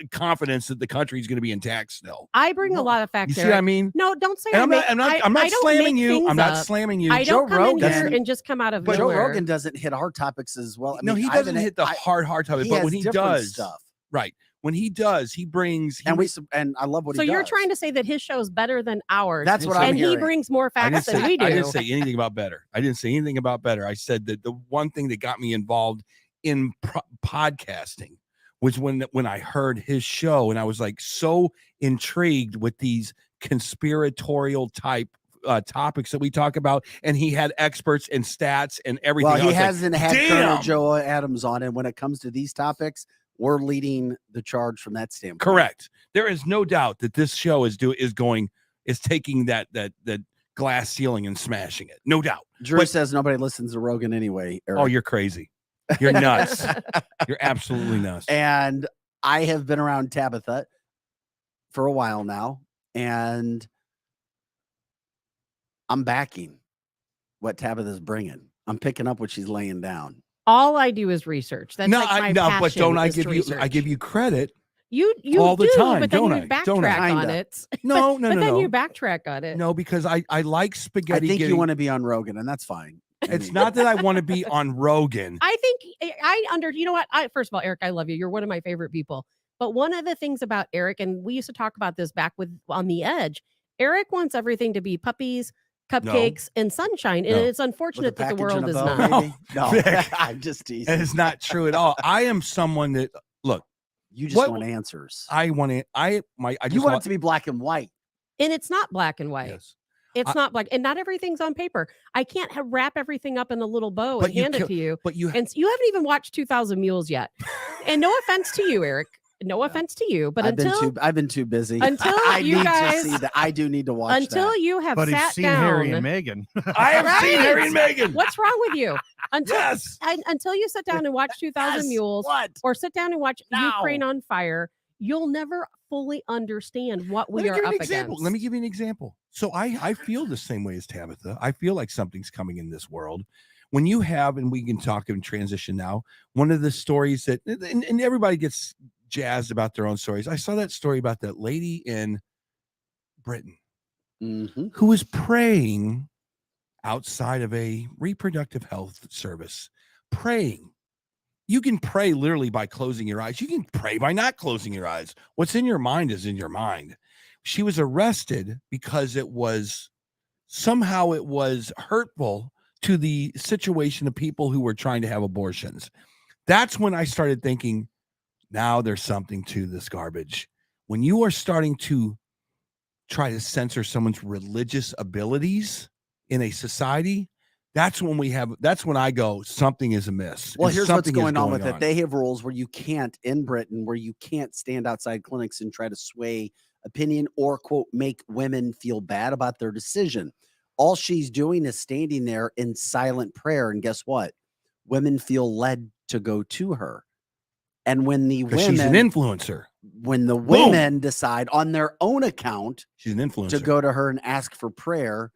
confidence that the country is going to be intact still. I bring a lot of facts. You see what I mean? No, don't say. I'm not slamming you. I'm not slamming you. I don't come in here and just come out of But nowhere. Joe Rogan doesn't hit hard topics as well. No, he doesn't hit the hard topic. But when he does stuff, right? When he does, he brings. And I love what he does. So you're trying to say that his show is better than ours? That's what I'm hearing. And he brings more facts than we do. I didn't say anything about better. I said that the one thing that got me involved in podcasting was when I heard his show, and I was like so intrigued with these conspiratorial type topics that we talk about, and he had experts and stats and everything. Well, he hasn't had Colonel Joe Adams on, and when it comes to these topics, we're leading the charge from that standpoint. Correct. There is no doubt that this show is taking that glass ceiling and smashing it. No doubt. Drew says nobody listens to Rogan anyway. Eric. Oh, you're crazy. You're nuts. You're absolutely nuts. And I have been around Tabitha for a while now, and I'm backing what Tabitha's bringing. I'm picking up what she's laying down. All I do is research. That's my passion, but don't I is give you? research. I give you credit. You all the time, but then don't you I? backtrack on it. No, but then you backtrack on it. No, because I like spaghetti. I think you want to be on Rogan, and that's fine. It's not that I want to be on Rogan. I think you know what? First of all, Eric, I love you. You're one of my favorite people. But one of the things about Eric, and we used to talk about this back on The Edge, Eric wants everything to be puppies, cupcakes, and sunshine. And it's unfortunate that the world is not. No, I'm just teasing. It's not true at all. I am someone that, look. You just want answers. You want it to be black and white. And it's not black and white. Yes. It's not black, and not everything's on paper. I can't wrap everything up in a little bow and hand it to you. But you haven't even watched 2,000 Mules yet. And no offense to you, Eric. no offense to you, but I've been too busy. until I you need guys- to see that. I do need to watch until that. you have But he's sat seen down. Harry and Meghan. I have seen Harry and Meghan. What's wrong with you? Yes. Until you sit down and watch 2,000 Yes, Mules what? or sit down and watch Now. Ukraine on fire, you'll never fully understand what we Let me are give you up an example. against. Let me give you an example. So I feel the same way as Tabitha. I feel like something's coming in this world. When you have, and we can talk and transition now, one of the stories that, and everybody gets jazzed about their own stories. I saw that story about that lady in Britain Mm-hmm. who was praying outside of a reproductive health service. Praying. You can pray literally by closing your eyes. You can pray by not closing your eyes. What's in your mind is in your mind. She was arrested because it was hurtful to the situation of people who were trying to have abortions. That's when I started thinking, now there's something to this garbage. When you are starting to try to censor someone's religious abilities in a society, that's when I go, something is amiss. Well, and here's what's something is going on with it. They have rules where you can't, in Britain, where you can't stand outside clinics and try to sway opinion or, quote, make women feel bad about their decision. All she's doing is standing there in silent prayer. And guess what? Women feel led to go to her. And when the women, she's an influencer. when the women decide on their own account She's an influencer to go to her and ask for prayer,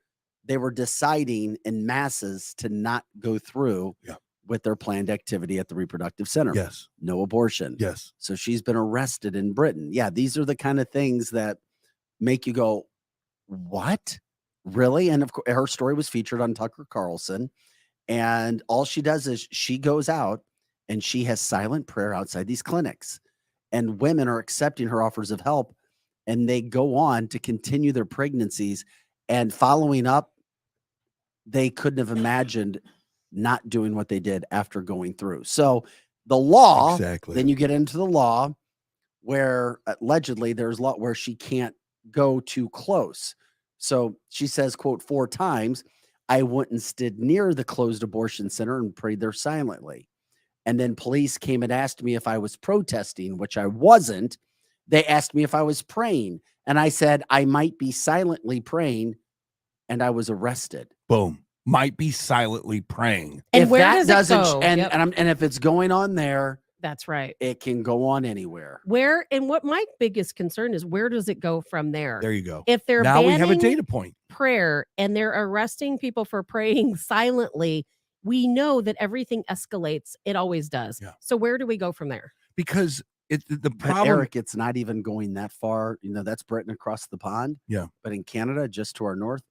they were deciding in masses to not go through with their planned activity at the reproductive center. Yes. No abortion. Yes. So she's been arrested in Britain. Yeah, these are the kind of things that make you go, what? Really? And of course, her story was featured on Tucker Carlson. And all she does is she goes out and she has silent prayer outside these clinics. And women are accepting her offers of help. And they go on to continue their pregnancies. And following up, they couldn't have imagined not doing what they did after going through. So the law, then you get into the law where allegedly there's law where she can't go too close. So she says, quote, 4 times, I went and stood near the closed abortion center and prayed there silently. And then police came and asked me if I was protesting, which I wasn't. They asked me if I was praying. And I said, I might be silently praying. And I was arrested. Boom. Might be silently praying. And If where that does it doesn't, go? and, Yep. and if it's going on there, That's right. it can go on anywhere. Where and what my biggest concern is, where does it go from there? There you go. If they're Now we have a banning data point. prayer and they're arresting people for praying silently, we know that everything escalates. It always does. Yeah. So where do we go from there? Because the But problem, Eric, it's not even going that far. You know, that's Britain across the pond. Yeah. But in Canada, just to our north,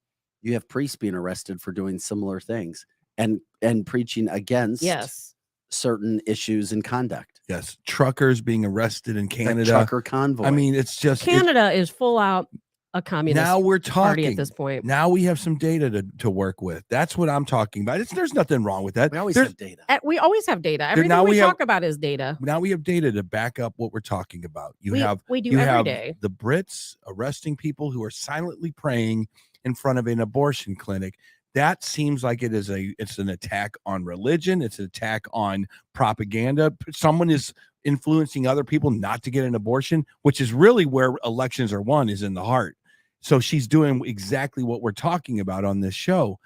you have priests being arrested for doing similar things and preaching against Yes. certain issues and conduct. yes, truckers being arrested in The Canada. trucker convoy. I mean, it's just Canada is full out a communist now we're party talking at this point. Now we have some data to work with. That's what I'm talking about. There's nothing wrong with that. we always There's- have data. We always have data. Everything now we we have- talk about is data. Now we have data to back up what we're talking about. We do you every have day. the Brits arresting people who are silently praying in front of an abortion clinic. That seems like it's an attack on religion. It's an attack on propaganda. Someone is influencing other people not to get an abortion, which is really where elections are won, is in the heart. So she's doing exactly what we're talking about on this show.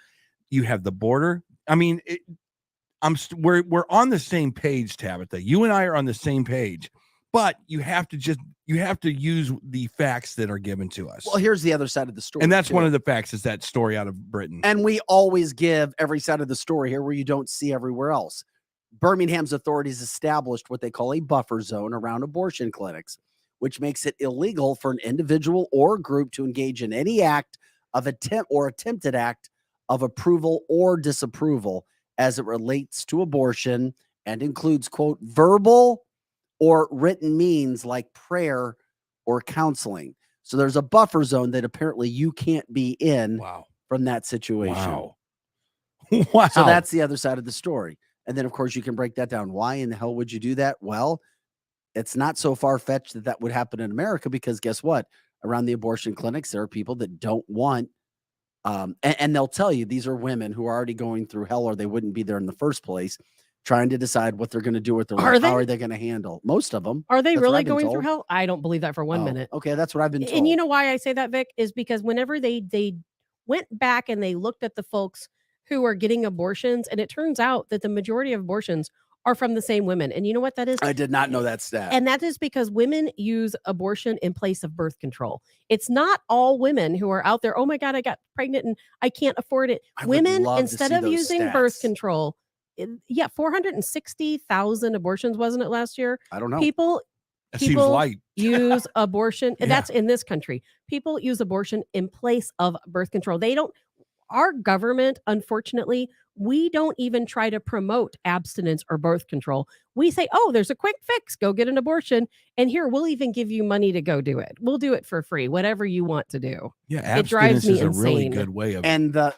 You have the border. I mean, we're on the same page, Tabitha. You and I are on the same page, but you have to use the facts that are given to us. Well, here's the other side of the story. And that's too. one of the facts, is that story out of Britain. And we always give every side of the story here where you don't see everywhere else. Birmingham's authorities established what they call a buffer zone around abortion clinics, which makes it illegal for an individual or group to engage in any act of attempted act of approval or disapproval as it relates to abortion, and includes, quote, verbal or written means like prayer or counseling. So there's a buffer zone that apparently you can't be in from that situation. Wow. Wow. So that's the other side of the story. And then, of course, you can break that down. Why in the hell would you do that? Well, it's not so far-fetched that that would happen in America, because guess what? Around the abortion clinics, there are people that don't want, and they'll tell you these are women who are already going through hell, or they wouldn't be there in the first place. trying to decide what they're going to do with their Are life. they? How are they going to handle? Most of them. Are they That's what really I've been going through told. hell? I don't believe that for one Oh, minute. okay, that's what I've been told. And you know why I say that, Vic, is because whenever they went back and they looked at the folks who are getting abortions, and it turns out that the majority of abortions are from the same women. And you know what that is? I did not know that stat. And that is because women use abortion in place of birth control. It's not all women who are out there, oh my God, I got pregnant and I can't afford it. I would Women, love to instead see of those using birth stats. control, 460,000 abortions, wasn't it last year? I don't know. People That seems people light. use abortion. Yeah. That's in this country. People use abortion in place of birth control. They don't. Our government, unfortunately, we don't even try to promote abstinence or birth control. We say, oh, there's a quick fix. Go get an abortion. And here, we'll even give you money to go do it. We'll do it for free, whatever you want to do. Yeah, It drives abstinence me is a really insane. good way of And the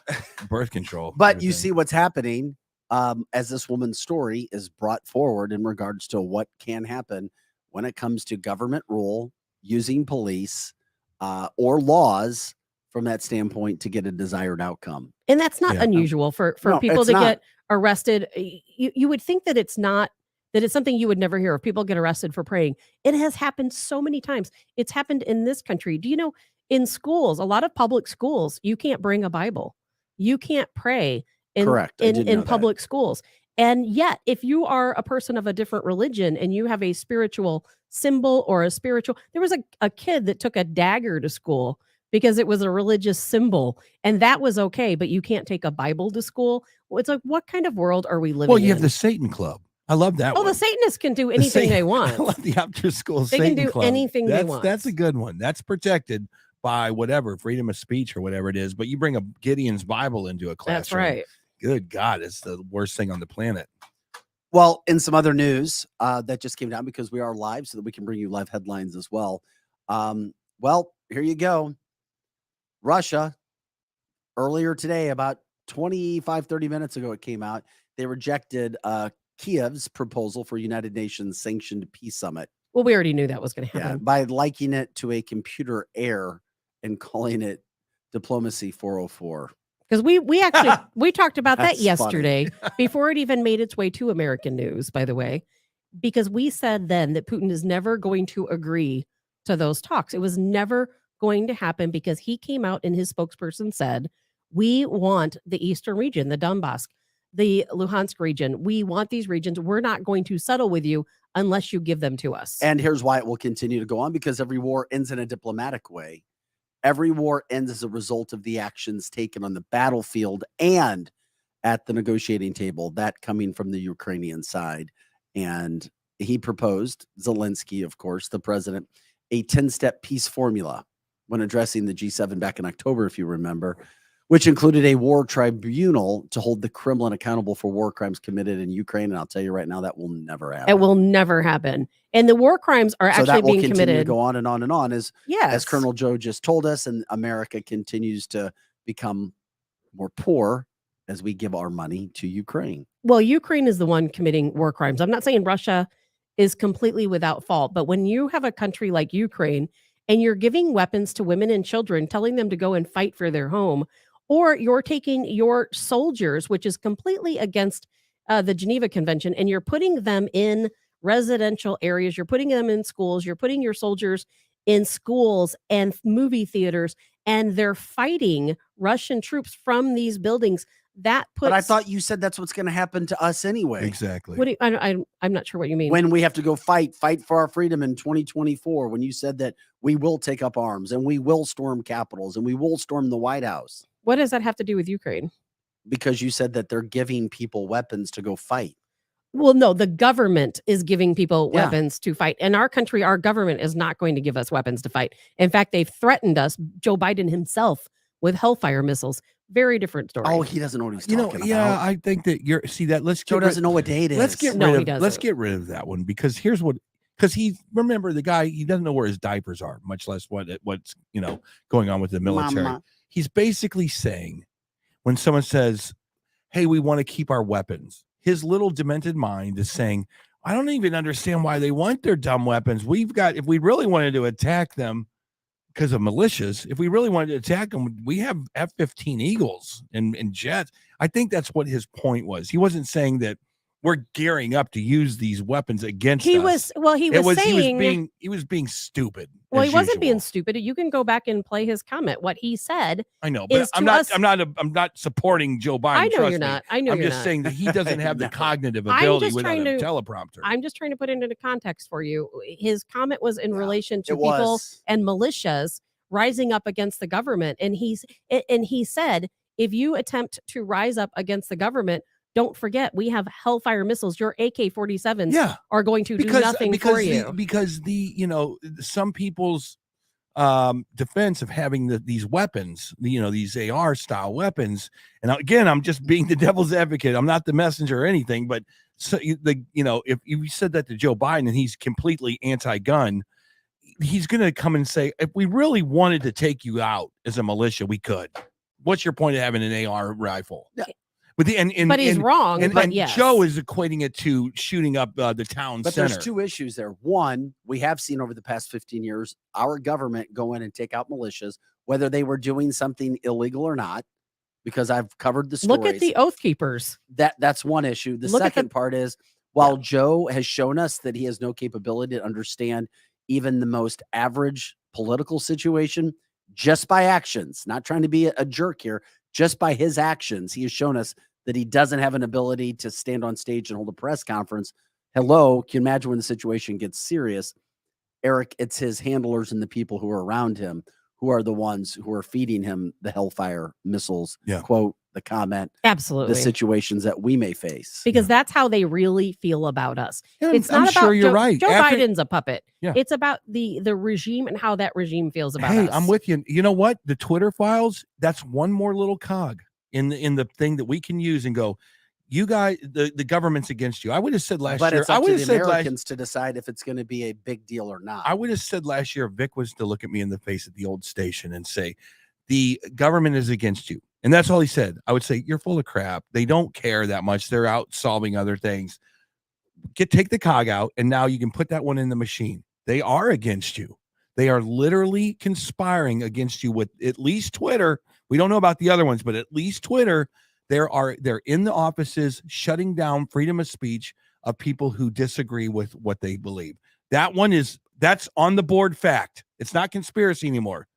birth control. but you everything. see what's happening as this woman's story is brought forward in regards to what can happen when it comes to government rule, using police or laws from that standpoint to get a desired outcome. And that's not Yeah. unusual for No, people it's to not. get arrested. You would think that it's not, that it's something you would never hear of. People get arrested for praying. It has happened so many times. It's happened in this country. Do you know, in schools, a lot of public schools, you can't bring a Bible. You can't pray Correct. I did know in that. public schools. And yet, if you are a person of a different religion and you have a spiritual symbol or a spiritual, there was a kid that took a dagger to school because it was a religious symbol, and that was okay, but you can't take a Bible to school. Well, it's like, what kind of world are we living Well, you have in? the Satan Club. I love that Oh, one. the Satanists can do The anything they Satan- I want. love the after school They Satan can do Club. anything they That's, want. That's a good one. That's protected by whatever, freedom of speech or whatever it is. But you bring a Gideon's Bible into a classroom. That's right. Good God, it's the worst thing on the planet. Well, in some other news that just came down because we are live so that we can bring you live headlines as well. Well, here you go. Russia, earlier today, about 30 minutes ago, it came out. They rejected Kiev's proposal for United Nations sanctioned peace summit. Well, we already knew that was going to happen. By liking it to a computer error and calling it diplomacy 404. Because we actually we talked about that That's yesterday before it even made its way to American news, by the way, because we said then that Putin is never going to agree to those talks. It was never going to happen because he came out and his spokesperson said, we want the Eastern region, the Donbass, the Luhansk region. We want these regions. We're not going to settle with you unless you give them to us. And here's why it will continue to go on, because every war ends in a diplomatic way. Every war ends as a result of the actions taken on the battlefield and at the negotiating table, that coming from the Ukrainian side. And he proposed, Zelensky, of course, the president, a 10-step peace formula when addressing the G7 back in October, if you remember, which included a war tribunal to hold the Kremlin accountable for war crimes committed in Ukraine. And I'll tell you right now, that will never happen. It will never happen. And the war crimes are So actually that will being continue to committed. go on and on and on as Yes. Colonel Joe just told us, and America continues to become more poor as we give our money to Ukraine. Well, Ukraine is the one committing war crimes. I'm not saying Russia is completely without fault, but when you have a country like Ukraine and you're giving weapons to women and children, telling them to go and fight for their home, or you're taking your soldiers, which is completely against the Geneva Convention, and you're putting them in residential areas, you're putting them in schools, you're putting your soldiers in schools and movie theaters, and they're fighting Russian troops from these buildings. That puts. But I thought you said that's what's going to happen to us anyway. Exactly. What do you, I'm not sure what you mean. When we have to go fight for our freedom in 2024, when you said that we will take up arms and we will storm capitals and we will storm the White House. What does that have to do with Ukraine? Because you said that they're giving people weapons to go fight. Well, no, the government is giving people Yeah. weapons to fight. In our country, our government is not going to give us weapons to fight. In fact, they've threatened us, Joe Biden himself, with Hellfire missiles. Very different story. Oh, he doesn't know what he's You know, talking yeah, about. I think that you're see that. Let's Joe get rid- doesn't know what day it is. Let's get No, he rid of let's doesn't. get rid of that one because here's what because he remember the guy he doesn't know where his diapers are, much less what's going on with the military. Mama. He's basically saying when someone says, "Hey, we want to keep our weapons," his little demented mind is saying, "I don't even understand why they want their dumb weapons. We've got if we really wanted to attack them." Because of militias, if we really wanted to attack them, we have F-15 Eagles and jets. I think that's what his point was. He wasn't saying that we're gearing up to use these weapons against He us. was well. He was saying he was being stupid. well, he as wasn't being usual. stupid. You can go back and play his comment. What he said. I know, but is I'm to not. us- I'm not supporting Joe Biden. I know trust you're me. not. I know I'm you're just not. saying that he doesn't have the No. cognitive I'm ability just without trying a to- teleprompter. I'm just trying to put it into context for you. His comment was in Yeah, relation to it people was. and militias rising up against the government, and he said, if you attempt to rise up against the government, don't forget we have Hellfire missiles. Your AK-47s Yeah, are going to do nothing for you. because some people's defense of having these weapons, these AR style weapons, and again, I'm just being the devil's advocate. I'm not the messenger or anything, but if you said that to Joe Biden and he's completely anti-gun, he's going to come and say, if we really wanted to take you out as a militia, we could. What's your point of having an AR rifle? Yeah. But he's wrong. And yes. Joe is equating it to shooting up the town But center. there's two issues there. One, we have seen over the past 15 years, our government go in and take out militias, whether they were doing something illegal or not, because I've covered the stories. Look at the Oath Keepers. That's one issue. The Look at second part is, while Joe has shown us that he has no capability to understand even the most average political situation, just by actions, not trying to be a jerk here, just by his actions, he has shown us that he doesn't have an ability to stand on stage and hold a press conference. Hello, can you imagine when the situation gets serious? Eric, it's his handlers and the people who are around him who are the ones who are feeding him the Hellfire missiles, Yeah. quote, the comment, Absolutely. the situations that we may face. Because that's how they really feel about us. Yeah, It's I'm not about sure you're Joe, right. Joe After- Biden's a puppet. Yeah. It's about the regime and how that regime feels about Hey, us. I'm with you. You know what? The Twitter files, that's one more little cog in the thing that we can use and go, you guys, the government's against you. I would have said last But year. it's I up would to have the said Americans to decide if it's going to be a big deal or not. I would have said last year, if Vic was to look at me in the face at the old station and say, the government is against you. And that's all he said. I would say, you're full of crap. They don't care that much. They're out solving other things. Take the cog out, and now you can put that one in the machine. They are against you. They are literally conspiring against you with at least Twitter. We don't know about the other ones, but at least Twitter. They're in the offices shutting down freedom of speech of people who disagree with what they believe. That's on the board fact. It's not conspiracy anymore.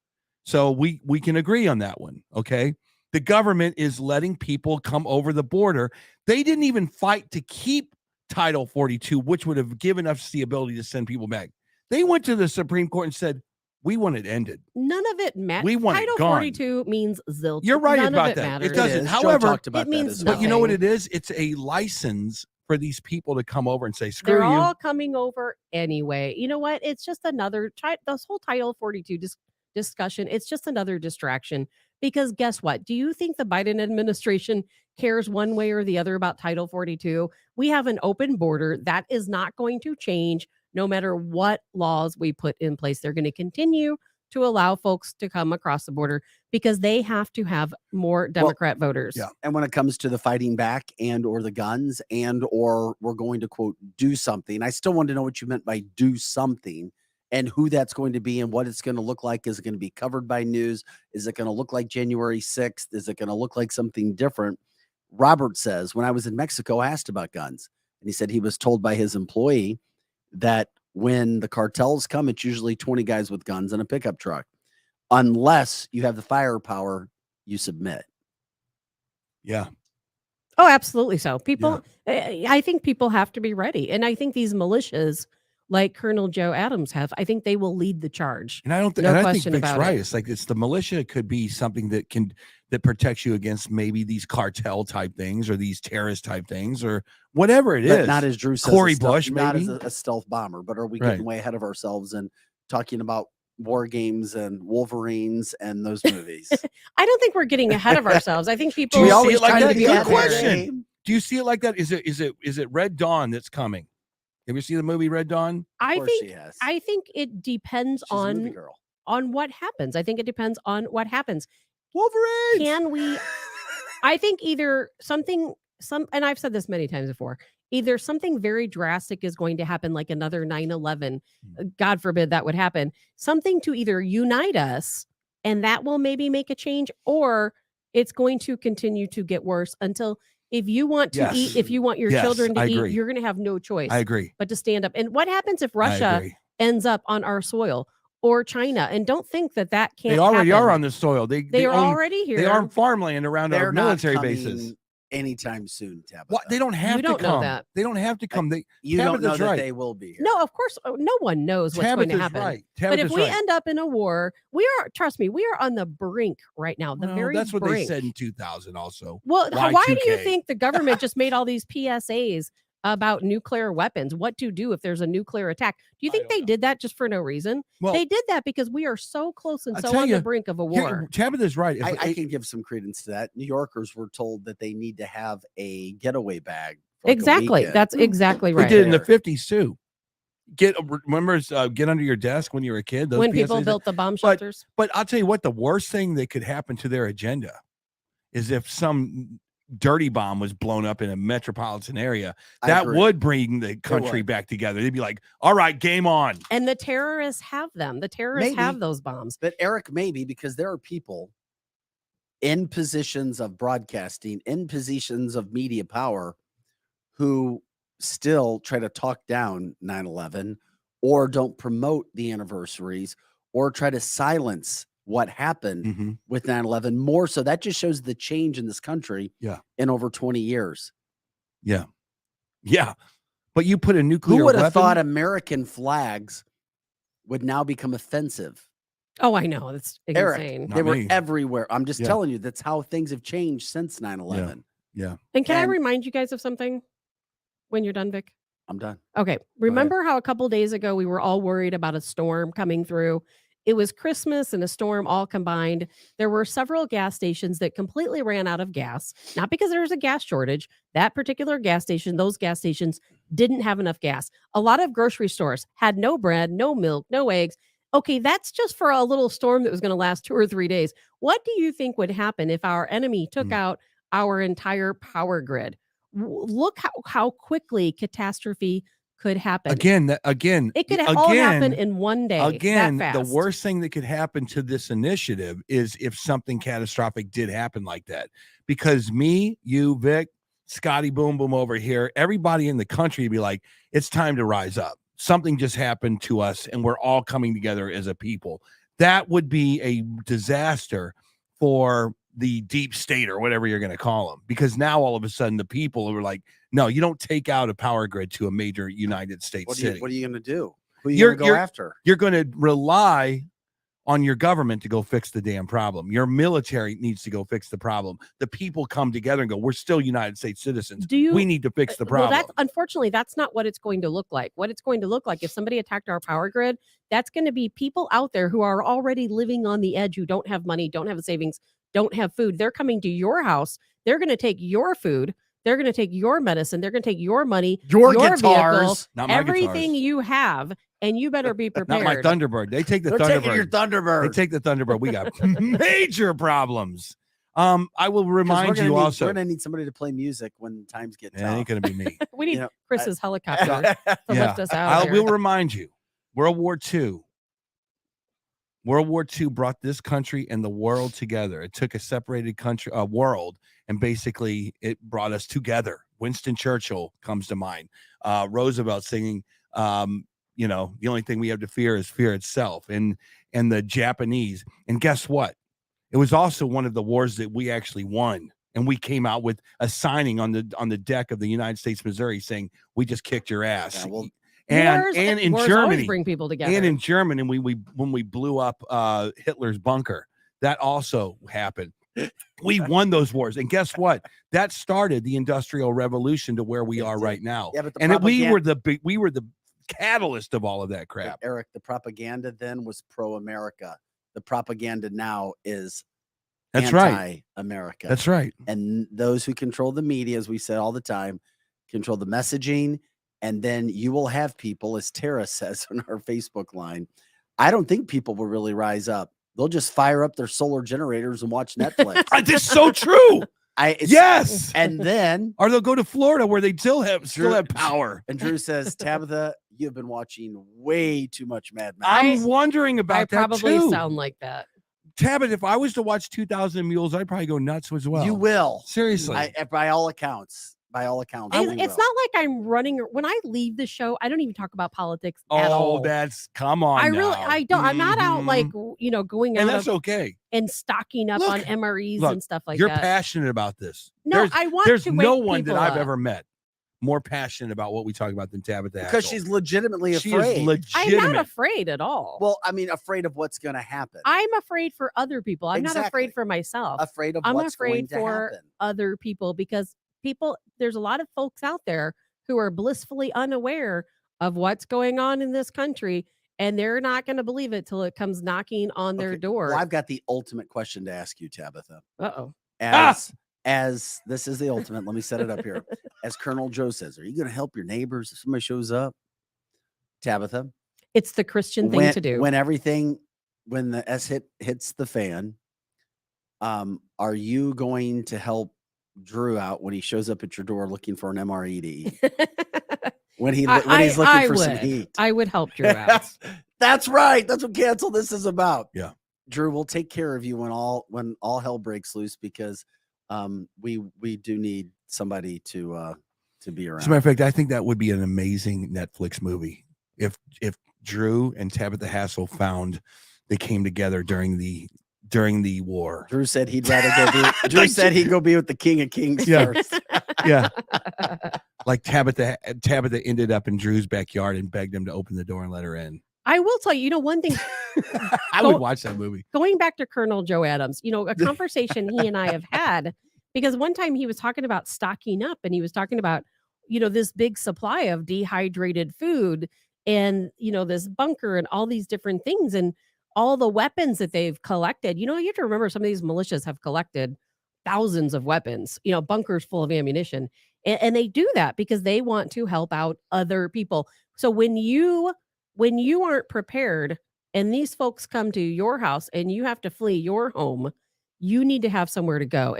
So we can agree on that one. Okay. The government is letting people come over the border. They didn't even fight to keep Title 42, which would have given us the ability to send people back. They went to the Supreme Court and said, we want it ended. None of it matters. We want it Title gone. 42 means zilch. You're right None about of it that. Matters. It doesn't. Joe However, talked about it that means as but well. you know what nothing. it is? It's a license for these people to come over and say, screw They're you. all coming over anyway. You know what? It's just another this whole Title 42 discussion. It's just another distraction, because guess what? Do you think the Biden administration cares one way or the other about Title 42? We have an open border that is not going to change no matter what laws we put in place. They're going to continue to allow folks to come across the border because they have to have more Democrat voters. Yeah. And when it comes to the fighting back and or the guns and or we're going to, quote, do something, I still want to know what you meant by do something and who that's going to be and what it's going to look like. Is it going to be covered by news? Is it going to look like January 6th? Is it going to look like something different? Robert says, when I was in Mexico, I asked about guns. And he said he was told by his employee that when the cartels come, it's usually 20 guys with guns in a pickup truck. Unless you have the firepower, you submit. Yeah. Oh, absolutely. So people, I think people have to be ready. And I think these militias like Colonel Joe Adams have, I think they will lead the charge. And I don't think, No and I think question Vic's about right. it. It's like the militia could be something that protects you against maybe these cartel type things or these terrorist type things or whatever it But is. not as Drew says, Corey a stealth- Bush, not maybe? as a stealth bomber. But are we Right. getting way ahead of ourselves and talking about war games and Wolverines and those movies? I don't think we're getting ahead of ourselves. I think people Do you we see always it like try that? to be Good ahead of the question. game. Do you see it like that? Is it Red Dawn that's coming? Have you seen the movie Red Dawn? Of I course think she has. I think it depends She's a movie on girl. what happens. I think it depends on what happens. Wolverines. Can we I think either and I've said this many times before, either something very drastic is going to happen, like another 9/11, God forbid that would happen, something to either unite us and that will maybe make a change, or it's going to continue to get worse until If you want to Yes. eat, if you want your Yes, children to I eat, agree. you're going to have no choice I agree. but to stand up. And what happens if I Russia agree. ends up on our soil or China? And don't think that can't They already happen. are on the soil. They are own, already here. They are farmland around They're our not military coming bases. anytime soon, Tabitha. What? They don't have You to don't know come. that. They don't have to come. You don't know Tabitha's that right. they will be here. No, of course, no one knows what's going to Tabitha's happen. right. But if Tabitha's we right. end up in a war, trust me, we are on the brink right now. The Well, very that's what brink. they said in 2000 also. Well, why do you Y2K. think the government just made all these PSAs about nuclear weapons? What to do if there's a nuclear attack? Do you think they did that just for no reason? Well, they did that because we are so close and I'll so tell on you, the brink of a war. Tabitha's right. If- I can give some credence to that. New Yorkers were told that they need to have a getaway bag. For like a Exactly. weekend. That's exactly we right. did in the 50s too. Get under your desk when you were a kid. Those When people PSAs. built the bomb shelters. But I'll tell you what, the worst thing that could happen to their agenda is if some dirty bomb was blown up in a metropolitan area. That would bring the country back together. They'd be like, all right, game on. And the terrorists have them. The terrorists have those bombs. But Eric, maybe because there are people in positions of broadcasting, in positions of media power, who still try to talk down 9/11 or don't promote the anniversaries or try to silence what happened with 9/11 more. So that just shows the change in this country in over 20 years. Yeah. Yeah. But you put a nuclear Who would have weapon? thought American flags would now become offensive? Oh, I know. That's insane. Eric, they were everywhere. I'm just telling you, that's how things have changed since 9/11. Yeah. And can I remind you guys of something when you're done, Vic? I'm done. Okay. Remember how a couple days ago we were all worried about a storm coming through? It was Christmas and a storm all combined. There were several gas stations that completely ran out of gas, not because there was a gas shortage. That particular gas station, those gas stations didn't have enough gas. A lot of grocery stores had no bread, no milk, no eggs. Okay, that's just for a little storm that was going to last 2 or 3 days. What do you think would happen if our enemy took out our entire power grid? Look how quickly catastrophe could happen. It could all happen in one day. Again, that the fast. worst thing that could happen to this initiative is if something catastrophic did happen like that. Because me, you, Vic, Scotty Boom Boom over here, everybody in the country would be like, it's time to rise up. Something just happened to us and we're all coming together as a people. That would be a disaster for the deep state or whatever you're going to call them, because now all of a sudden the people are like, no, you don't take out a power grid to a major United States city. What are you going to do? Who are you going to go after? You're going to rely on your government to go fix the damn problem. Your military needs to go fix the problem. The people come together and go, we're still United States citizens. We need to fix the problem. Well, unfortunately, that's not what it's going to look like. What it's going to look like if somebody attacked our power grid, that's going to be people out there who are already living on the edge, who don't have money, don't have savings, don't have food. They're coming to your house. They're going to take your food. They're going to take your medicine. They're going to take your money, your guitars, vehicle, not my everything guitars. you have, and you better be prepared. Not my Thunderbird. They take the They're Thunderbird. taking your Thunderbird. They take the Thunderbird. We got major problems. I will remind you also. We're going to need somebody to play music when times get tough. It ain't going to be me. We need Chris's helicopter to lift us out. I will remind you, World War II brought this country and the world together. It took a separated country, world, and basically it brought us together. Winston Churchill comes to mind. Roosevelt singing, the only thing we have to fear is fear itself. And the Japanese. And guess what? It was also one of the wars that we actually won. And we came out with a signing on the deck of the United States Missouri saying, we just kicked your ass. Yeah, and in wars Germany, bring people together. and in Germany, when we blew up Hitler's bunker, that also happened. We won those wars, and guess what? That started the Industrial Revolution to where we are right now. Yeah, but we were the catalyst of all of that crap. Eric, the propaganda then was pro-America. The propaganda now is anti-America. That's right. And those who control the media, as we say all the time, control the messaging. And then you will have people, as Tara says on our Facebook line, I don't think people will really rise up. They'll just fire up their solar generators and watch Netflix. That's so true. Yes. And then, or they'll go to Florida where they still have power. And Drew says, Tabitha, you've been watching way too much Mad Men. I'm wondering about that I probably too. sound like that. Tabitha, if I was to watch 2,000 Mules, I'd probably go nuts as well. You will. Seriously. By all accounts. By all accounts. And you it's will. not like I'm running. When I leave the show, I don't even talk about politics at Oh, all. come on. I don't. I'm not out like Mhm. going And out that's of, okay. and stocking up Look, on MREs look, and stuff like You're that. passionate about this. No, I want there's to no wake one that people I've up. ever met more passionate about what we talk about than Tabitha Because Hassel. she's legitimately She afraid. is I'm legitimate. not afraid at all. Well, I mean, afraid of what's going to happen. I'm afraid for other people. I'm not Exactly. afraid for myself. Afraid of I'm what's afraid going to for happen. other people because there's a lot of folks out there who are blissfully unaware of what's going on in this country, and they're not going to believe it till it comes knocking on their Okay, door. Well, I've got the ultimate question to ask you, Tabitha. Uh-oh. As this is the ultimate, let me set it up here. As Colonel Joe says, are you going to help your neighbors if somebody shows up? Tabitha, It's the Christian thing to do. When the S hits the fan, are you going to help Drew out when he shows up at your door looking for an MRE to eat? When he's looking for some heat. I would help Drew out. That's right. That's what Cancel This is about. Yeah. Drew, we'll take care of you when all hell breaks loose because we do need somebody to be around. As a matter of fact, I think that would be an amazing Netflix movie if Drew and Tabitha Hassel they came together during the war. Drew said he'd rather go be. Drew said he'd go be with the King of Kings first. Yeah. Like Tabitha ended up in Drew's backyard and begged him to open the door and let her in. I will tell you, one thing. I would watch that movie. Going back to Colonel Joe Adams, a conversation he and I have had, because one time he was talking about stocking up and he was talking about, this big supply of dehydrated food and, this bunker and all these different things and all the weapons that they've collected. You have to remember some of these militias have collected thousands of weapons, bunkers full of ammunition. And they do that because they want to help out other people. So when you aren't prepared and these folks come to your house and you have to flee your home, you need to have somewhere to go.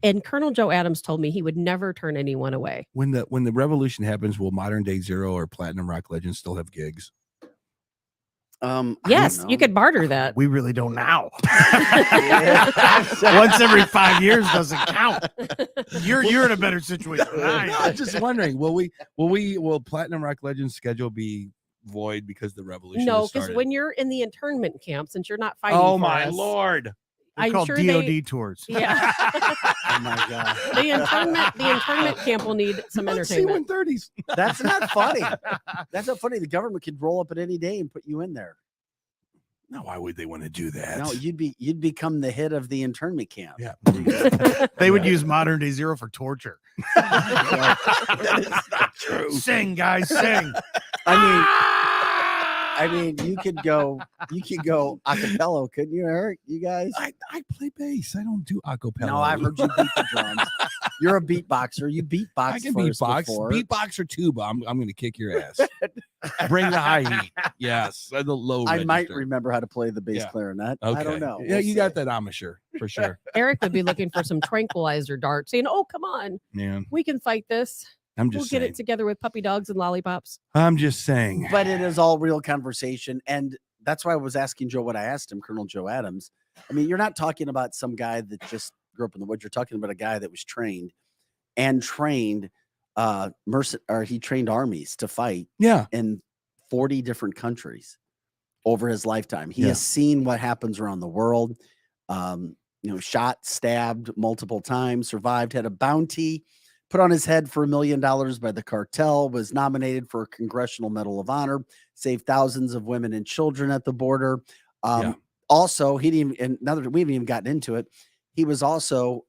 And Colonel Joe Adams told me he would never turn anyone away. When the revolution happens, will Modern Day Zero or Platinum Rock Legends still have gigs? Yes, you could barter that. We really don't now. Once every 5 years doesn't count. You're in a better situation than I am. No, I'm just wondering, will Platinum Rock Legends schedule be void because the revolution? No, because when you're in the internment camp, since you're not fighting, oh for my us, lord, They're I'm called sure DOD tours. Yeah. Oh my god. the internment camp will need some entertainment. C-130s. That's not funny. That's not funny. The government could roll up at any day and put you in there. No, why would they want to do that? No, you'd become the hit of the internment camp. Yeah. They would use Modern Day Zero for torture. That is not true. Sing, guys, sing. I mean, you could go a cappella, couldn't you, Eric? You guys? I play bass. I don't do acapella. No, I've heard you beat the drums. You're a beatboxer. You beatboxed I can first beatbox. before. Beatbox or tuba. I'm going to kick your ass. Bring the high heat. Yes, the low. I might register. remember how to play the bass Yeah. clarinet. Okay. I don't know. Yeah, We'll you see. got that amateur for sure. Eric would be looking for some tranquilizer darts, saying, "Oh, come on, Man, we can fight this. I'm We'll just get saying. it together with puppy dogs and lollipops." I'm just saying. But it is all real conversation. And that's why I was asking Joe what I asked him, Colonel Joe Adams. I mean, you're not talking about some guy that just grew up in the woods. You're talking about a guy that was trained he trained armies to fight Yeah. in 40 different countries over his lifetime. He Yeah. has seen what happens around the world. Shot, stabbed multiple times, survived, had a bounty put on his head for $1 million by the cartel, was nominated for a Congressional Medal of Honor, saved thousands of women and children at the border. Yeah. Also, we haven't even gotten into it. He was also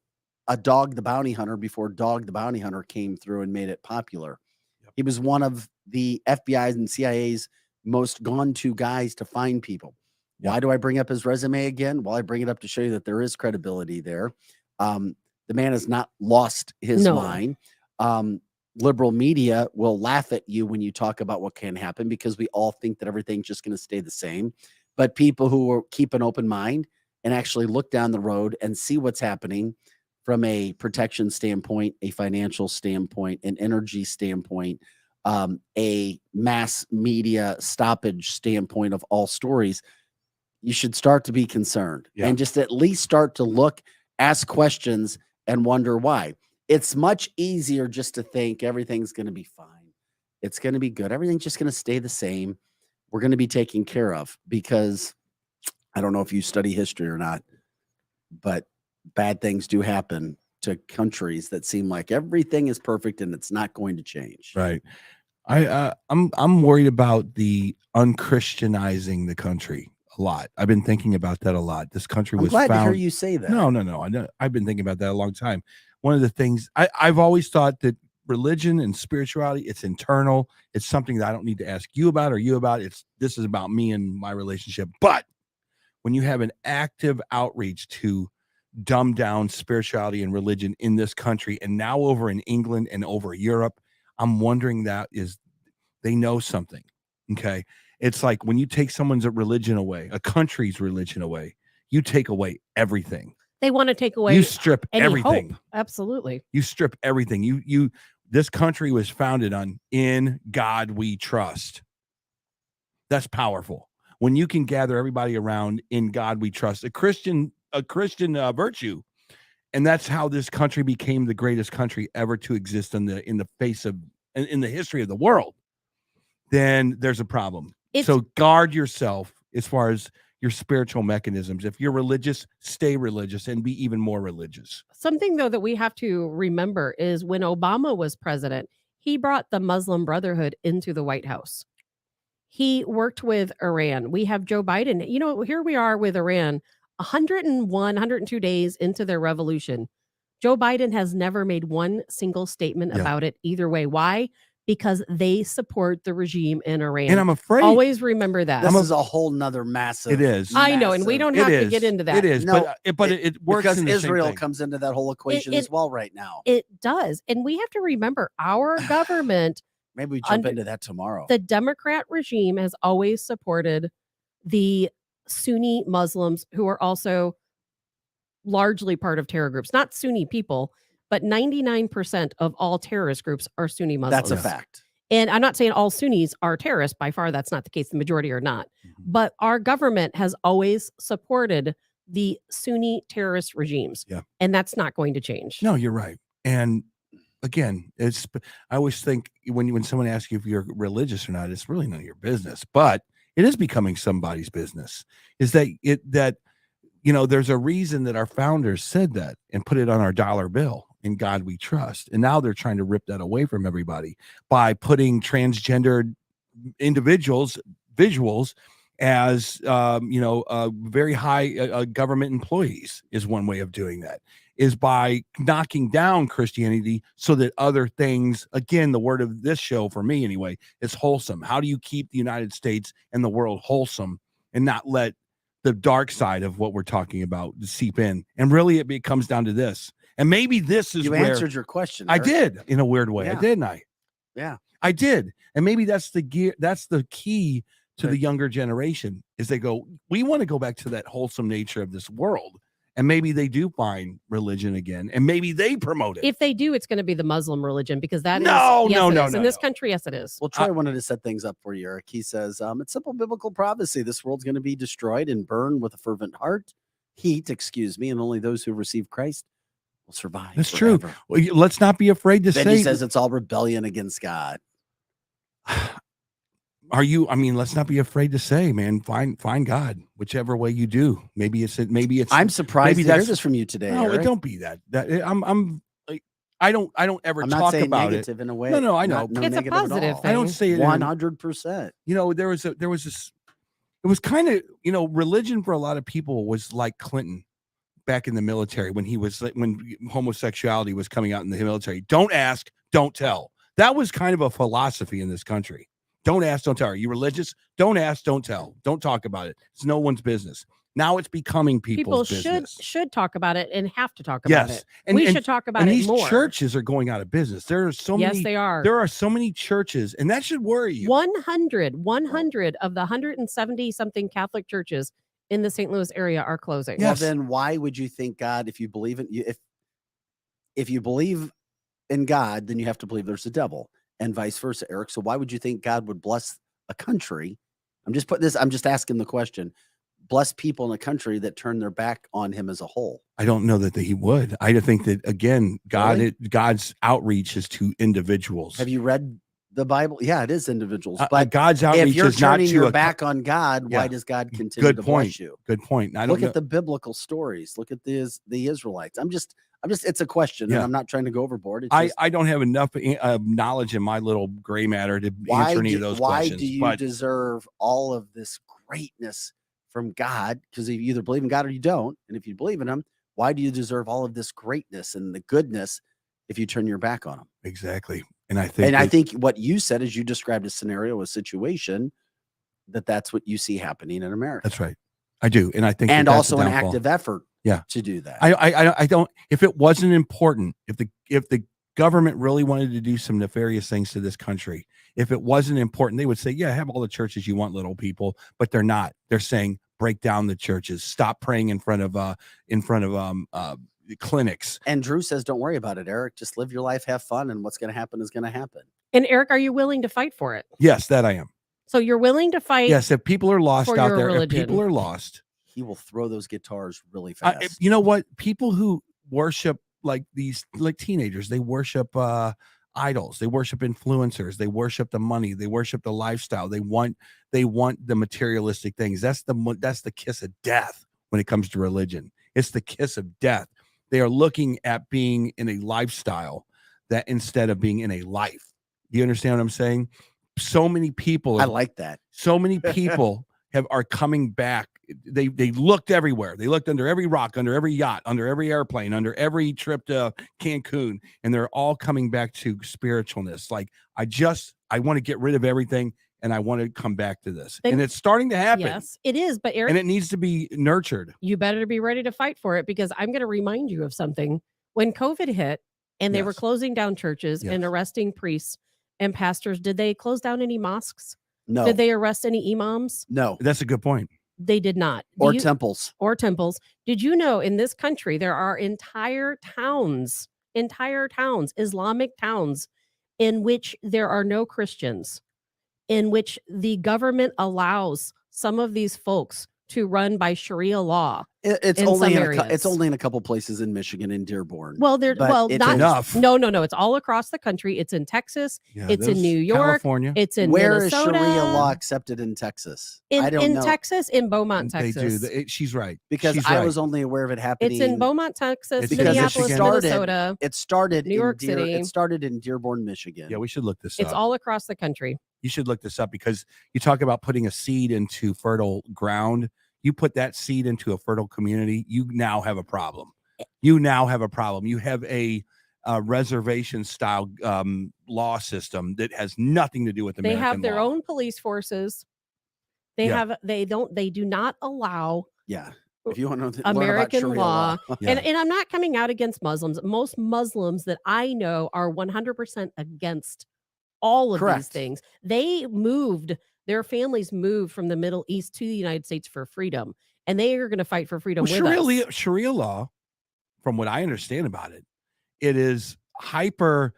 a Dog the Bounty Hunter before Dog the Bounty Hunter came through and made it popular. Yep. He was one of the FBI's and CIA's most gone to guys to find people. Yep. Why do I bring up his resume again? Well, I bring it up to show you that there is credibility there. The man has not lost his mind. Liberal media will laugh at you when you talk about what can happen because we all think that everything's just going to stay the same. But people who keep an open mind and actually look down the road and see what's happening from a protection standpoint, a financial standpoint, an energy standpoint, a mass media stoppage standpoint of all stories, you should start to be concerned Yeah. and just at least start to look, ask questions, and wonder why. It's much easier just to think everything's going to be fine. It's going to be good. Everything's just going to stay the same. We're going to be taken care of, because I don't know if you study history or not, but bad things do happen to countries that seem like everything is perfect and it's not going to change. Right. I'm worried about the unchristianizing the country a lot. I've been thinking about that a lot. This country I'm was glad to found. hear you say that. No. I know. I've been thinking about that a long time. One of the things I've always thought that religion and spirituality, it's internal. It's something that I don't need to ask you about or you about. This is about me and my relationship. But when you have an active outreach to dumb down spirituality and religion in this country, and now over in England and over Europe, I'm wondering that is they know something. Okay. It's like when you take someone's religion away, a country's religion away, you take away everything. They want to take away You strip any everything. hope. Absolutely. You strip everything. This country was founded on "In God We Trust." That's powerful. When you can gather everybody around "In God We Trust," a Christian virtue, and that's how this country became the greatest country ever to exist in the face of in the history of the world. Then there's a problem. So guard yourself as far as your spiritual mechanisms. If you're religious, stay religious and be even more religious. Something, though, that we have to remember is when Obama was president, he brought the Muslim Brotherhood into the White House. He worked with Iran. We have Joe Biden. You know, here we are with Iran, 101, 102 days into their revolution. Joe Biden has never made one single statement about it either way. Why? Because they support the regime in Iran. And I'm afraid. Always remember that. This is a whole nother massive. It is. I know, and we don't have to get into that. It is, No, but it works because in the Israel same thing. comes into that whole equation as well right now. It does. And we have to remember our government, Maybe we jump into that tomorrow. the Democrat regime has always supported the Sunni Muslims who are also largely part of terror groups, not Sunni people, but 99% of all terrorist groups are Sunni Muslims. That's a fact. And I'm not saying all Sunnis are terrorists. By far, that's not the case. The majority are not. But our government has always supported the Sunni terrorist regimes. Yeah. And that's not going to change. No, you're right. And again, I always think when someone asks you if you're religious or not, it's really none of your business. But it is becoming somebody's business. Is that there's a reason that our founders said that and put it on our dollar bill. In God we trust. And now they're trying to rip that away from everybody by putting transgendered visuals as very high government employees is one way of doing that, is by knocking down Christianity so that other things, again, the word of this show for me anyway, is wholesome. How do you keep the United States and the world wholesome and not let the dark side of what we're talking about seep in? And really it comes down to this. And maybe this is you where answered your question. I Eric. did in a weird way, Yeah. didn't I? Yeah, I did. And maybe that's the key to the younger generation is they go, we want to go back to that wholesome nature of this world. And maybe they do find religion again, and maybe they promote it. If they do, it's going to be the Muslim religion because that is. No. In this country, yes, it is. Well, Troy wanted to set things up for you, Eric. He says, it's simple biblical prophecy. This world's going to be destroyed and burned with a fervent heat, and only those who receive Christ will survive. That's forever. true. Well, let's not be afraid to Then say. he says it's all rebellion against God. Let's not be afraid to say, man, find God, whichever way you do. Maybe it's. I'm surprised maybe to hear that's- this from you today. No, Eric. don't be that. I don't ever I'm not talk saying about negative in a way. No, I know. No It's a negative at positive all. thing. I don't say it. 100%. There was this. It was kind of religion for a lot of people was like Clinton back in the military when homosexuality was coming out in the military. Don't ask, don't tell. That was kind of a philosophy in this country. Don't ask, don't tell. Are you religious? Don't ask, don't tell. Don't talk about it. It's no one's business. Now it's becoming people's business. should talk about it and have to talk about it. And We should talk about and it these more. churches are going out of business. There are so many. Yes, they are. There are so many churches, and that should worry you. 100 of the 170 something Catholic churches in the St. Louis area are closing. Well, then why would you think God, if you believe in if you believe in God, then you have to believe there's a devil, and vice versa, Eric. So why would you think God would bless a country? I'm just asking the question. bless people in a country that turn their back on him as a whole. I don't know that he would. I think that, again, Really? God's outreach is to individuals. Have you read the Bible? Yeah, it is individuals. But God's outreach if you're is not turning to your a back on God, why Yeah. does God continue Good to point. bless you? Good point. I don't Look know. at the biblical stories. Look at the Israelites. I'm just it's a question, and Yeah. I'm not trying to go overboard. It's just, I don't have enough knowledge in my little gray matter to answer any of those why questions. do you but deserve all of this greatness from God? Because you either believe in God or you don't. And if you believe in him, why do you deserve all of this greatness and the goodness if you turn your back on him? exactly. And I think I think what you said is you described a scenario, a situation that's what you see happening in America. that's right. I do. And I think And that's also a an downfall. active effort Yeah. to do that. I don't, if it wasn't important, if the government really wanted to do some nefarious things to this country, if it wasn't important, they would say, yeah, have all the churches you want, little people, but they're not. They're saying break down the churches, stop praying in front of clinics. And Drew says, don't worry about it, Eric. Just live your life, have fun, and what's going to happen is going to happen. And Eric, are you willing to fight for it? Yes, that I am. So you're willing to fight? Yes, if people are lost for out your there, if religion. people are lost, He will throw those guitars really fast. you know what? People who worship like teenagers, they worship idols, they worship influencers, they worship the money, they worship the lifestyle. They want the materialistic things. That's the kiss of death when it comes to religion. It's the kiss of death. They are looking at being in a lifestyle that instead of being in a life. Do you understand what I'm saying? So many people I like that. So many people are coming back. They looked everywhere. They looked under every rock, under every yacht, under every airplane, under every trip to Cancun, and they're all coming back to spiritualness. Like, I want to get rid of everything, and I want to come back to this. And it's starting to happen. Yes, it is. But Eric, and it needs to be nurtured. You better be ready to fight for it, because I'm going to remind you of something. When COVID hit and they were closing down churches and arresting priests and pastors, did they close down any mosques? No. Did they arrest any imams? No. That's a good point. They did not. Temples. Or temples. Did you know in this country there are entire towns, Islamic towns, in which there are no Christians, in which the government allows some of these folks to run by Sharia law? It's only in a couple places in Michigan, in Dearborn. Well, not enough. No. It's all across the country. It's in Texas. It's in New York. California. It's in Where Minnesota. is Sharia law accepted in Texas? I don't know. Texas, in Beaumont, Texas. They do. She's right. Because She's I right. was only aware of it happening. It's in Beaumont, Texas, It's Minneapolis, Michigan. Minnesota. It started New York City. It started in Dearborn, Michigan. Yeah, we should look this up. It's all across the country. You should look this up, because you talk about putting a seed into fertile ground. You put that seed into a fertile community, you now have a problem. You have a reservation style law system that has nothing to do with American They have their law. own police forces. They do not allow If you want to American learn about law. Sharia And I'm not coming out against Muslims. Most Muslims that I know are 100% against all of these things. Their families moved from the Middle East to the United States for freedom, and they are going to fight for freedom with us. Sharia law, from what I understand about it, it is hyper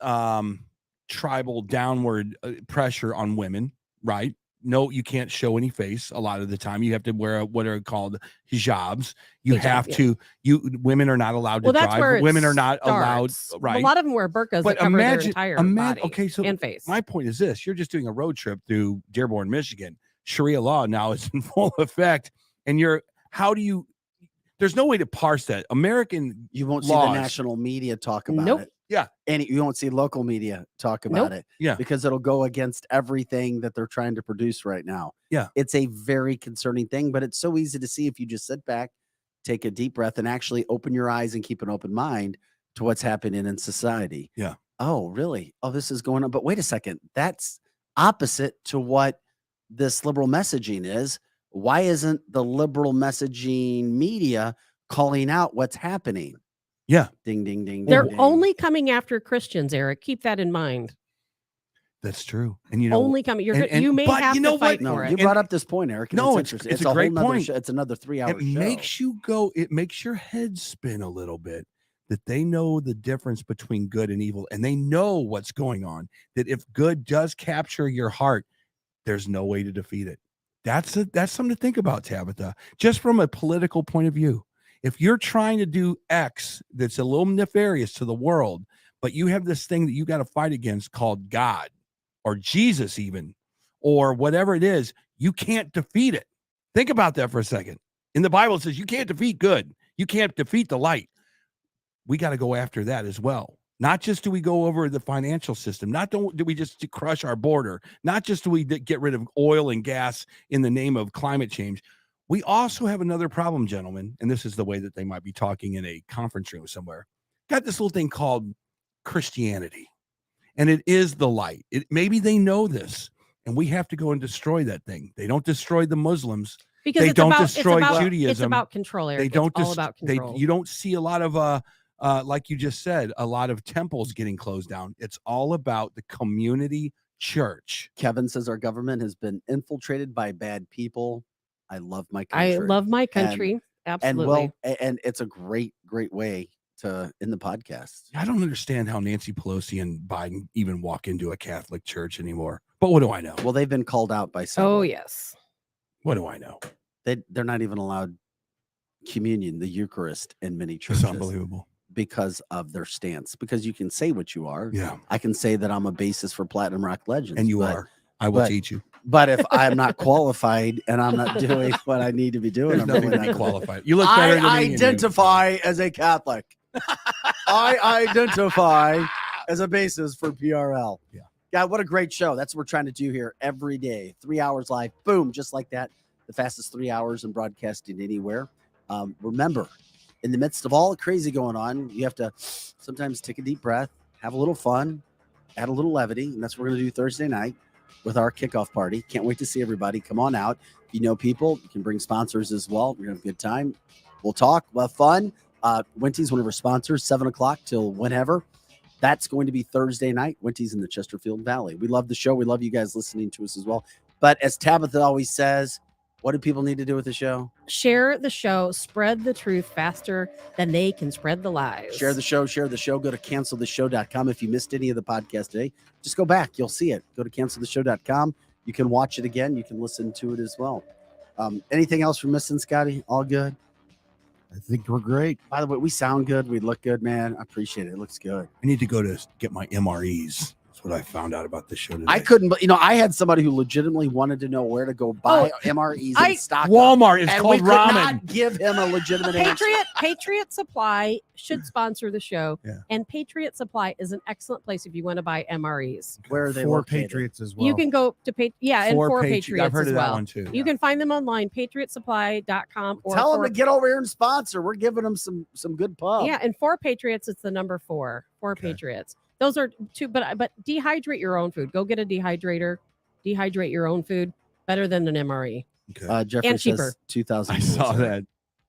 tribal downward pressure on women, right? No, you can't show any face a lot of the time. You have to wear what are called hijabs. Women are not allowed to drive. Where women are not allowed, right? A lot of them wear burqas that cover their entire body and face. My point is this: you're just doing a road trip through Dearborn, Michigan. Sharia law now is in full effect, and there's no way to parse that. American You won't laws, see the national media talk about it. Yeah. And you won't see local media talk about it. Yeah. Because it'll go against everything that they're trying to produce right now. Yeah. It's a very concerning thing, but it's so easy to see if you just sit back, take a deep breath, and actually open your eyes and keep an open mind to what's happening in society. Yeah. Oh, really? Oh, this is going on. But wait a second. That's opposite to what this liberal messaging is. Why isn't the liberal messaging media calling out what's happening? Yeah. Ding, ding, ding. They're ding, ding. only coming after Christians, Eric. Keep that in mind. That's true. And only coming. You may have to fight for it. You brought up this point, Eric. No, it's it's a great whole point. It's another 3-hour show. It makes your head spin a little bit, that they know the difference between good and evil, and they know what's going on. That if good does capture your heart, there's no way to defeat it. That's something to think about, Tabitha. Just from a political point of view, if you're trying to do X that's a little nefarious to the world, but you have this thing that you got to fight against called God or Jesus, even, or whatever it is, you can't defeat it. Think about that for a second. In the Bible, it says you can't defeat good. You can't defeat the light. We got to go after that as well. Not just do we go over the financial system, not do we just crush our border, not just do we get rid of oil and gas in the name of climate change. We also have another problem, gentlemen, and this is the way that they might be talking in a conference room somewhere. Got this little thing called Christianity, and it is the light. Maybe they know this, and we have to go and destroy that thing. They don't destroy the Muslims. Because they don't destroy Judaism. It's about control, Eric. They don't it's all about control. You don't see a lot of like you just said, a lot of temples getting closed down. It's all about the community church. Kevin says our government has been infiltrated by bad people. I love my country. I love my country. Absolutely. And it's a great way to end the podcast. I don't understand how Nancy Pelosi and Biden even walk into a Catholic church anymore. But what do I know? Well, they've been called out by some. Oh, yes. What do I know? They're not even allowed communion, the Eucharist, in many churches. It's unbelievable. Because of their stance. Because you can say what you are. Yeah. I can say that I'm a bassist for Platinum Rock Legends. And you are. I will teach you. But if I'm not qualified and I'm not doing what I need to be doing, There's I'm nothing really to be not qualified. You look better than me. I identify as a Catholic. I identify as a bassist for PRL. Yeah. God, what a great show. That's what we're trying to do here every day. 3 hours live. Boom. Just like that. The fastest 3 hours in broadcasting anywhere. Remember, in the midst of all the crazy going on, you have to sometimes take a deep breath, have a little fun, add a little levity. And that's what we're going to do Thursday night with our kickoff party. Can't wait to see everybody. Come on out. You know people. You can bring sponsors as well. We're going to have a good time. We'll talk. We'll have fun. Winty's one of our sponsors, 7 o'clock till whenever. That's going to be Thursday night. Winty's in the Chesterfield Valley. We love the show. We love you guys listening to us as well. But as Tabitha always says, what do people need to do with the show? Share the show. Spread the truth faster than they can spread the lies. Share the show. Go to canceltheshow.com. If you missed any of the podcast today, just go back. You'll see it. Go to canceltheshow.com. You can watch it again. You can listen to it as well. Anything else we're missing, Scotty? All good? I think we're great. By the way, we sound good. We look good, man. I appreciate it. It looks good. I need to go to get my MREs. That's what I found out about this show today. I couldn't, but I had somebody who legitimately wanted to know where to go buy MREs in stock. Walmart is and called we could ramen. not give him a legitimate answer. Patriot Supply should sponsor the show. Yeah. And Patriot Supply is an excellent place if you want to buy MREs. Where are they For located? Patriots as well. You can go to and for Patriots I've heard as of well. that one too. You can find them online, patriotsupply.com. Or Tell them to get over here and sponsor. We're giving them some good pub. Yeah, and for Patriots, it's the number 4. For Patriots. Those are two, but dehydrate your own food. Go get a dehydrator. Dehydrate your own food. Better than an MRE. Okay. Jeffrey And cheaper. says 2,000. I saw that.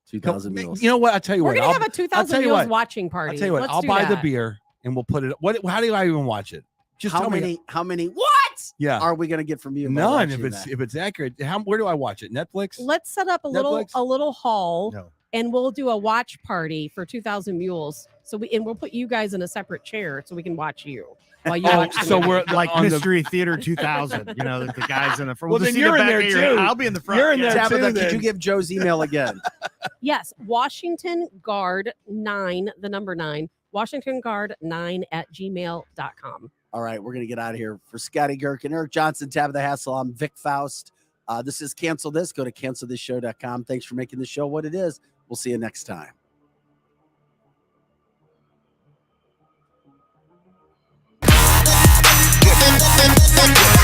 2,000 meals. You know what? I'll tell you We're what. gonna have a 2,000 tell you meals what. watching party. I'll tell you what. Let's I'll do buy the that. beer and we'll put it. How do I even watch it? Just how tell many? me. How many? What? Yeah. Are we gonna get from you? by None. watching If it's accurate. Where do I watch it? Netflix. Let's set up a Netflix? little hall, No. and we'll do a watch party for 2,000 mules. So we'll put you guys in a separate chair so we can watch you while you watch. the so movie. we're Like on the- Mystery Theater 2000. The guys in the front. Well, We'll then just see you're the in back there of your head. too. I'll be in the front. You're in there Tabitha, too, could then. you give Joe's email again? Yes, Washington Guard 9, the number 9, WashingtonGuard9@gmail.com. All right, we're gonna get out of here. For Scotty Gherkin, Eric Johnson, Tabitha Hassel, I'm Vic Faust. This is Cancel This. Go to cancelthisshow.com. Thanks for making the show what it is. We'll see you next time. Yeah.